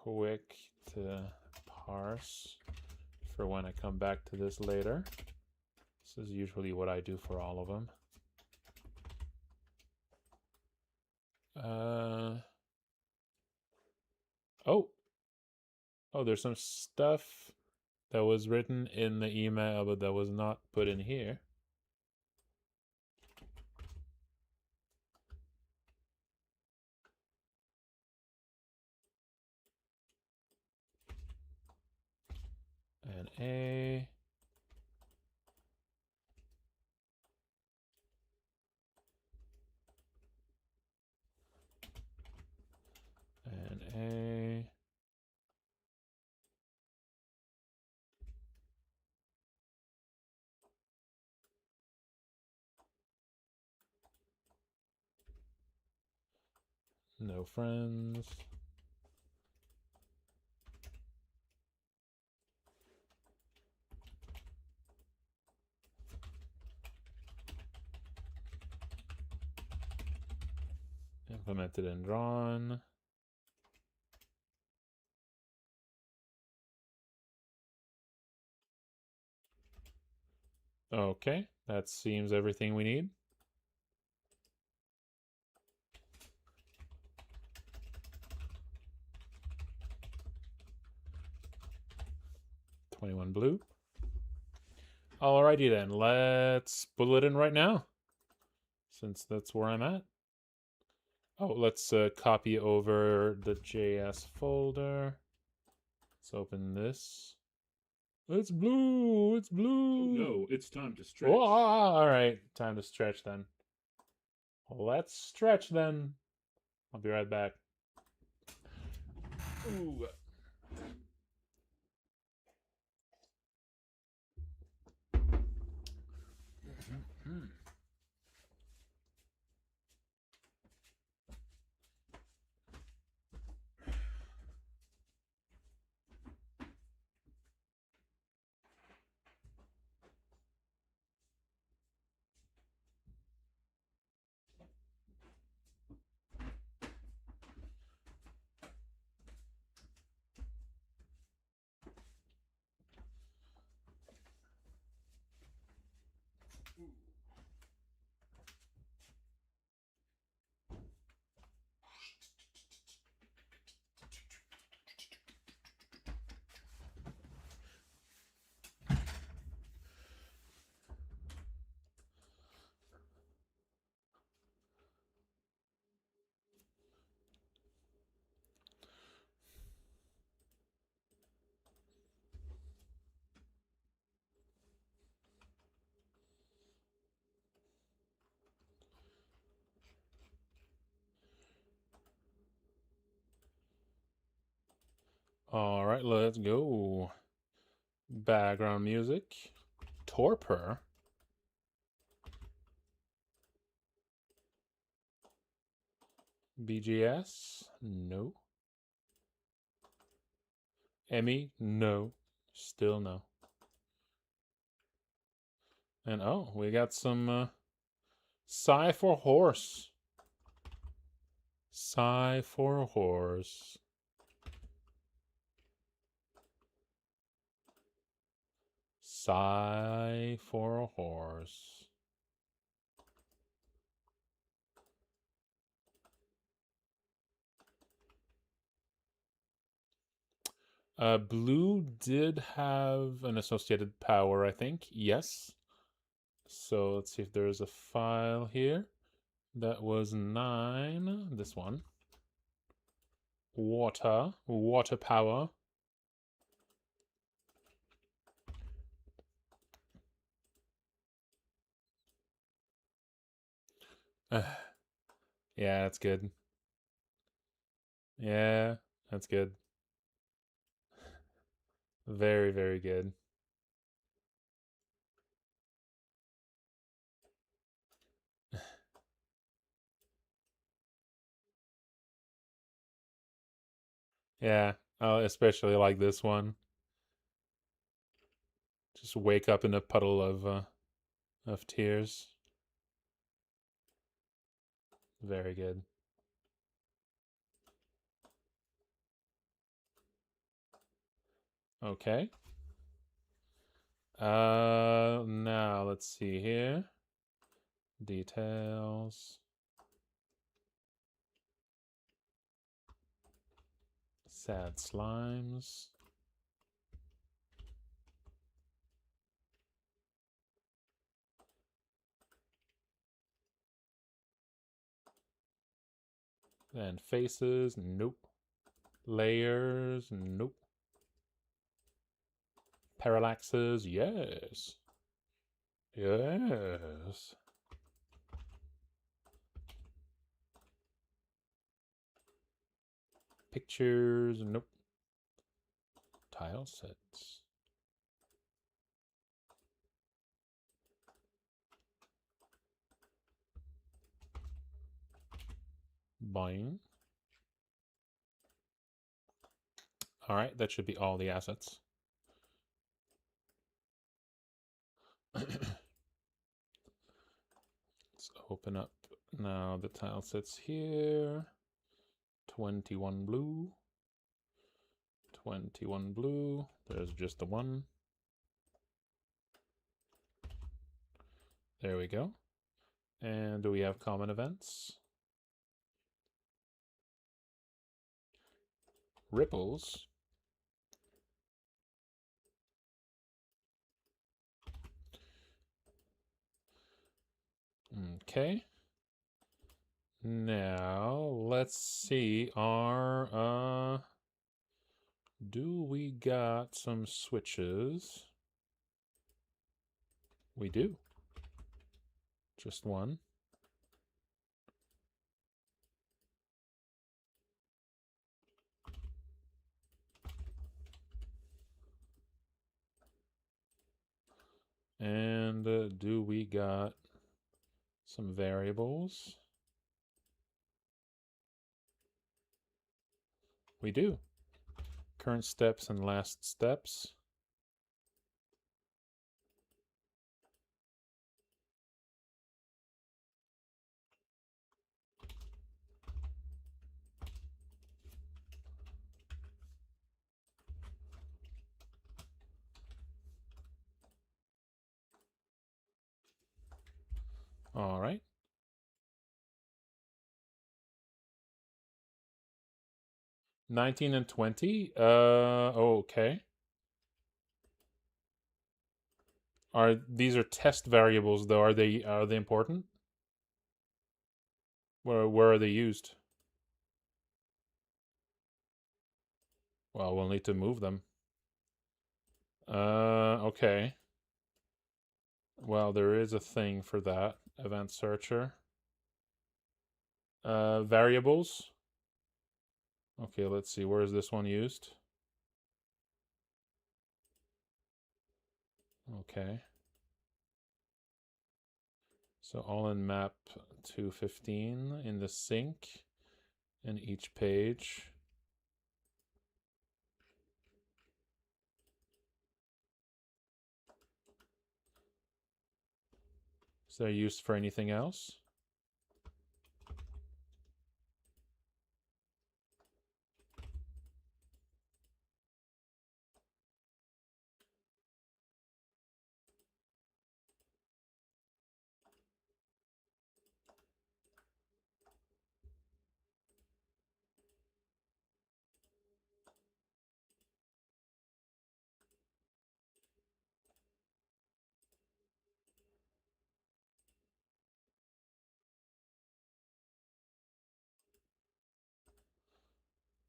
quick to parse for when I come back to this later. This is usually what I do for all of them. Oh, there's some stuff that was written in the email, but that was not put in here. And A. And A. No friends. Implemented and drawn. Okay, that seems everything we need. $21 blue. Alrighty then, let's pull it in right now, since that's where I'm at. Oh, let's copy over the JS folder. Let's open this. It's blue, it's blue. Oh no, it's time to stretch. Oh, alright, time to stretch then. Let's stretch then. I'll be right back. Ooh. All right, let's go. Background music. Torpor. BGS? No. Emmy? No. Still no. And oh, we got some Sigh for Horse. Sigh for Horse. Sigh for a Horse. Blue did have an associated power, I think. Yes. So let's see if there's a file here. That was 9. This one. Water. Water power. Yeah, that's good. Yeah, that's good. Very, very good. Yeah, especially like this one. Just wake up in a puddle of tears. Very good. Okay. Now let's see here. Details. Sad slimes. Then faces, nope. Layers, nope. Parallaxes, yes. Yes. Pictures, nope. Tile sets. Buying. All right, that should be all the assets. Let's open up now the tile sets here. 21 blue. 21 blue. There's just the one. There we go. And do we have common events? Ripples. Okay. Now let's see our do we got some switches? We do. Just one. And do we got some variables? We do. Current steps and last steps. All right. $19 and $20. Okay. These are test variables though? Are they important? Where are they used? Well, we'll need to move them. Okay. Well, there is a thing for that. Event searcher. Variables. Okay, let's see. Where is this one used? Okay. So all in map 215 in the sink in each page. Is there use for anything else?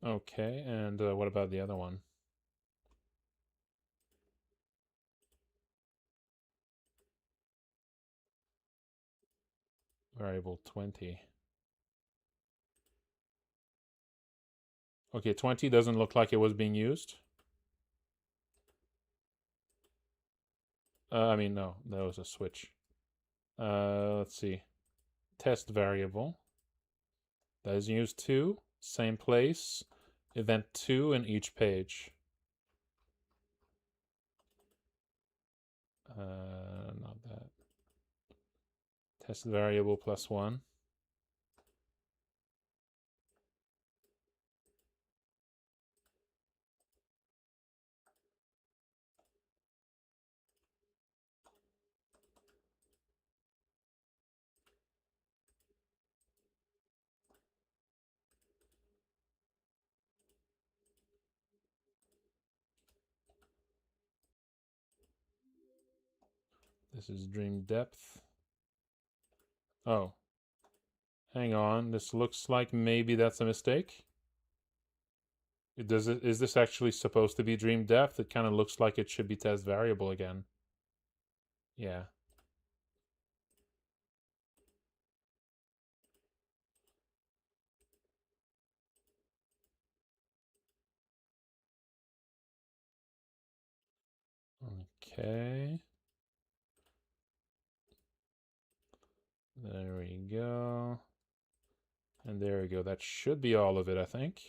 Okay, and what about the other one? Variable 20. Okay, 20 doesn't look like it was being used. I mean, no, that was a switch. Let's see. Test variable. That is used too. Same place. Event 2 in each page. Not that. Test variable +1. This is dream depth. Oh. Hang on. This looks like maybe that's a mistake. Is this actually supposed to be dream depth? It kind of looks like it should be test variable again. Yeah. Okay. There we go. And there we go. That should be all of it, I think.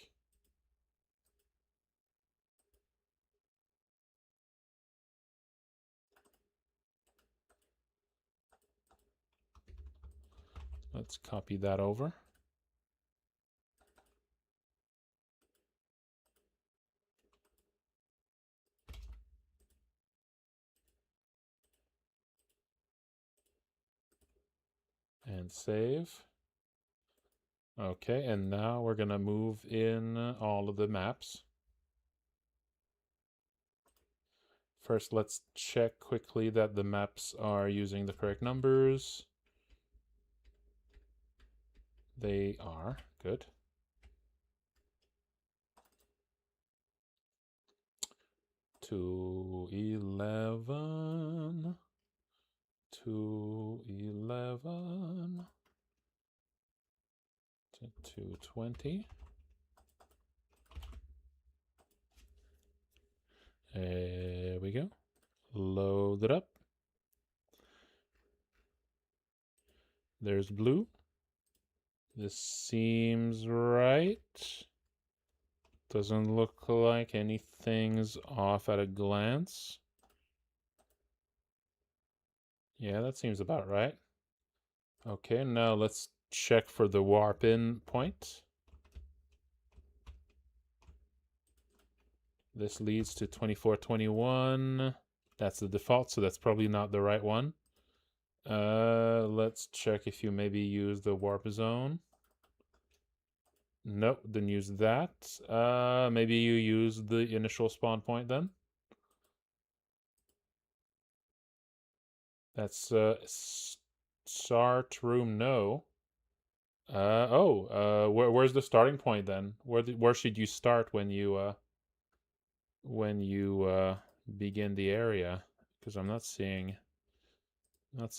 Let's copy that over. And save. Okay, and now we're going to move in all of the maps. First, let's check quickly that the maps are using the correct numbers. They are. Good. To 11. To 11. To 220. There we go. Load it up. There's blue. This seems right. Doesn't look like anything's off at a glance. Yeah, that seems about right. Okay, now let's check for the warp in point. This leads to 2421. That's the default, so that's probably not the right one. Let's check if you maybe use the warp zone. Nope, didn't use that. Maybe you use the initial spawn point then. That's start room no. Where's the starting point then? Where should you start when you begin the area? Because I'm not seeing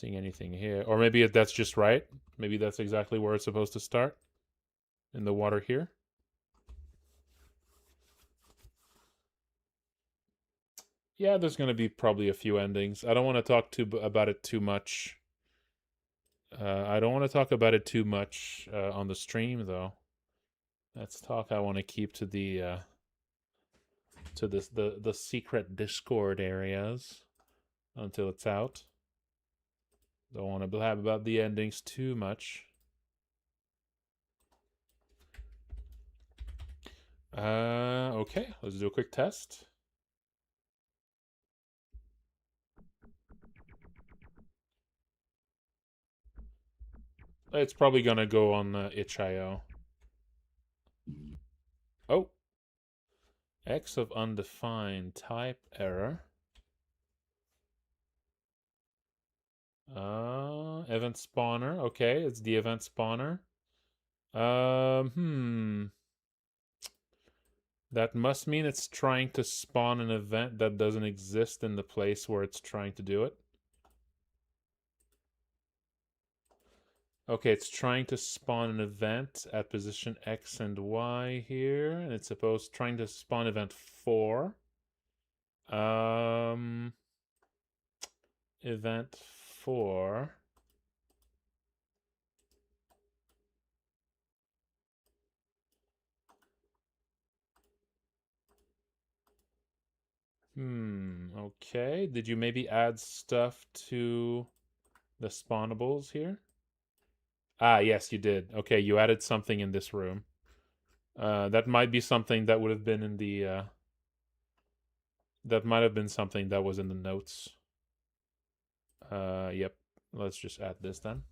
anything here. Or maybe that's just right. Maybe that's exactly where it's supposed to start. In the water here. Yeah, there's going to be probably a few endings. I don't want to talk about it too much. I don't want to talk about it too much on the stream, though. That's talk I want to keep to the secret Discord areas until it's out. Don't want to blab about the endings too much. Okay, let's do a quick test. It's probably gonna go on itch.io. Oh, X of undefined type error. Event spawner. Okay, it's the event spawner. That must mean it's trying to spawn an event that doesn't exist in the place where it's trying to do it. Okay, it's trying to spawn an event at position X and Y here, and it's trying to spawn event 4. Event 4. Okay. Did you maybe add stuff to the spawnables here? Ah, yes, you did. Okay, you added something in this room. That might be something that would have been in the, that might have been something that was in the notes. Yep. Let's just add this then.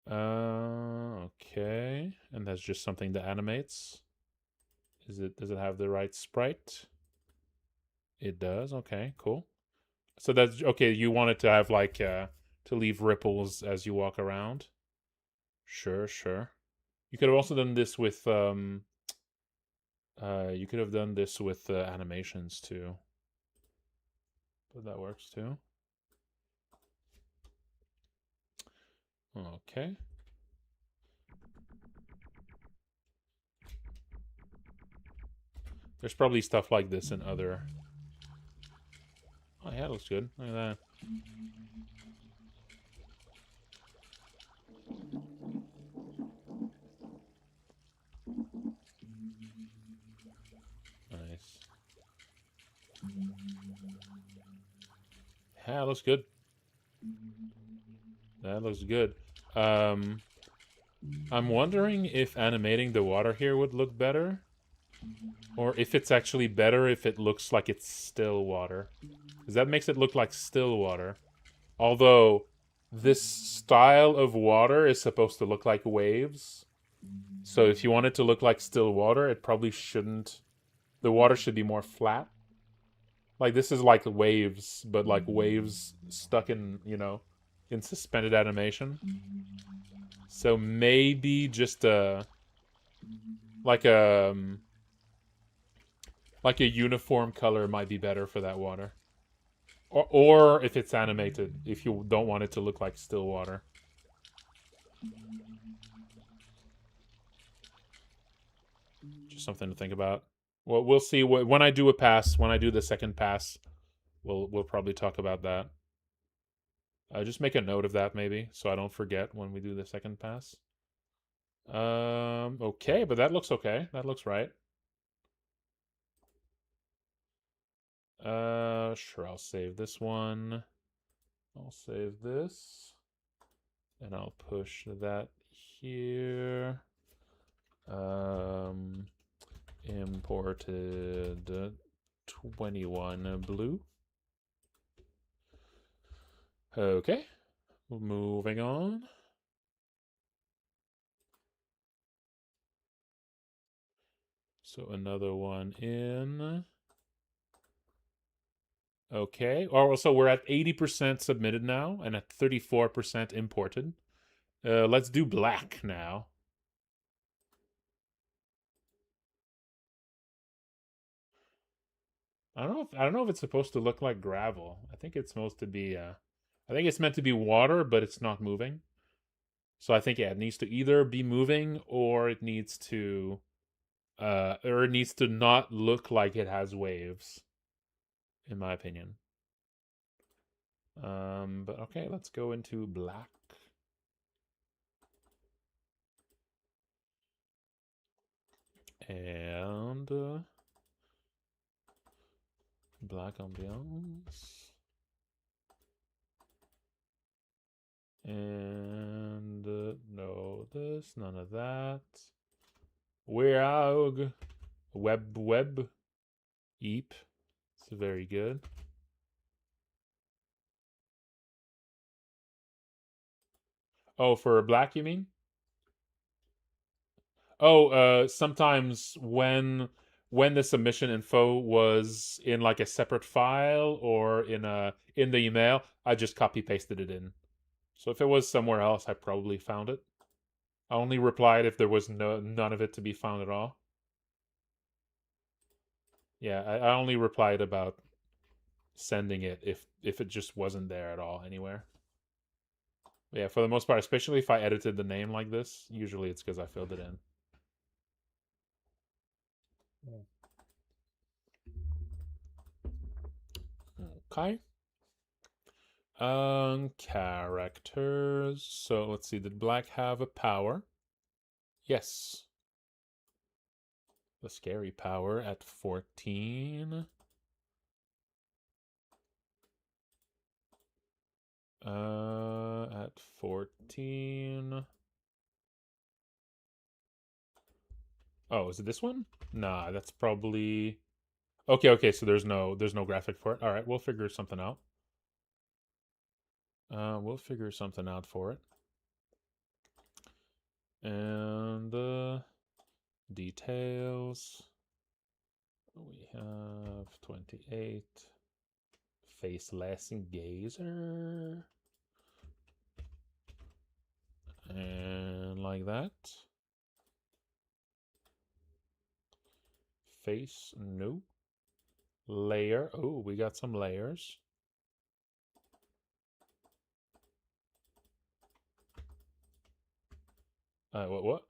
Okay. And that's just something that animates. Does it have the right sprite? It does. Okay, cool. So that's okay, you want it to have like to leave ripples as you walk around. Sure, sure. You could have also done this with you could have done this with animations too. But that works too. Okay. There's probably stuff like this in other. Oh yeah, it looks good. Look at that. Nice. Yeah, it looks good. That looks good. I'm wondering if animating the water here would look better. Or if it's actually better if it looks like it's still water. Because that makes it look like still water. Although, this style of water is supposed to look like waves. So if you want it to look like still water, it probably shouldn't. The water should be more flat. Like, this is like waves, but like waves stuck in, in suspended animation. So maybe just like a uniform color might be better for that water. Or if it's animated, if you don't want it to look like still water. Just something to think about. Well, we'll see when I do a pass. When I do the second pass, we'll probably talk about that. Just make a note of that maybe, so I don't forget when we do the second pass. Okay, but that looks okay. That looks right. Sure, I'll save this one. I'll save this. And I'll push that here. Imported 21 blue. Okay, moving on. So another one in. Okay, so we're at 80% submitted now and at 34% imported. Let's do black now. I don't know if it's supposed to look like gravel. I think it's supposed to be I think it's meant to be water, but it's not moving. So I think, yeah, it needs to either be moving or it needs to not look like it has waves, in my opinion. But okay, let's go into black. And black ambiance. And no this, none of that. Weird. Web. Eep. It's very good. Oh, for black, you mean? Oh, sometimes when the submission info was in like a separate file or in the email, I just copy pasted it in. So if it was somewhere else, I probably found it. I only replied if there was none of it to be found at all. Yeah, I only replied about sending it if it just wasn't there at all anywhere. But yeah, for the most part, especially if I edited the name like this, usually it's because I filled it in. Okay. Characters. So let's see. Did black have a power? Yes. The scary power at 14. At 14. Oh, is it this one? Nah, that's probably okay, so there's no graphic for it. All right, we'll figure something out. We'll figure something out for it. And details. We have 28. Faceless gazer. And like that. Face, no. Layer. Oh, we got some layers. What?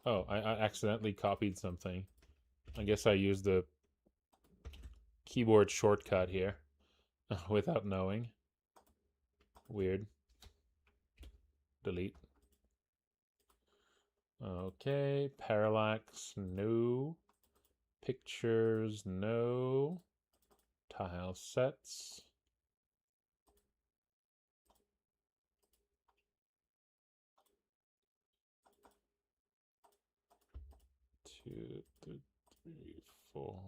Oh, I accidentally copied something. I guess I used the keyboard shortcut here without knowing. Weird. Delete. Okay, parallax, no. Pictures, no. Tile sets. Two, three, four.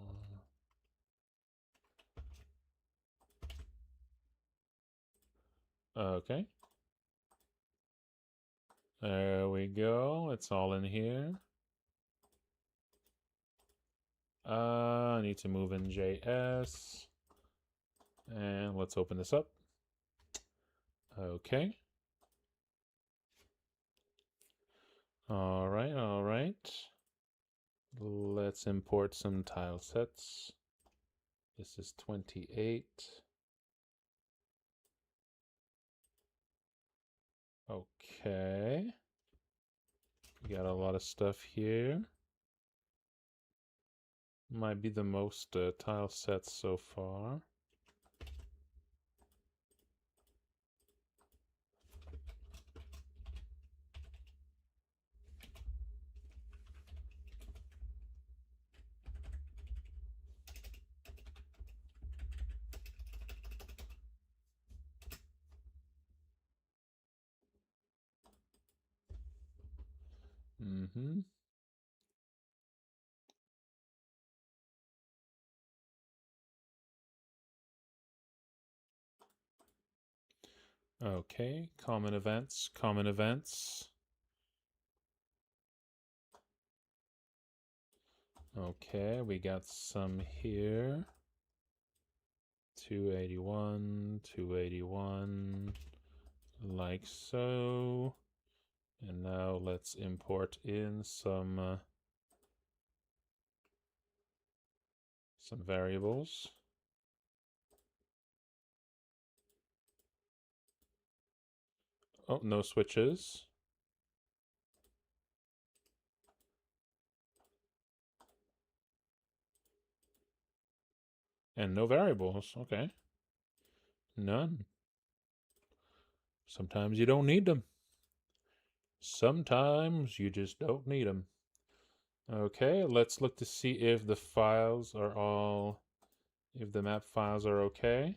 Okay. There we go. It's all in here. I need to move in JS. And let's open this up. Okay. All right. Let's import some tile sets. This is 28. Okay. We got a lot of stuff here. Might be the most tile sets so far. Mm-hmm. Okay, common events. Okay, we got some here. 281, like so. And now let's import in some variables. Oh, no switches. And no variables. Okay. None. Sometimes you don't need them. Sometimes you just don't need them. Okay, let's look to see if the files are all... if the map files are okay.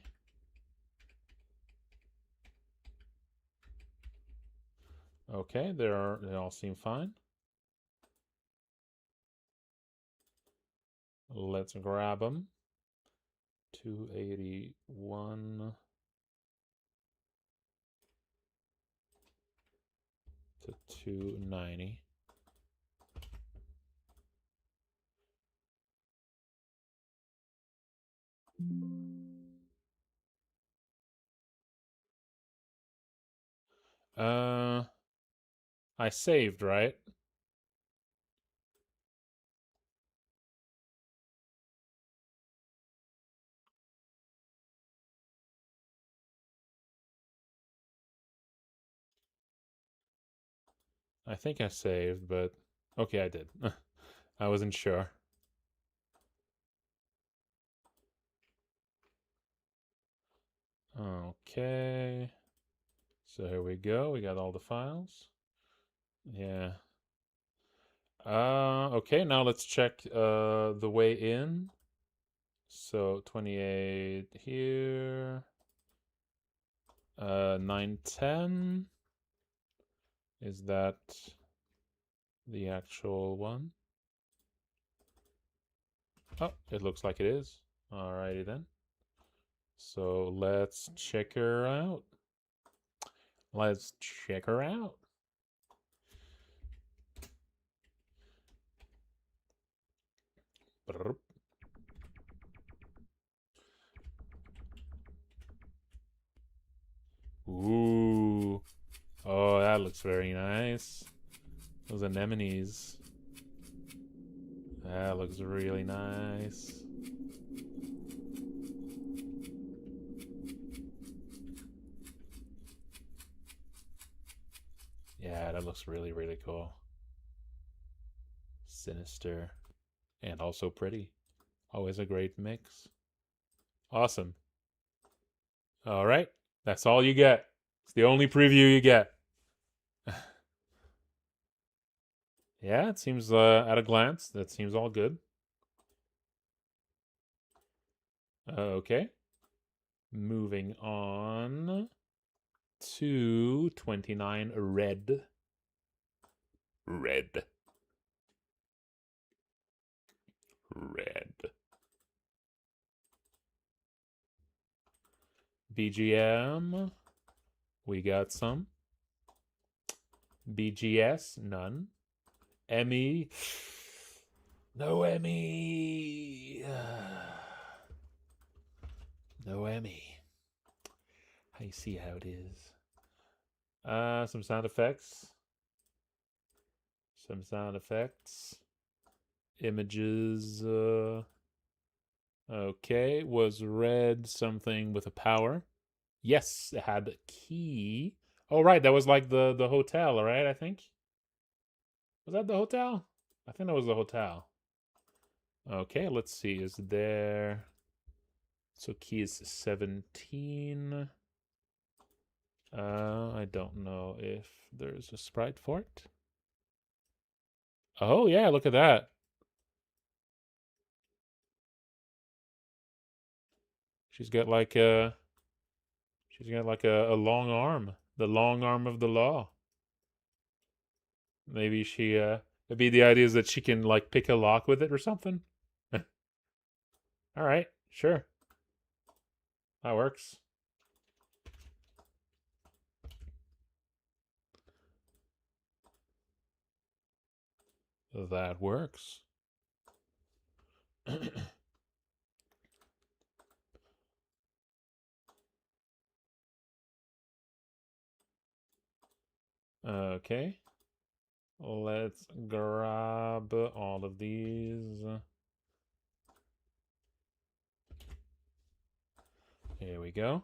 Okay, they all seem fine. Let's grab them. 281 to 290. I saved, right? I think I saved, but okay, I did. I wasn't sure. Okay. So here we go. We got all the files. Yeah. Okay, now let's check the way in. So 28 here. 910. Is that the actual one? Oh, it looks like it is. Alrighty then. So let's check her out. Let's check her out. Brrr. Ooh. Oh, that looks very nice. Those anemones. That looks really nice. Yeah, that looks really, really cool. Sinister. And also pretty. Always a great mix. Awesome. Alright. That's all you get. It's the only preview you get. Yeah, it seems at a glance, that seems all good. Okay. Moving on to 29 red. Red. Red. BGM. We got some. BGS. None. Emmy. No Emmy. No Emmy. I see how it is. Some sound effects. Some sound effects. Images. Okay. Was red something with a power? Yes, it had a key. Oh, right. That was like the hotel, right? I think. Was that the hotel? I think that was the hotel. Okay, let's see. Is there... So key is 17. I don't know if there's a sprite for it. Oh, yeah, look at that. She's got like a... She's got like a long arm. The long arm of the law. Maybe she, maybe the idea is that she can like pick a lock with it or something. All right, sure. That works. That works. Okay. Let's grab all of these. Here we go.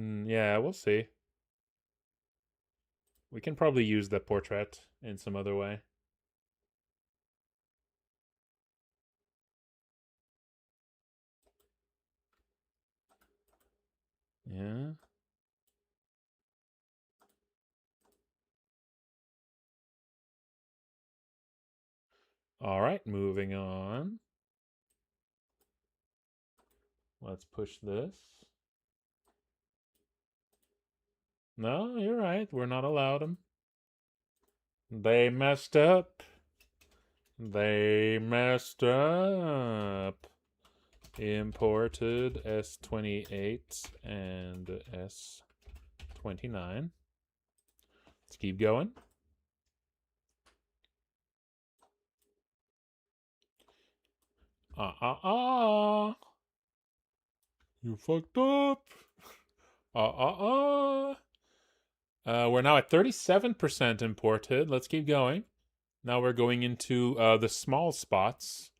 Yeah, we'll see. We can probably use the portrait in some other way. Yeah. All right, moving on. Let's push this. No, you're right. We're not allowed them. They messed up. They messed up. Imported S28 and S29. Let's keep going. You fucked up. We're now at 37% imported. Let's keep going. Now we're going into the small spots.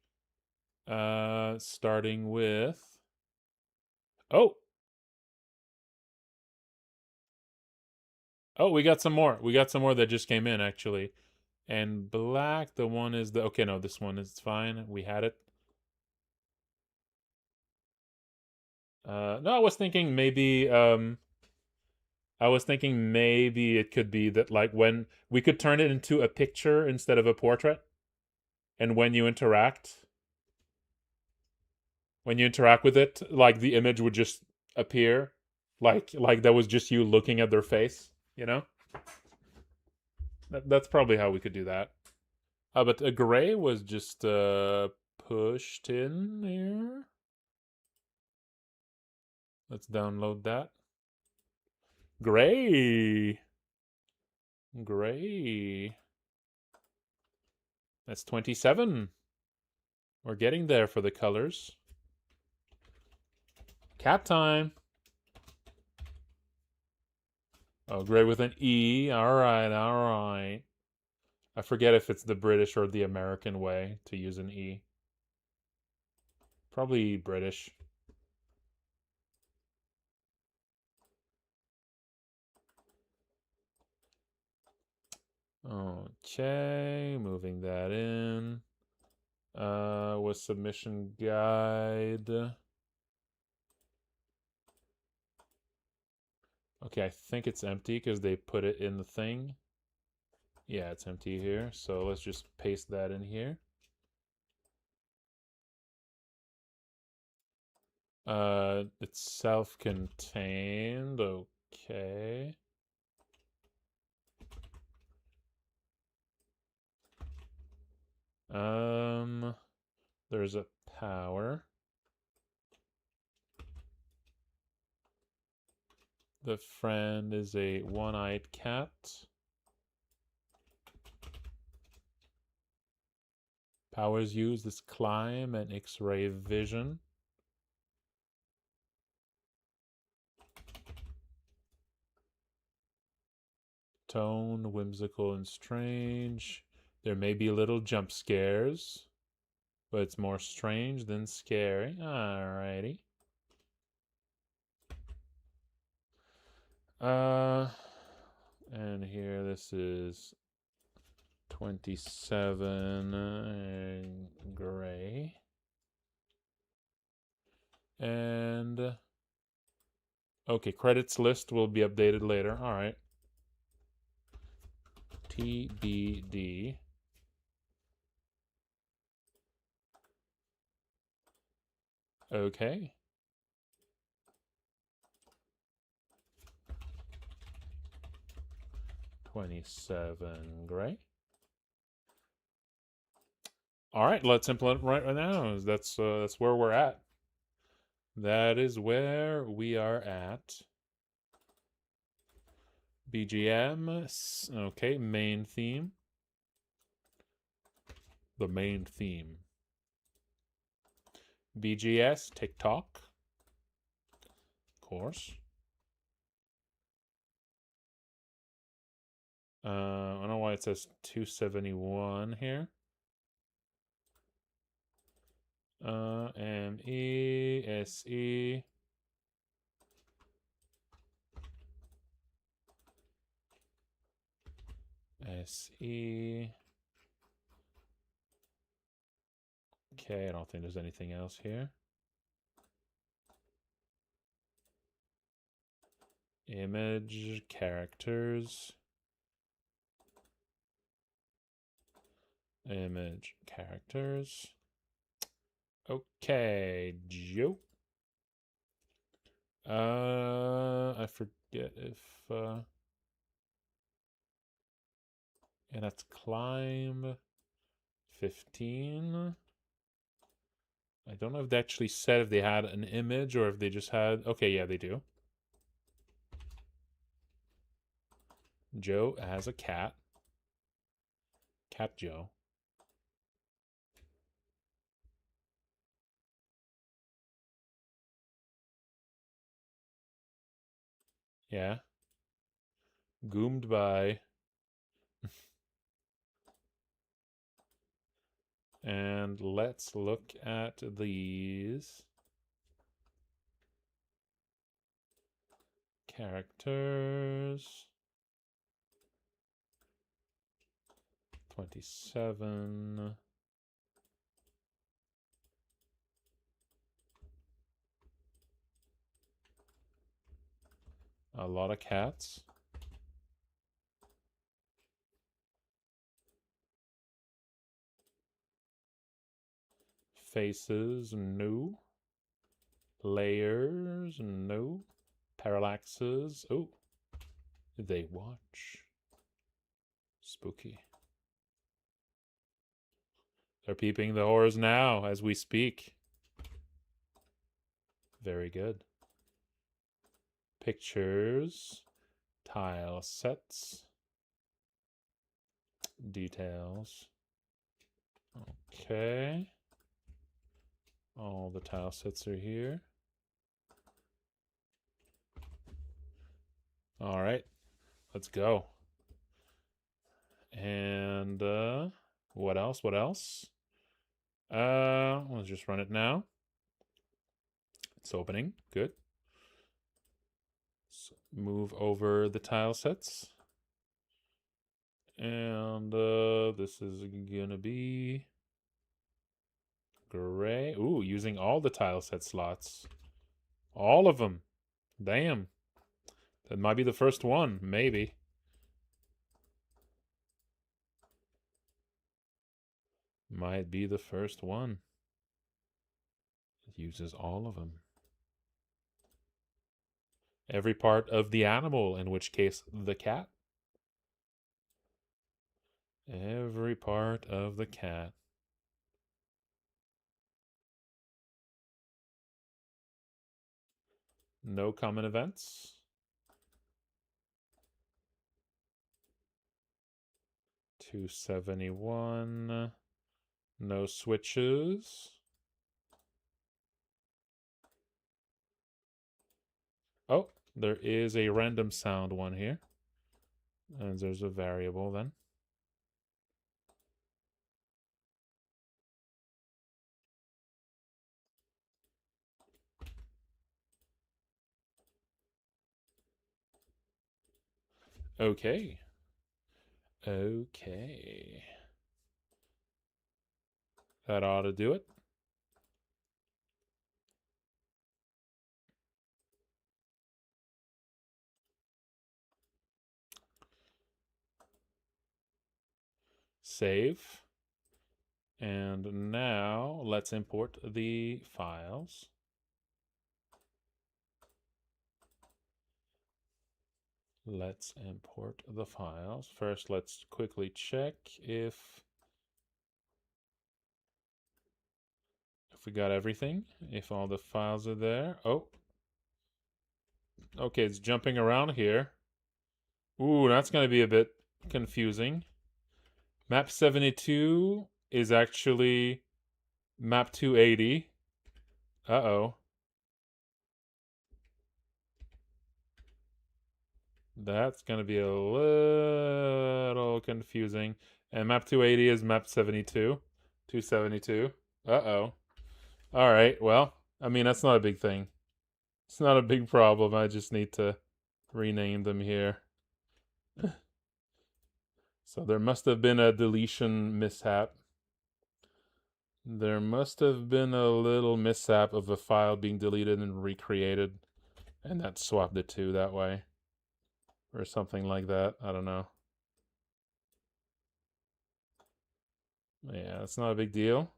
Starting with... Oh! Oh, we got some more. We got some more that just came in, actually. And black, the one is the... Okay, no, this one is fine. We had it. No, I was thinking maybe it could be that, like, when we could turn it into a picture instead of a portrait. And when you interact with it, like, the image would just appear, like that was just you looking at their face, you know? That's probably how we could do that. But a gray was just pushed in here. Let's download that. Gray. That's 27. We're getting there for the colors. Cat time. Oh, gray with an E. All right. I forget if it's the British or the American way to use an E. Probably British. Okay, moving that in. With submission guide. Okay, I think it's empty because they put it in the thing. Yeah, it's empty here. So let's just paste that in here. It's self-contained. Okay. There's a power. The friend is a one-eyed cat. Powers used is climb and X-ray vision. Tone, whimsical and strange. There may be little jump scares, but it's more strange than scary. Alrighty. And here this is 27 gray. And okay, credits list will be updated later. All right. TBD. Okay. $27 gray. All right, let's implement right now. That's where we're at. That is where we are at. BGM. Okay, main theme. The main theme. BGS, TikTok. Of course. I don't know why it says 271 here. MESE. SE. Okay, I don't think there's anything else here. Image, characters. Image, characters. Okay, Joe. I forget if and that's climb 15. I don't know if they actually said if they had an image or if they just had. Okay, yeah, they do. Joe has a cat. Cat Joe. Yeah. Goomed by. And let's look at these characters. 27. A lot of cats. Faces, no. Layers, no. Parallaxes, oh. They watch. Spooky. They're peeping the horrors now as we speak. Very good. Pictures. Tile sets. Details. Okay. All the tile sets are here. All right. Let's go. And what else? What else? Let's just run it now. It's opening. Good. So move over the tile sets. And this is gonna be gray. Ooh, using all the tile set slots. All of them. Damn. That might be the first one. Maybe. Might be the first one. It uses all of them. Every part of the animal, in which case the cat. Every part of the cat. No common events. $271. No switches. Oh, there is a random sound one here. And there's a variable then. Okay. Okay. That ought to do it. Save. And now let's import the files. Let's import the files. First, let's quickly check if we got everything, if all the files are there. Oh. Okay, it's jumping around here. Ooh, that's going to be a bit confusing. Map 72 is actually map 280. Uh-oh. That's going to be a little confusing. And map 280 is map 72. 272. Uh-oh. All right, well, I mean, that's not a big thing. It's not a big problem. I just need to rename them here. So there must have been a deletion mishap. There must have been a little mishap of a file being deleted and recreated, and that swapped it to that way. Or something like that. I don't know. Yeah, it's not a big deal.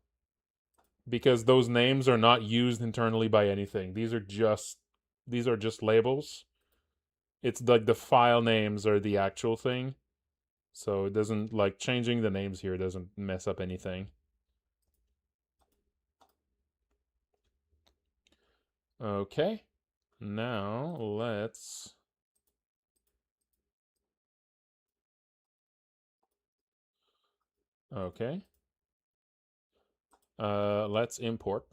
Because those names are not used internally by anything. These are just labels. It's like the file names are the actual thing. So it doesn't, like, changing the names here doesn't mess up anything. Okay. Now let's let's import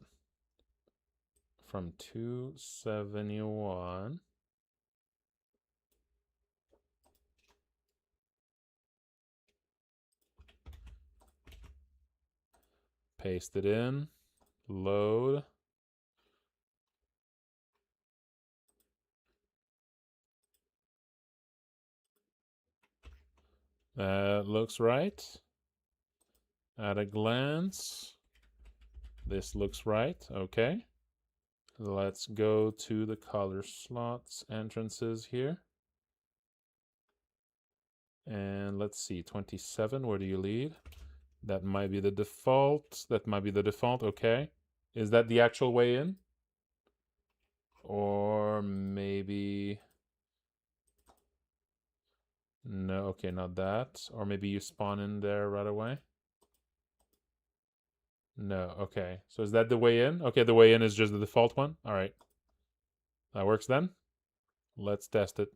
from 271. Paste it in. Load. That looks right. At a glance, this looks right. Okay. Let's go to the color slots entrances here. And let's see, 27, where do you lead? That might be the default. That might be the default. Okay. Is that the actual way in? Or maybe... No, okay, not that. Or maybe you spawn in there right away. No, okay. So is that the way in? Okay, the way in is just the default one. All right. That works then. Let's test it.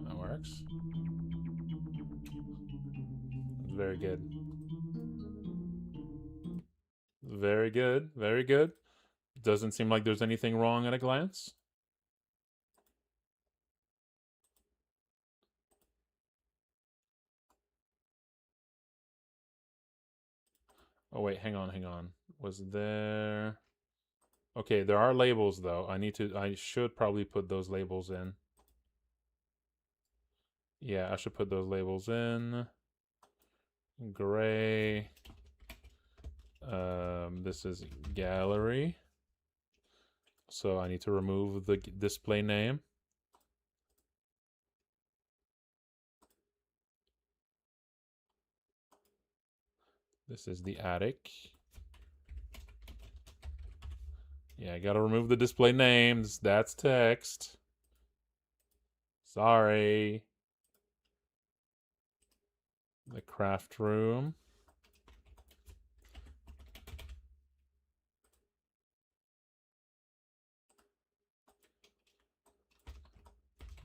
That works. Very good. Very good. Very good. Doesn't seem like there's anything wrong at a glance. Oh wait, hang on. Was there... Okay, there are labels though. I should probably put those labels in. Yeah, I should put those labels in. Gray. This is gallery. So I need to remove the display name. This is the attic. Yeah, I gotta remove the display names. That's text. Sorry. The craft room.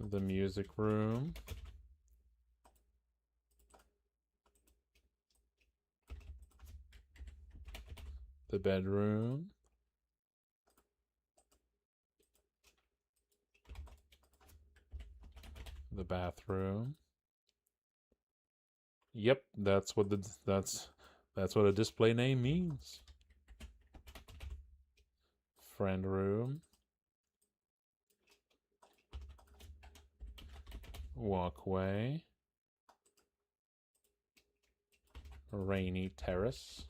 The music room. The bedroom. The bathroom. Yep, that's what a display name means. Friend room. Walkway. Rainy terrace.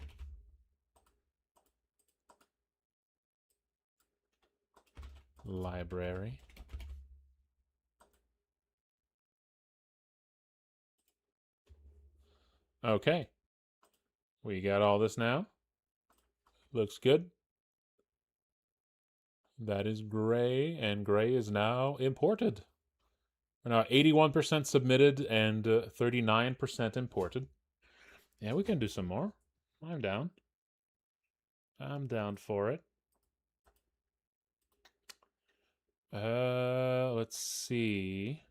Library. Okay. We got all this now. Looks good. That is gray, and gray is now imported. We're now 81% submitted and 39% imported. Yeah, we can do some more. I'm down. I'm down for it. Let's see.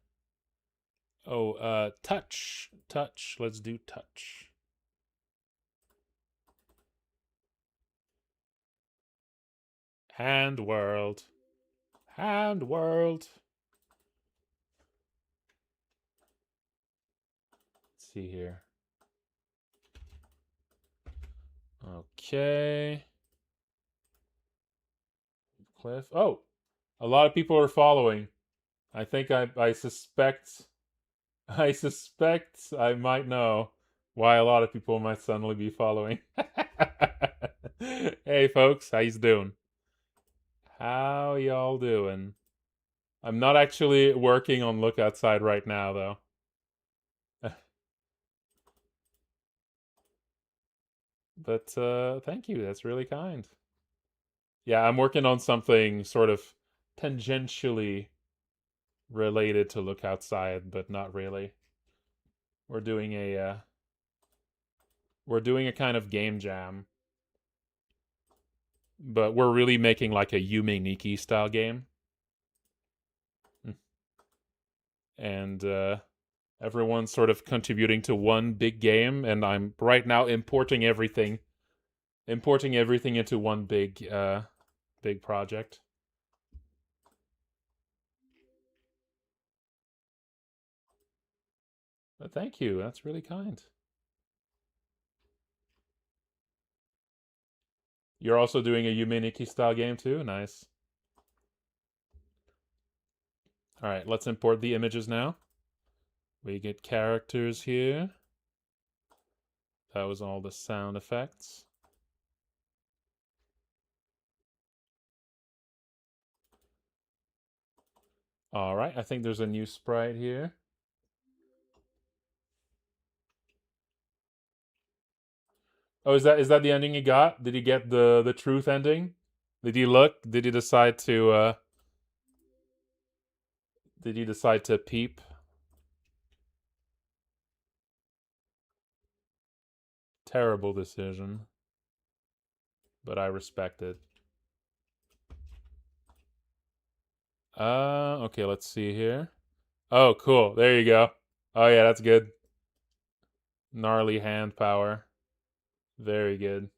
Oh, touch. Touch. Let's do touch. Hand world. Hand world. Let's see here. Okay. Cliff. Oh, a lot of people are following. I think I suspect I might know why a lot of people might suddenly be following. Hey folks, how you doing? How y'all doing? I'm not actually working on Look Outside right now though. But thank you. That's really kind. Yeah, I'm working on something sort of tangentially related to Look Outside, but not really. We're doing a kind of game jam, but we're really making like a Yume Nikki style game. And everyone's sort of contributing to one big game, and I'm right now importing everything into one big big project. But thank you. That's really kind. You're also doing a Yume Nikki style game too? Nice. All right, let's import the images now. We get characters here. That was all the sound effects. All right, I think there's a new sprite here. Oh, is that the ending he got? Did he get the truth ending? Did he look? Did he decide to peep? Terrible decision. But I respect it. Okay, let's see here. Oh, cool. There you go. Oh yeah, that's good. Gnarly hand power. Very good.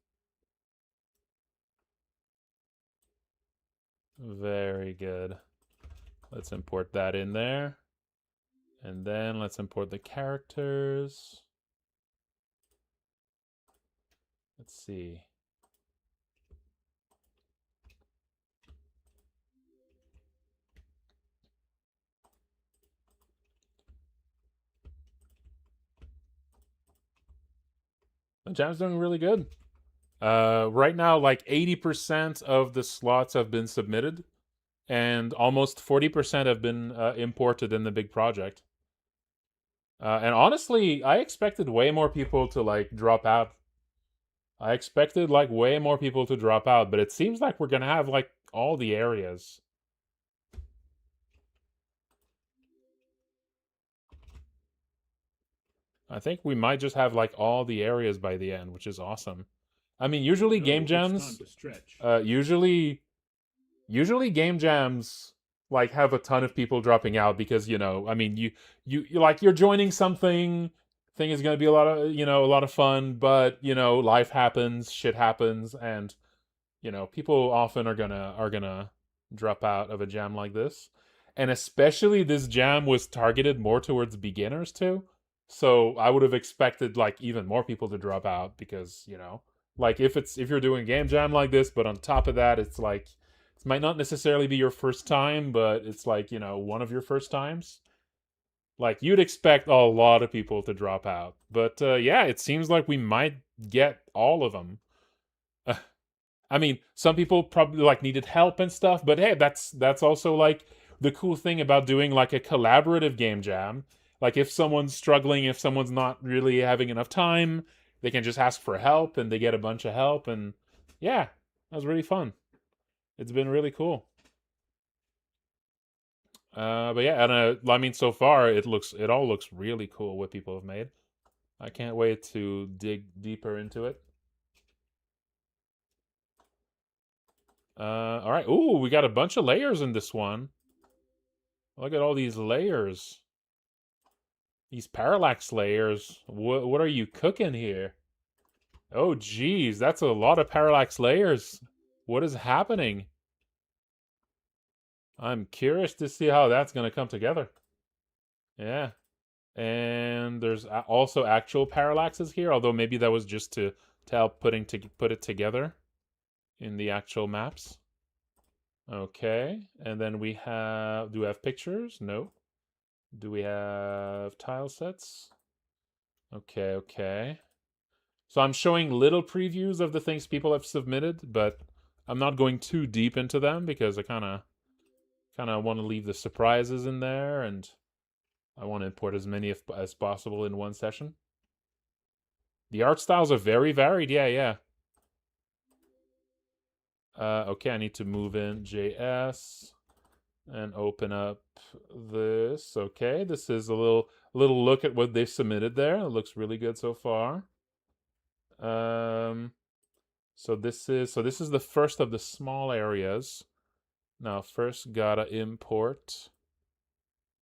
Very good. Let's import that in there. And then let's import the characters. Let's see. The jam's doing really good. Right now, like 80% of the slots have been submitted, and almost 40% have been imported in the big project. And honestly, I expected way more people to like drop out. I expected like way more people to drop out, but it seems like we're gonna have like all the areas. I think we might just have like all the areas by the end, which is awesome. I mean, usually game jams, usually game jams like have a ton of people dropping out because I mean, you like you're joining something. Thing is going to be a lot of fun, but life happens, shit happens, and people often are gonna drop out of a jam like this, and especially this jam was targeted more towards beginners too. So I would have expected like even more people to drop out because like if you're doing a game jam like this, but on top of that, it's like it might not necessarily be your first time, but it's like one of your first times. Like you'd expect a lot of people to drop out, but yeah, it seems like we might get all of them. I mean, some people probably like needed help and stuff, but hey, that's also like the cool thing about doing like a collaborative game jam. Like if someone's struggling, if someone's not really having enough time, they can just ask for help and they get a bunch of help, and yeah, that was really fun. It's been really cool. But yeah, and I mean, so far it all looks really cool what people have made. I can't wait to dig deeper into it. All right. Ooh, we got a bunch of layers in this one. Look at all these layers. These parallax layers. What are you cooking here? Oh, geez, that's a lot of parallax layers. What is happening? I'm curious to see how that's going to come together. Yeah. And there's also actual parallaxes here, although maybe that was just to help put it together in the actual maps. Okay, and then we have, do we have pictures? No. Do we have tile sets? Okay, okay. So I'm showing little previews of the things people have submitted, but I'm not going too deep into them because I kind of want to leave the surprises in there, and I want to import as many as possible in one session. The art styles are very varied. Yeah, yeah. Okay, I need to move in JS and open up this. Okay, this is a little look at what they've submitted there. It looks really good so far. So this is the first of the small areas. Now first gotta import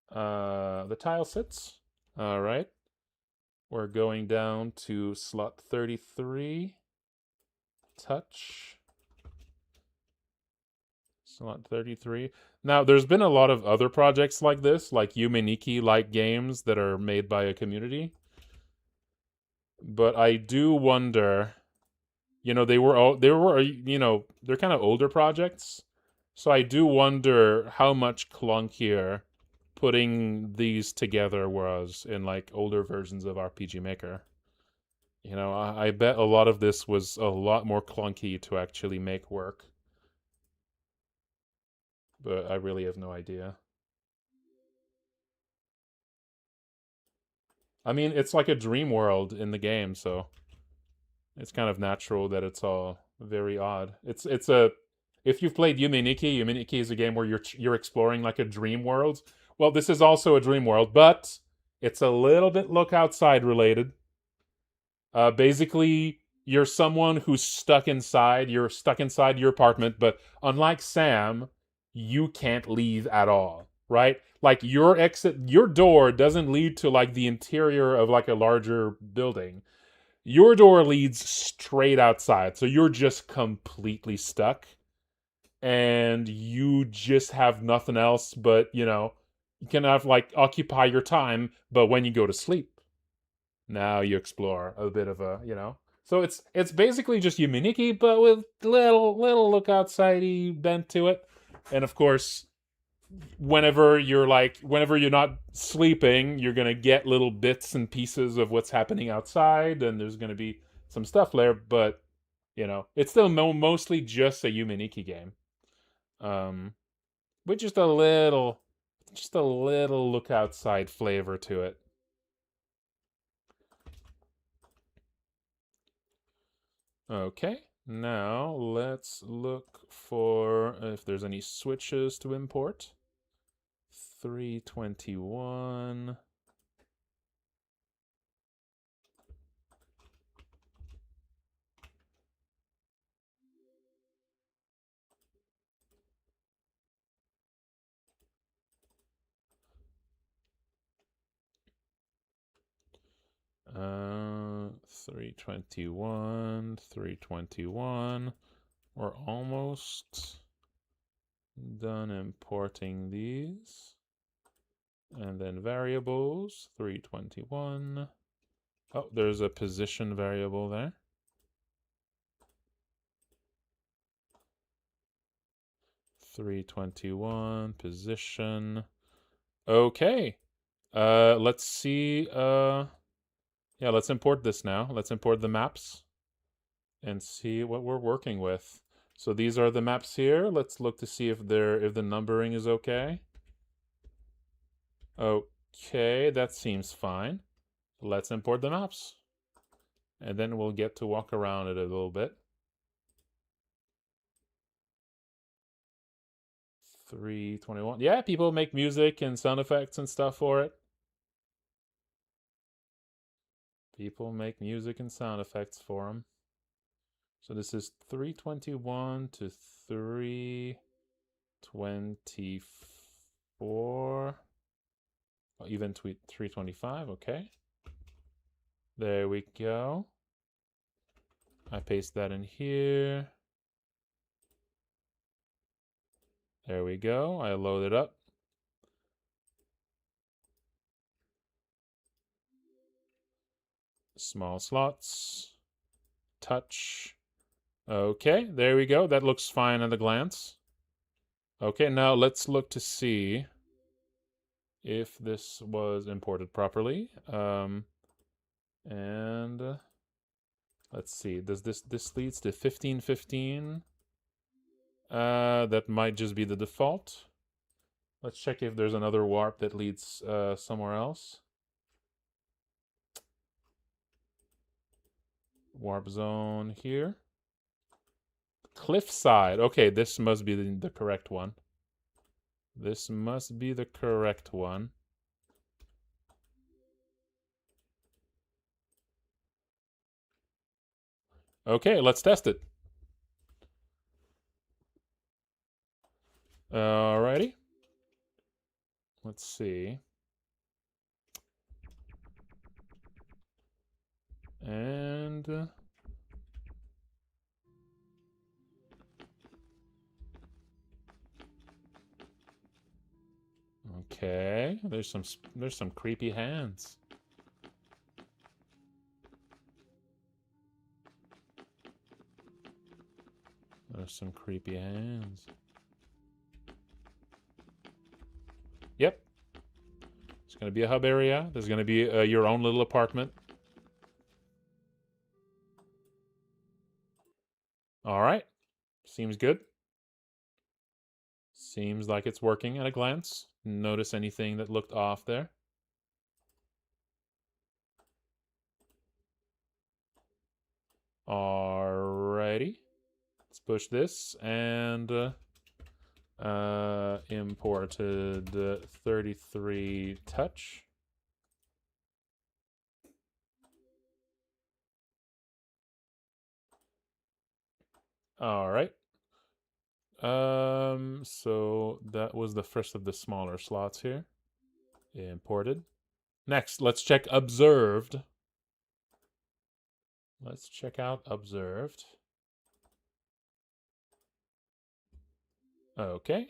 the tile sets. All right. We're going down to slot 33. Touch. Slot 33. Now, there's been a lot of other projects like this, like Yumeniki-like games that are made by a community. But I do wonder, they were, they're kind of older projects. So I do wonder how much clunkier putting these together was in like older versions of RPG Maker. I bet a lot of this was a lot more clunky to actually make work. But I really have no idea. I mean, it's like a dream world in the game, so it's kind of natural that it's all very odd. It's a if you've played Yumeniki is a game where you're exploring like a dream world. Well, this is also a dream world, but it's a little bit look outside related. Basically, you're someone who's stuck inside. You're stuck inside your apartment, but unlike Sam, you can't leave at all, right? Like your door doesn't lead to like the interior of like a larger building. Your door leads straight outside. So you're just completely stuck and you just have nothing else but, you can have like occupy your time, but when you go to sleep, now you explore a bit of a. So it's basically just Yumeniki, but with little look outsidey bent to it. And of course, whenever you're not sleeping, you're gonna get little bits and pieces of what's happening outside, and there's gonna be some stuff there, but it's still mostly just a Yumeniki game. With just a little look outside flavor to it. Okay, now let's look for if there's any switches to import. 321. Uh, 321. We're almost done importing these. And then variables, 321. Oh, there's a position variable there. $321 position. Okay. Let's see. Yeah, let's import this now. Let's import the maps and see what we're working with. So these are the maps here. Let's look to see if the numbering is okay. Okay, that seems fine. Let's import the maps. And then we'll get to walk around it a little bit. 321. Yeah, people make music and sound effects and stuff for it. People make music and sound effects for them. So this is 321 to 324. Oh, even 325, okay. There we go. I paste that in here. There we go. I load it up. Small slots. Touch. Okay, there we go. That looks fine at a glance. Okay, now let's look to see if this was imported properly. And let's see. Does this leads to 1515? That might just be the default. Let's check if there's another warp that leads somewhere else. Warp zone here. Cliffside. Okay, this must be the correct one. This must be the correct one. Okay, let's test it. Alrighty. Let's see. And okay, there's some creepy hands. There's some creepy hands. Yep. It's gonna be a hub area. There's gonna be your own little apartment. All right. Seems good. Seems like it's working at a glance. Notice anything that looked off there? Alrighty. Let's push this and imported 33 touch. All right. So that was the first of the smaller slots here. Imported. Next, let's check observed. Let's check out observed. Okay.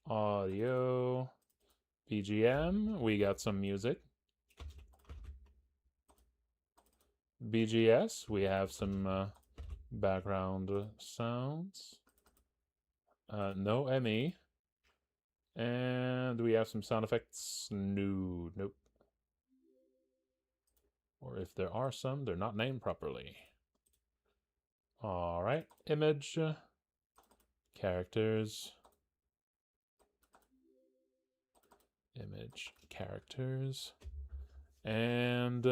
Audio. BGM. We got some music. BGS. We have some background sounds. No ME. And we have some sound effects. No, nope. Or if there are some, they're not named properly. All right, image, characters, image, characters, and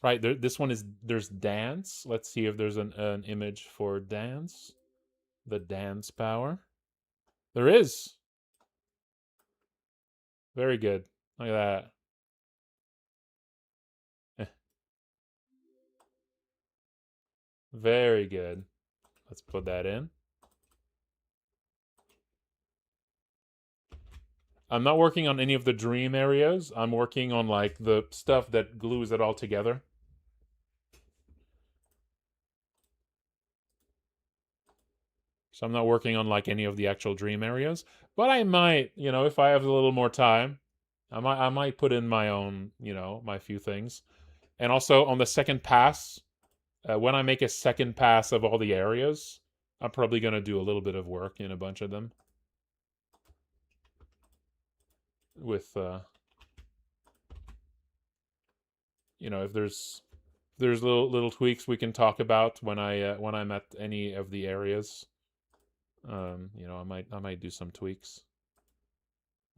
right there. This one is there's dance. Let's see if there's an image for dance. The dance power. There is. Very good. Look at that. Very good. Let's put that in. I'm not working on any of the dream areas. I'm working on like the stuff that glues it all together. So I'm not working on like any of the actual dream areas, but I might, if I have a little more time, I might put in my own, my few things. And also on the second pass, when I make a second pass of all the areas, I'm probably going to do a little bit of work in a bunch of them. With if there's little tweaks we can talk about when I'm at any of the areas. I might do some tweaks,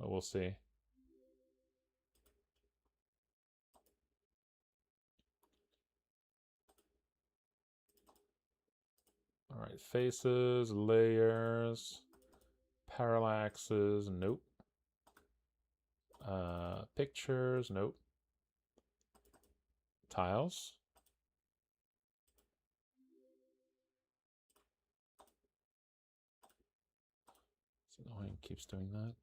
but we'll see. All right, faces, layers, parallaxes, nope. Pictures, nope. Tiles. It's annoying, keeps doing that.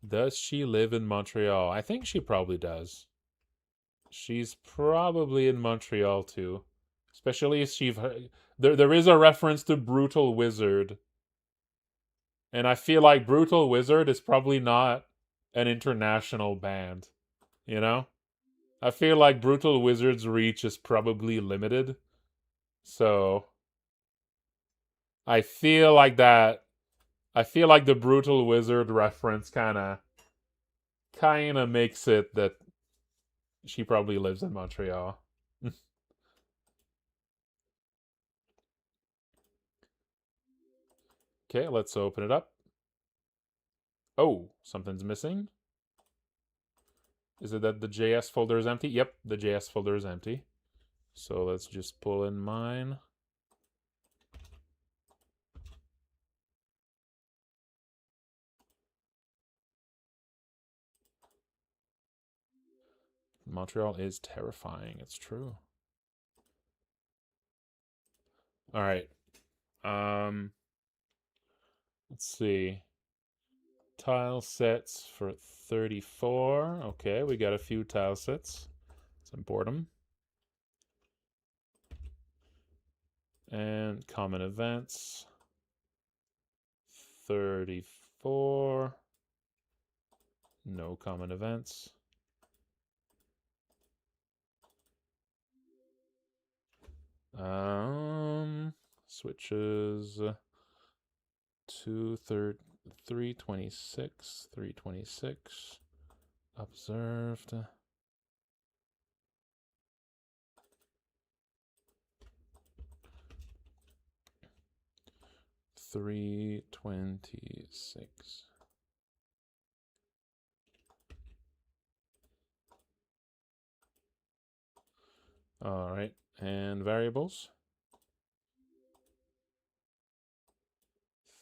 Does she live in Montreal? I think she probably does. She's probably in Montreal too. Especially if there is a reference to Brutal Wizard. And I feel like Brutal Wizard is probably not an international band, you know? I feel like Brutal Wizard's reach is probably limited. So I feel like the Brutal Wizard reference kind of makes it that she probably lives in Montreal. Okay, let's open it up. Oh, something's missing. Is it that the JS folder is empty? Yep, the JS folder is empty. So let's just pull in mine. Montreal is terrifying, it's true. All right. Let's see. Tile sets for 34. Okay, we got a few tile sets. Let's import them. And common events. 34. No common events. Switches 326, 326. Observed. $326. All right, and variables.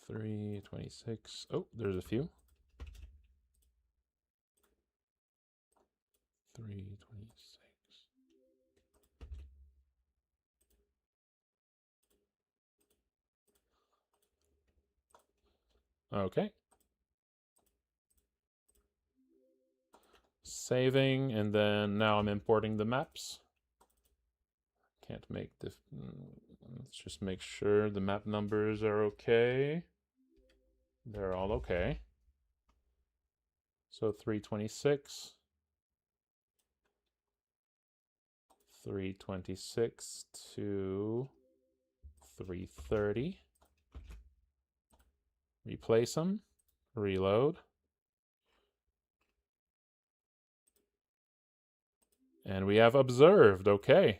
326. Oh, there's a few. 326. Okay. Saving, and then now I'm importing the maps. Can't make the... Let's just make sure the map numbers are okay. They're all okay. So 326. 326 to 330. Replace them. Reload. And we have observed. Okay.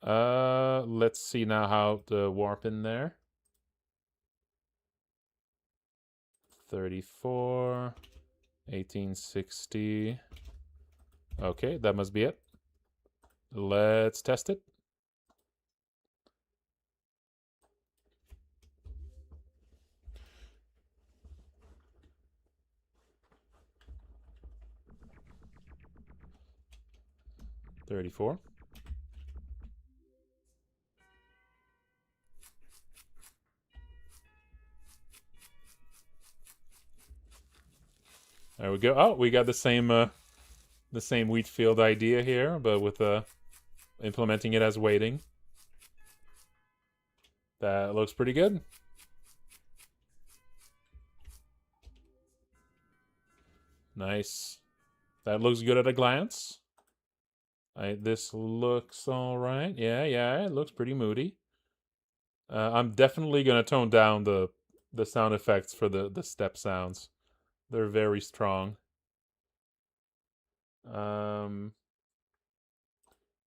Let's see now how to warp in there. 34, 1860. Okay, that must be it. Let's test it. $34. There we go. Oh, we got the same wheat field idea here, but with implementing it as waiting. That looks pretty good. Nice. That looks good at a glance. This looks all right. Yeah, it looks pretty moody. I'm definitely gonna tone down the sound effects for the step sounds. They're very strong.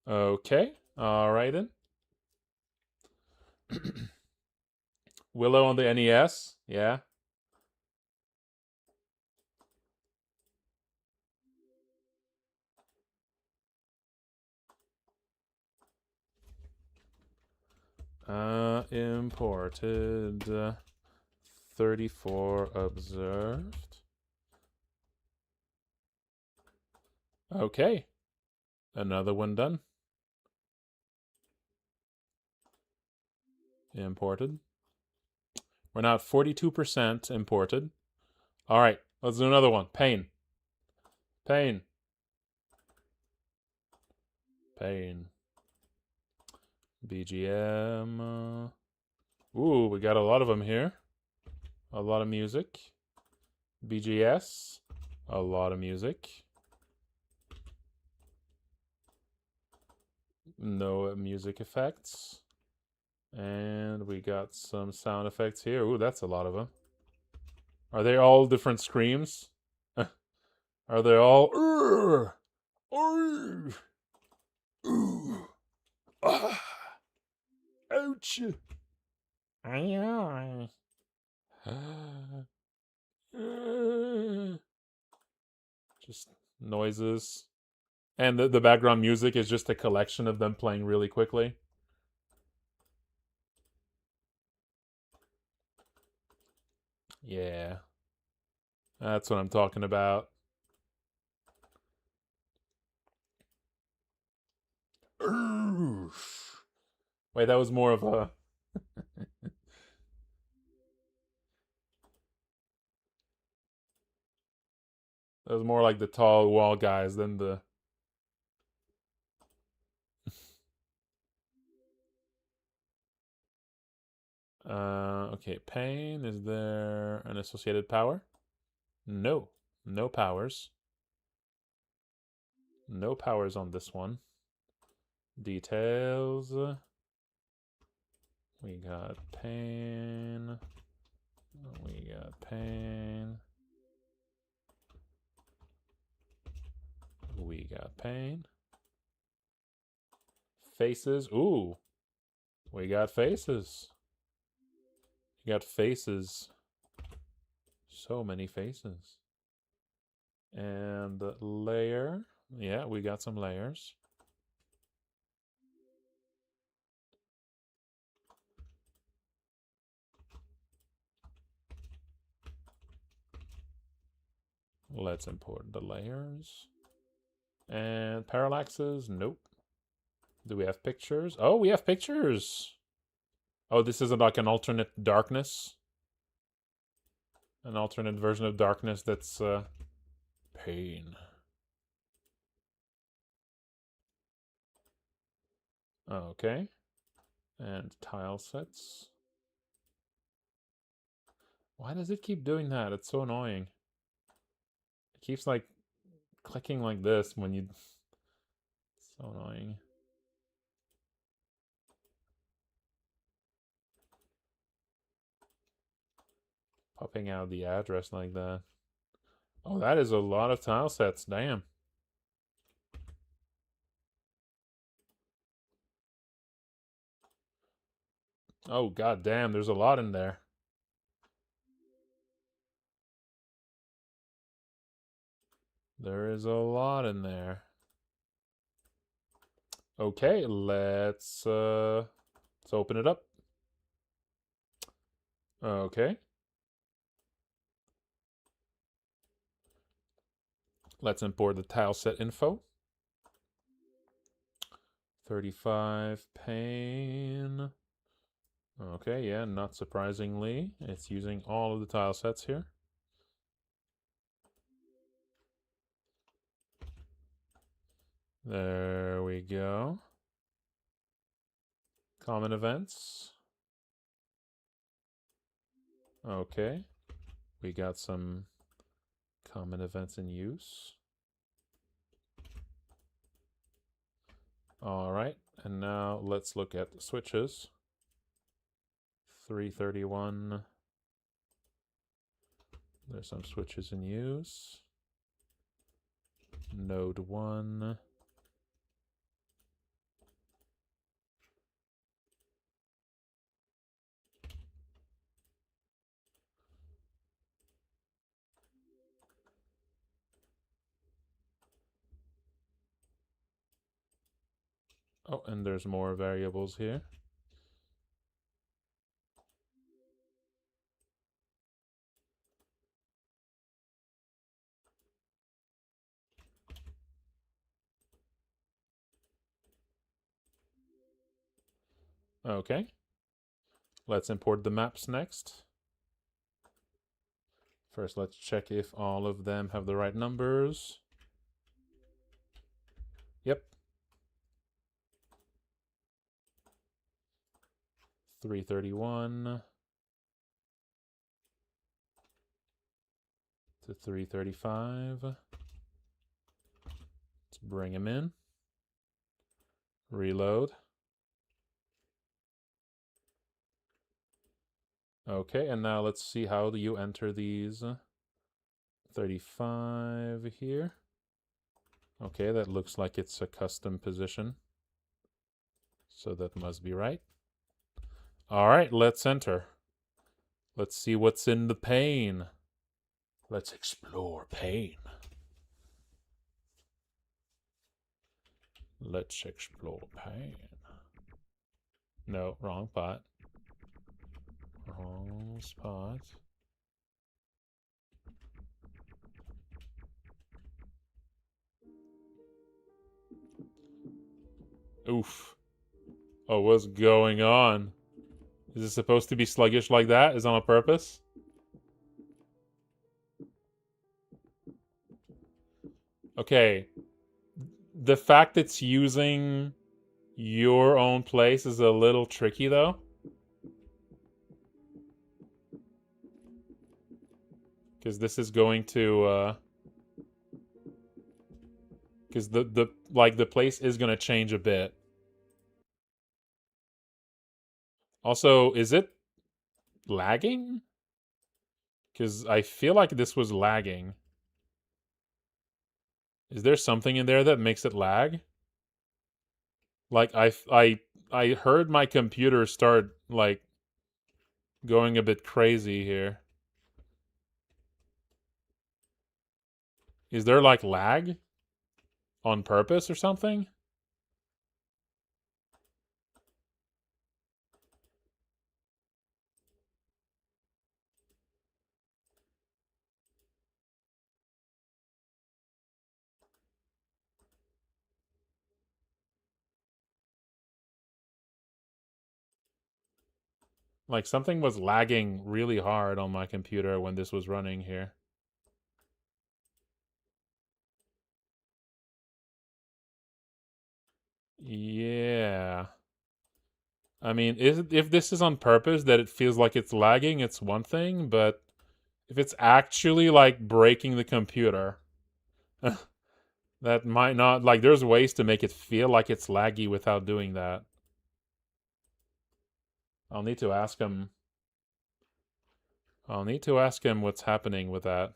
Okay. All right then. Willow on the NES. Yeah. Imported 34 observed. Okay. Another one done. Imported. We're now at 42% imported. All right, let's do another one. Pain. Pain. BGM. Ooh, we got a lot of them here. A lot of music. BGS. A lot of music. No music effects. And we got some sound effects here. Ooh, that's a lot of them. Are they all different screams? Are they all... Ouch! Just noises. And the background music is just a collection of them playing really quickly. Yeah. That's what I'm talking about. Wait, that was more of a... That was more like the tall wall guys than the... Okay, pain. Is there an associated power? No. No powers. No powers on this one. Details. We got pain. We got pain. We got pain. Faces. Ooh. We got faces. We got faces. So many faces. And layer. Yeah, we got some layers. Let's import the layers. And parallaxes. Nope. Do we have pictures? Oh, we have pictures. Oh, this isn't like an alternate darkness. An alternate version of darkness that's pain. Okay. And tile sets. Why does it keep doing that? It's so annoying. It keeps like clicking like this when you... It's so annoying. Popping out the address like that. Oh, that is a lot of tile sets. Damn. Oh, god damn. There's a lot in there. There is a lot in there. Okay, let's open it up. Okay. Let's import the tile set info. 35 pain. Okay, yeah, not surprisingly, it's using all of the tile sets here. There we go. Common events. Okay. We got some common events in use. All right, and now let's look at the switches. 331. There's some switches in use. Node 1. Oh, and there's more variables here. Okay. Let's import the maps next. First, let's check if all of them have the right numbers. Yep. 331 to 335. Let's bring him in. Reload. Okay, and now let's see how you enter these. 35 here. Okay, that looks like it's a custom position. So that must be right. All right, let's enter. Let's see what's in the pane. Let's explore pane. Let's explore pane. No, wrong pot. Wrong spot. Oof. Oh, what's going on? Is it supposed to be sluggish like that? Is it on purpose? Okay. The fact it's using your own place is a little tricky, though. Because this is going to... Because the place is going to change a bit. Also, is it lagging? Because I feel like this was lagging. Is there something in there that makes it lag? Like, I heard my computer start, like, going a bit crazy here. Is there, like, lag? On purpose or something? Like, something was lagging really hard on my computer when this was running here. Yeah. I mean, if this is on purpose that it feels like it's lagging, it's one thing, but if it's actually, like, breaking the computer, that might not... Like, there's ways to make it feel like it's laggy without doing that. I'll need to ask him... I'll need to ask him what's happening with that.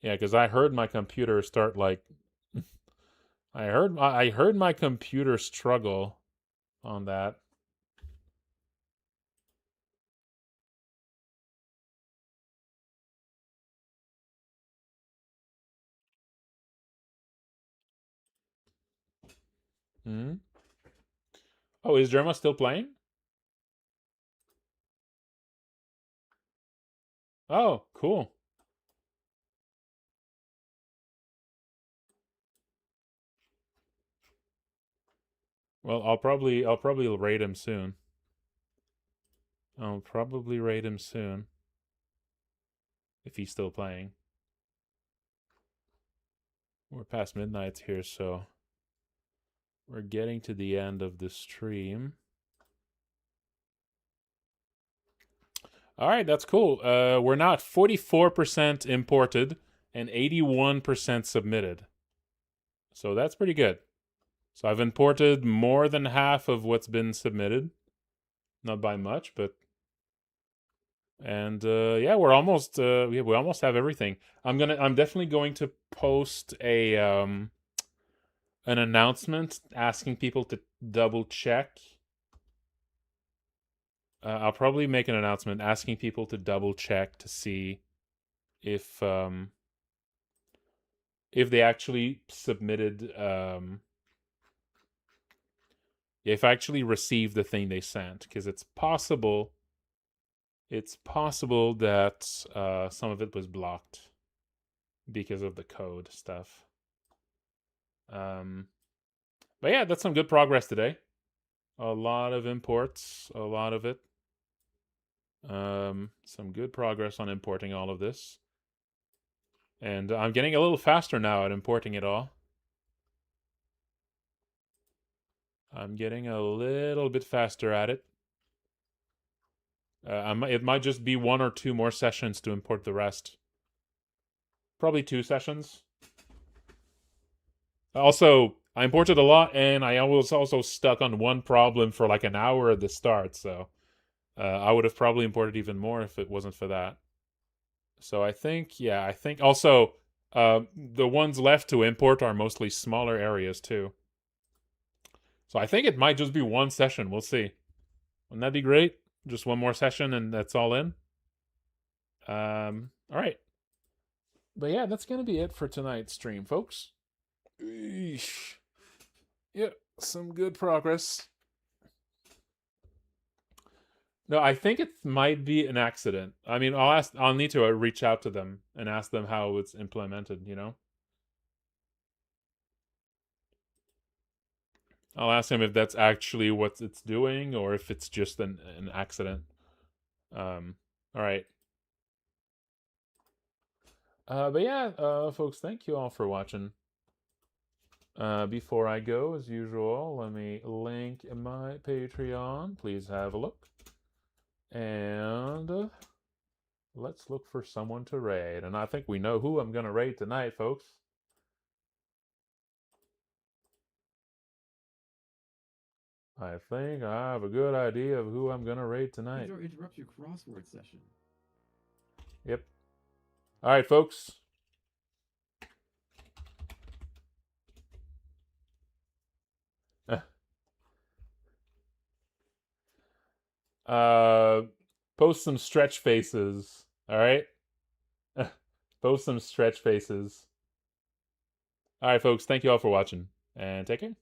Yeah, because I heard my computer start, like... I heard my computer struggle on that. Hmm? Oh, is Germa still playing? Oh, cool. Well, I'll probably raid him soon. I'll probably raid him soon. If he's still playing. We're past midnight here, so we're getting to the end of the stream. All right, that's cool. We're now at 44% imported and 81% submitted. So that's pretty good. So I've imported more than half of what's been submitted. Not by much, but... And yeah, we're almost we almost have everything. I'm definitely going to post a an announcement asking people to double check. I'll probably make an announcement asking people to double check to see if they actually submitted if I actually received the thing they sent, because it's possible that some of it was blocked because of the code stuff. But yeah, that's some good progress today. A lot of imports, a lot of it. Some good progress on importing all of this. And I'm getting a little faster now at importing it all. I'm getting a little bit faster at it. It might just be 1 or 2 more sessions to import the rest. Probably 2 sessions. Also, I imported a lot, and I was also stuck on one problem for like an hour at the start, so I would have probably imported even more if it wasn't for that. So I think also the ones left to import are mostly smaller areas too. So I think it might just be 1 session. We'll see. Wouldn't that be great? Just 1 more session and that's all in. All right. But yeah, that's gonna be it for tonight's stream, folks. Eesh. Yeah, some good progress. No, I think it might be an accident. I mean, I'll need to reach out to them and ask them how it's implemented, you know? I'll ask him if that's actually what it's doing or if it's just an accident. All right. But yeah, folks, thank you all for watching. Before I go, as usual, let me link my Patreon. Please have a look. And let's look for someone to raid. And I think we know who I'm going to raid tonight, folks. I think I have a good idea of who I'm going to raid tonight. Interrupt your crossword session. Yep. All right, folks. Post some stretch faces. All right. Post some stretch faces. All right, folks. Thank you all for watching, and take care.